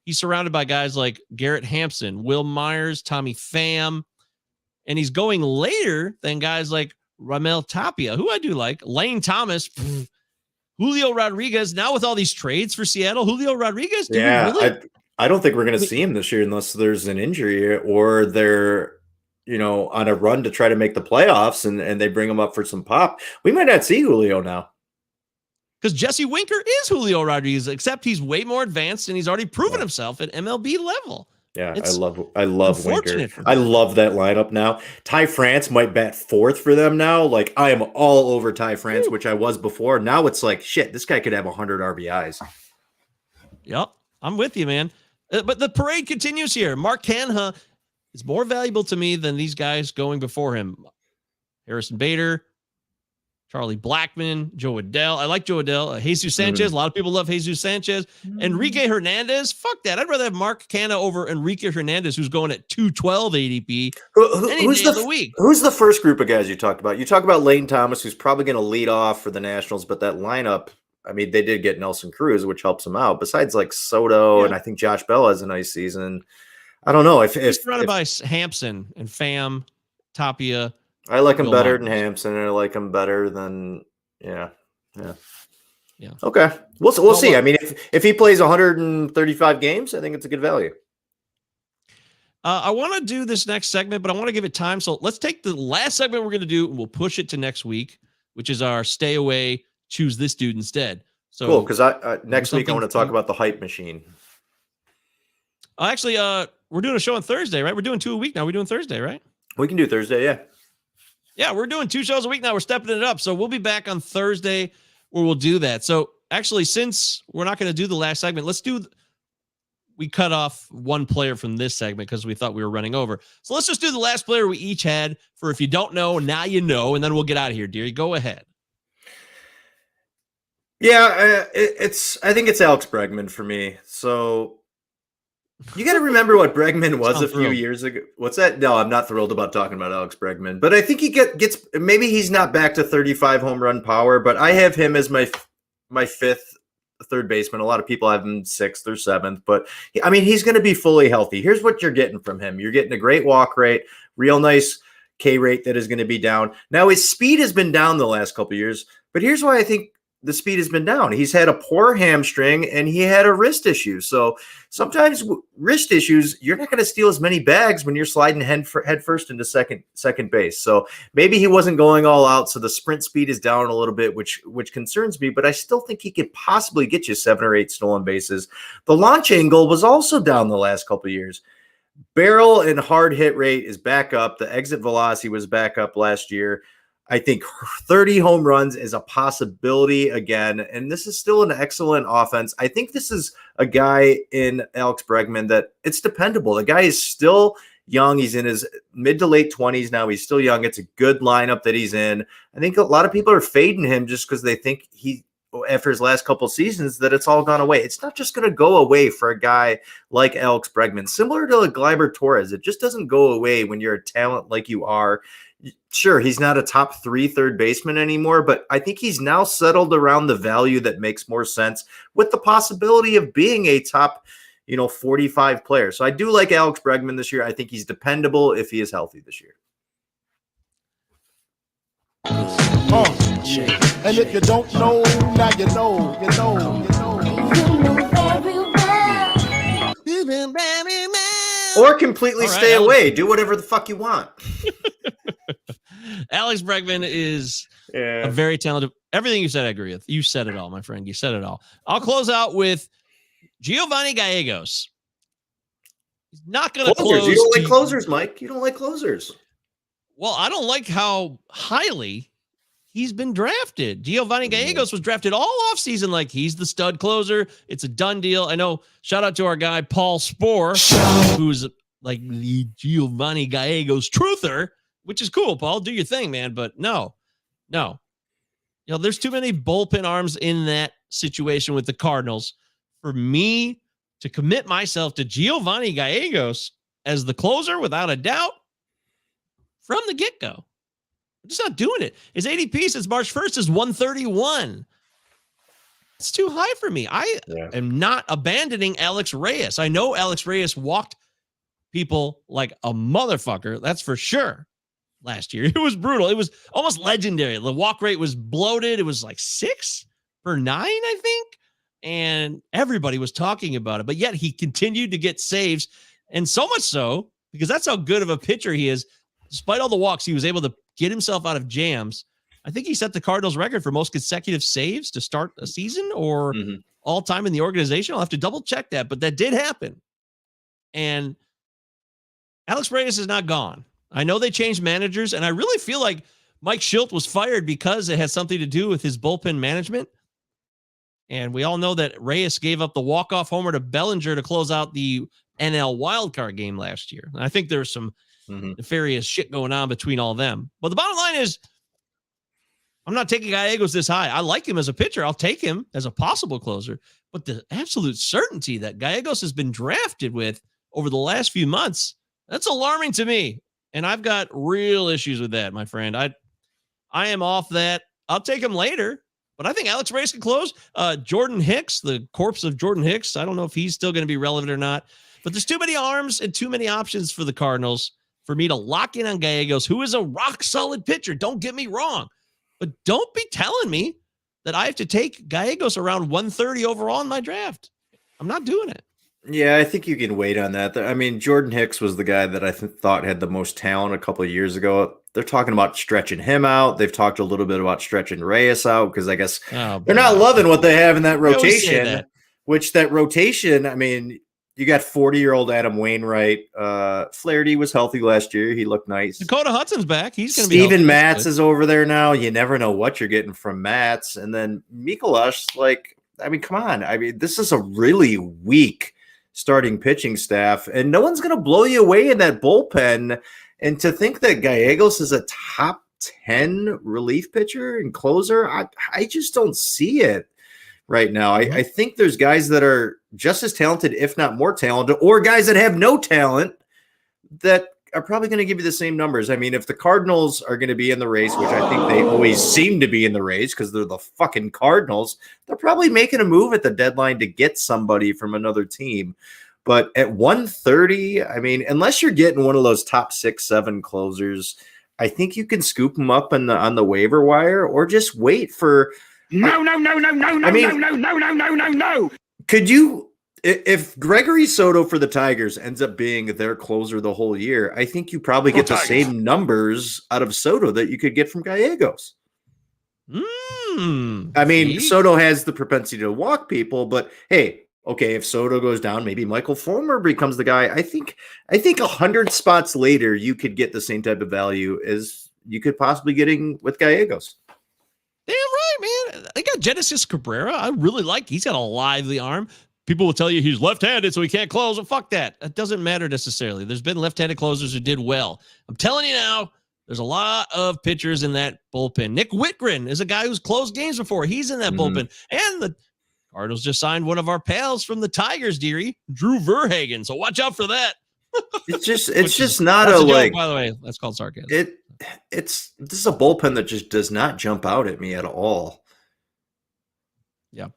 He's surrounded by guys like Garrett Hampson, Will Myers, Tommy Pham, and he's going later than guys like Ramel Tapia, who I do like, Lane Thomas, Julio Rodriguez. Now with all these trades for Seattle, Julio Rodriguez, I don't think we're going to see him this year unless there's an injury or they're on a run to try to make the playoffs and they bring him up for some pop. We might not see Julio now. Because Jesse Winker is Julio Rodriguez, except he's way more advanced and he's already proven himself at MLB level. Yeah, I love Winker. I love that lineup now. Ty France might bat 4th for them now. Like, I am all over Ty France, which I was before. Now it's like, shit, this guy could have 100 RBIs. Yep, I'm with you, man. But the parade continues here. Mark Canha is more valuable to me than these guys going before him. Harrison Bader, Charlie Blackmon, Joe Adell. I like Joe Adell. Jesus Sanchez. A lot of people love Jesus Sanchez. Enrique Hernandez. Fuck that. I'd rather have Mark Canha over Enrique Hernandez, who's going at 212 ADP who's the week. Who's the first group of guys you talked about? You talk about Lane Thomas, who's probably going to lead off for the Nationals, but that lineup, I mean, they did get Nelson Cruz, which helps them out. Besides like Soto, and I think Josh Bell has a nice season. I don't know if surrounded by Hampson and Pham, Tapia. I like him better than Hampson, and I like him better than yeah. Okay, we'll see. I mean, if he plays 135 games, I think it's a good value. I want to do this next segment, but I want to give it time. So let's take the last segment we're going to do, and we'll push it to next week, which is our stay away, choose this dude instead. So cool, because next week I want to talk about the hype machine. Actually, we're doing a show on Thursday, right? We're doing 2 a week now. We're doing Thursday, right? We can do Thursday, yeah. Yeah, we're doing 2 shows a week now. We're stepping it up. So we'll be back on Thursday where we'll do that. So actually, since we're not going to do the last segment, we cut off one player from this segment because we thought we were running over. So let's just do the last player we each had for if you don't know, now you know, and then we'll get out of here, Deary. Go ahead. Yeah, I think it's Alex Bregman for me. So you got to remember what Bregman was a few years ago. What's that? No, I'm not thrilled about talking about Alex Bregman, but I think he gets maybe he's not back to 35 home run power, but I have him as my 5th third baseman. A lot of people have him 6th or 7th, but I mean, he's going to be fully healthy. Here's what you're getting from him. You're getting a great walk rate, real nice K rate that is going to be down. Now his speed has been down the last couple of years, but here's why I think the speed has been down. He's had a poor hamstring and he had a wrist issue. So sometimes wrist issues, you're not going to steal as many bags when you're sliding head first into second base. So maybe he wasn't going all out. So the sprint speed is down a little bit, which concerns me, but I still think he could possibly get you 7 or 8 stolen bases. The launch angle was also down the last couple of years. Barrel and hard hit rate is back up. The exit velocity was back up last year. I think 30 home runs is a possibility again. And this is still an excellent offense. I think this is a guy in Alex Bregman that it's dependable. The guy is still young. He's in his mid to late 20s now. He's still young. It's a good lineup that he's in. I think a lot of people are fading him just because they think after his last couple seasons that it's all gone away. It's not just going to go away for a guy like Alex Bregman. Similar to Gleyber Torres, it just doesn't go away when you're a talent like you are. Sure, he's not a top 3 third baseman anymore, but I think he's now settled around the value that makes more sense with the possibility of being a top 45 player. So I do like Alex Bregman this year. I think he's dependable if he is healthy this year. And if you don't know, now you know, you know, you know. Or completely stay away. Do whatever the fuck you want. Alex Bregman is a very talented. Everything you said, I agree with. You said it all, my friend. You said it all. I'll close out with Giovanni Gallegos. He's not going to close. You don't like closers, Mike. You don't like closers. Well, I don't like how highly he's been drafted. Giovanni Gallegos was drafted all offseason like he's the stud closer. It's a done deal. I know. Shout out to our guy, Paul Spohr, who's like the Giovanni Gallegos truther, which is cool, Paul. Do your thing, man. But no. There's too many bullpen arms in that situation with the Cardinals for me to commit myself to Giovanni Gallegos as the closer without a doubt from the get-go. I'm just not doing it. His ADP since March 1st is 131. It's too high for me. I am not abandoning Alex Reyes. I know Alex Reyes walked people like a motherfucker. That's for sure. Last year, it was brutal. It was almost legendary. The walk rate was bloated. It was like 6 per 9, I think. And everybody was talking about it. But yet he continued to get saves. And so much so, because that's how good of a pitcher he is. Despite all the walks, he was able to get himself out of jams. I think he set the Cardinals record for most consecutive saves to start a season or all time in the organization. I'll have to double check that, but that did happen. And Alex Reyes is not gone. I know they changed managers, and I really feel like Mike Schilt was fired because it had something to do with his bullpen management. And we all know that Reyes gave up the walk-off homer to Bellinger to close out the NL wildcard game last year. And I think there's some nefarious shit going on between all of them. But the bottom line is, I'm not taking Gallegos this high. I like him as a pitcher. I'll take him as a possible closer. But the absolute certainty that Gallegos has been drafted with over the last few months, that's alarming to me. And I've got real issues with that, my friend. I am off that. I'll take him later, but I think Alex Reyes can close. Jordan Hicks, the corpse of Jordan Hicks, I don't know if he's still going to be relevant or not, but there's too many arms and too many options for the Cardinals for me to lock in on Gallegos, who is a rock-solid pitcher. Don't get me wrong, but don't be telling me that I have to take Gallegos around 130 overall in my draft. I'm not doing it. Yeah, I think you can wait on that. I mean, Jordan Hicks was the guy that I thought had the most talent a couple of years ago. They're talking about stretching him out. They've talked a little bit about stretching Reyes out because I guess they're not loving what they have in that rotation. Which that rotation, I mean, you got 40-year-old Adam Wainwright. Flaherty was healthy last year. He looked nice. Dakota Hudson's back. He's going to be Steven Matz is over there now. You never know what you're getting from Matz. And then Mikolas, I mean, come on. I mean, this is a really weak starting pitching staff, and no one's going to blow you away in that bullpen. And to think that Gallegos is a top 10 relief pitcher and closer, I just don't see it right now. I think there's guys that are just as talented, if not more talented, or guys that have no talent that are probably going to give you the same numbers. I mean, if the Cardinals are going to be in the race, which I think they always seem to be in the race because they're the fucking Cardinals, they're probably making a move at the deadline to get somebody from another team. But at 130, I mean, unless you're getting one of those top 6, 7 closers, I think you can scoop them up on the waiver wire or just wait for. No. Could you? If Gregory Soto for the Tigers ends up being their closer the whole year, I think you probably get the same numbers out of Soto that you could get from Gallegos. I mean, Soto has the propensity to walk people, but hey, okay, if Soto goes down, maybe Michael Fulmer becomes the guy. I think 100 spots later, you could get the same type of value as you could possibly getting with Gallegos. Damn right, man. They got Genesis Cabrera. I really like. He's got a lively arm. People will tell you he's left-handed, so he can't close. Well, fuck that. That doesn't matter necessarily. There's been left-handed closers who did well. I'm telling you now, there's a lot of pitchers in that bullpen. Nick Whitgren is a guy who's closed games before. He's in that bullpen. And the Cardinals just signed one of our pals from the Tigers, dearie, Drew Verhagen. So watch out for that. It's just not a joke, like. by the way, that's called sarcasm. This is a bullpen that just does not jump out at me at all. Yeah.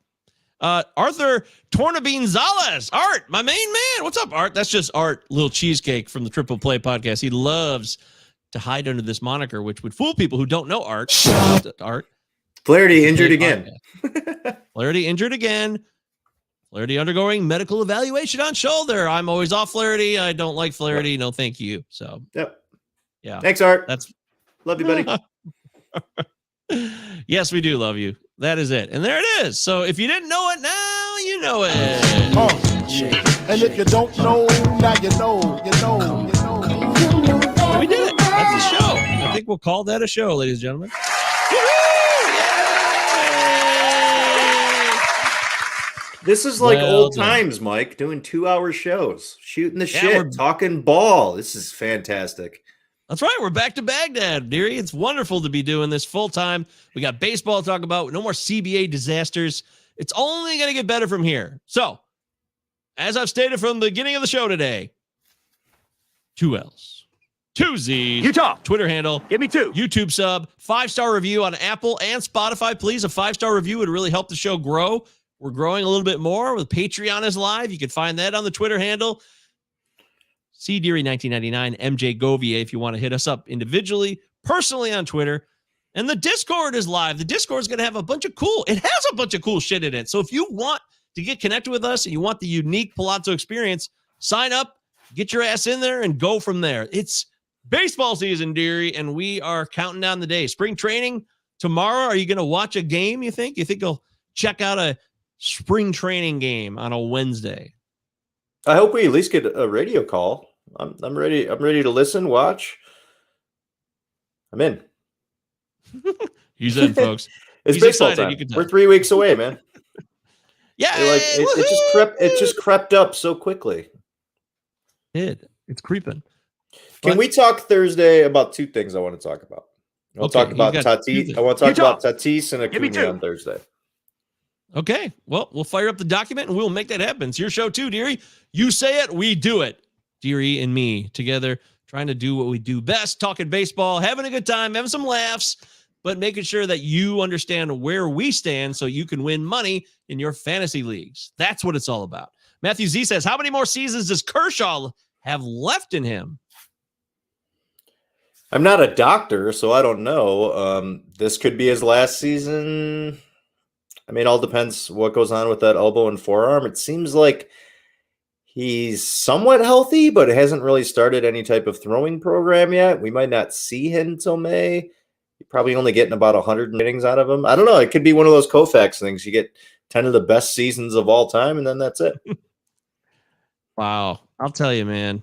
Arthur Tornabine Zales, Art, my main man. What's up, Art? That's just Art, little cheesecake from the Triple Play podcast. He loves to hide under this moniker, which would fool people who don't know Art. Art. Flaherty injured again. Flaherty injured again. Flaherty undergoing medical evaluation on shoulder. I'm always off Flaherty. I don't like Flaherty. No, thank you. So, yep. Yeah. Thanks, Art. That's love you, buddy. Yes, we do love you. That is it. And there it is. So if you didn't know it, now you know it. And if you don't know, now you know, you know, you know. We did it. That's the show. I think we'll call that a show, ladies and gentlemen. This is like Well old done. times, Mike, doing 2-hour shows, shooting the Yeah, shit, talking ball. This is fantastic. That's right. We're back to Baghdad, dearie. It's wonderful to be doing this full time. We got baseball to talk about. No more CBA disasters. It's only going to get better from here. So, as I've stated from the beginning of the show today, 2 L's, 2 Z's, Utah. Twitter handle, Give me 2. YouTube sub, 5-star review on Apple and Spotify. Please, a 5-star review would really help the show grow. We're growing a little bit more with Patreon is live. You can find that on the Twitter handle. CDeary1999, MJ Govier, if you want to hit us up individually, personally on Twitter. And the Discord is live. The Discord is going to have a bunch of cool shit in it. So if you want to get connected with us and you want the unique Pallazzo experience, sign up, get your ass in there, and go from there. It's baseball season, dearie, and we are counting down the days. Spring training tomorrow. Are you going to watch a game, you think? You think you'll check out a spring training game on a Wednesday? I hope we at least get a radio call. I'm ready. I'm ready to listen, watch. I'm in. He's in, folks. It's He's baseball excited, time. you can tell. We're 3 weeks away, man. Yeah, It just crept up so quickly. It's creeping. Can we talk Thursday about 2 things I want to talk about? I want to talk about Tatis. I want to talk about Tatis and Acuna on Thursday. Okay. Well, we'll fire up the document and we'll make that happen. It's your show too, dearie. You say it, we do it. Dearie and me together, trying to do what we do best, talking baseball, having a good time, having some laughs, but making sure that you understand where we stand so you can win money in your fantasy leagues. That's what it's all about. Matthew Z says, how many more seasons does Kershaw have left in him? I'm not a doctor, so I don't know. This could be his last season. I mean, it all depends what goes on with that elbow and forearm. It seems like he's somewhat healthy, but hasn't really started any type of throwing program yet. We might not see him until May. You're probably only getting about 100 innings out of him. I don't know. It could be one of those Koufax things. You get 10 of the best seasons of all time, and then that's it. Wow. I'll tell you, man.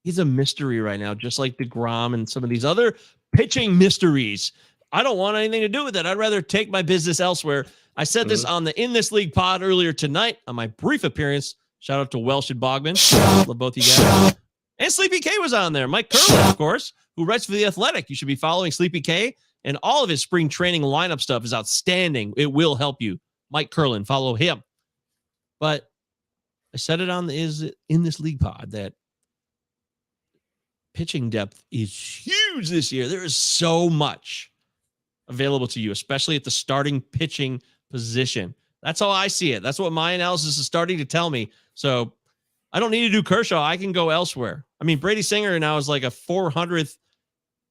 He's a mystery right now, just like DeGrom and some of these other pitching mysteries. I don't want anything to do with it. I'd rather take my business elsewhere. I said this on the In This League pod earlier tonight on my brief appearance. Shout out to Welsh and Bogman. Love both you guys. And Sleepy K was on there. Mike Curlin, of course, who writes for The Athletic. You should be following Sleepy K, and all of his spring training lineup stuff is outstanding. It will help you. Mike Curlin, follow him. But I said it on the In This League pod that pitching depth is huge this year. There is so much available to you, especially at the starting pitching position. That's how I see it. That's what my analysis is starting to tell me. So I don't need to do Kershaw. I can go elsewhere. I mean, Brady Singer now is like a 400th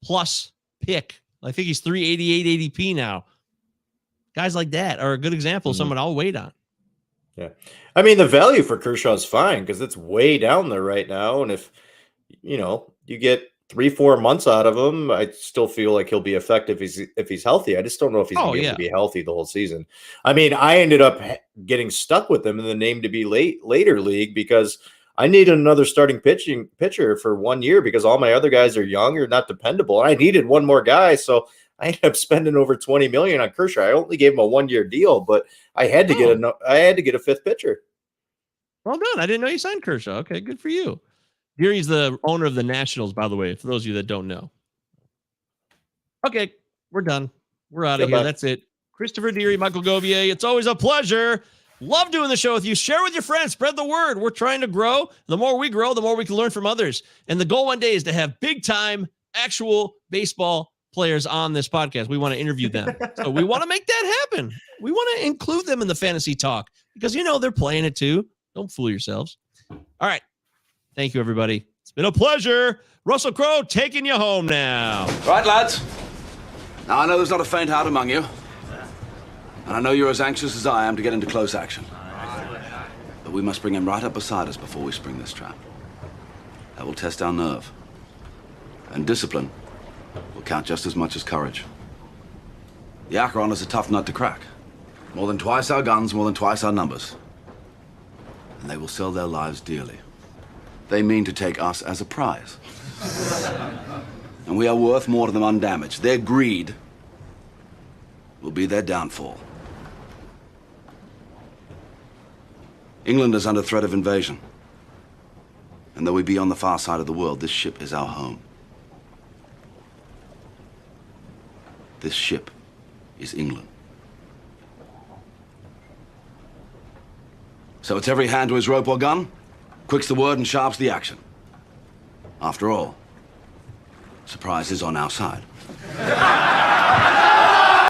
plus pick. I think he's 388 ADP now. Guys like that are a good example of someone I'll wait on. Yeah. I mean, the value for Kershaw is fine because it's way down there right now. And if, you get 3-4 months out of him, I still feel like he'll be effective if he's healthy. I just don't know if he's going to be able to be healthy the whole season. I mean, I ended up getting stuck with him in the name to be later league because I need another starting pitcher for 1 year because all my other guys are young or not dependable. And I needed one more guy, so I ended up spending over $20 million on Kershaw. I only gave him a 1-year deal, but I had to get a fifth pitcher. Well done. I didn't know you signed Kershaw. Okay, good for you. Gary's the owner of the Nationals, by the way, for those of you that don't know. Okay, we're done. We're out of here. That's it. Christopher Deary, Michael Govier, it's always a pleasure. Love doing the show with you. Share with your friends. Spread the word. We're trying to grow. The more we grow, the more we can learn from others. And the goal one day is to have big-time, actual baseball players on this podcast. We want to interview them. So we want to make that happen. We want to include them in the fantasy talk because, they're playing it too. Don't fool yourselves. All right. Thank you, everybody. It's been a pleasure. Russell Crowe taking you home now. Right, lads. Now, I know there's not a faint heart among you. And I know you're as anxious as I am to get into close action. But we must bring him right up beside us before we spring this trap. That will test our nerve. And discipline will count just as much as courage. The Acheron is a tough nut to crack. More than twice our guns, more than twice our numbers. And they will sell their lives dearly. They mean to take us as a prize. And we are worth more to them undamaged. Their greed will be their downfall. England is under threat of invasion. And though we be on the far side of the world, this ship is our home. This ship is England. So it's every hand to his rope or gun, quick's the word and sharp's the action. After all, surprise is on our side.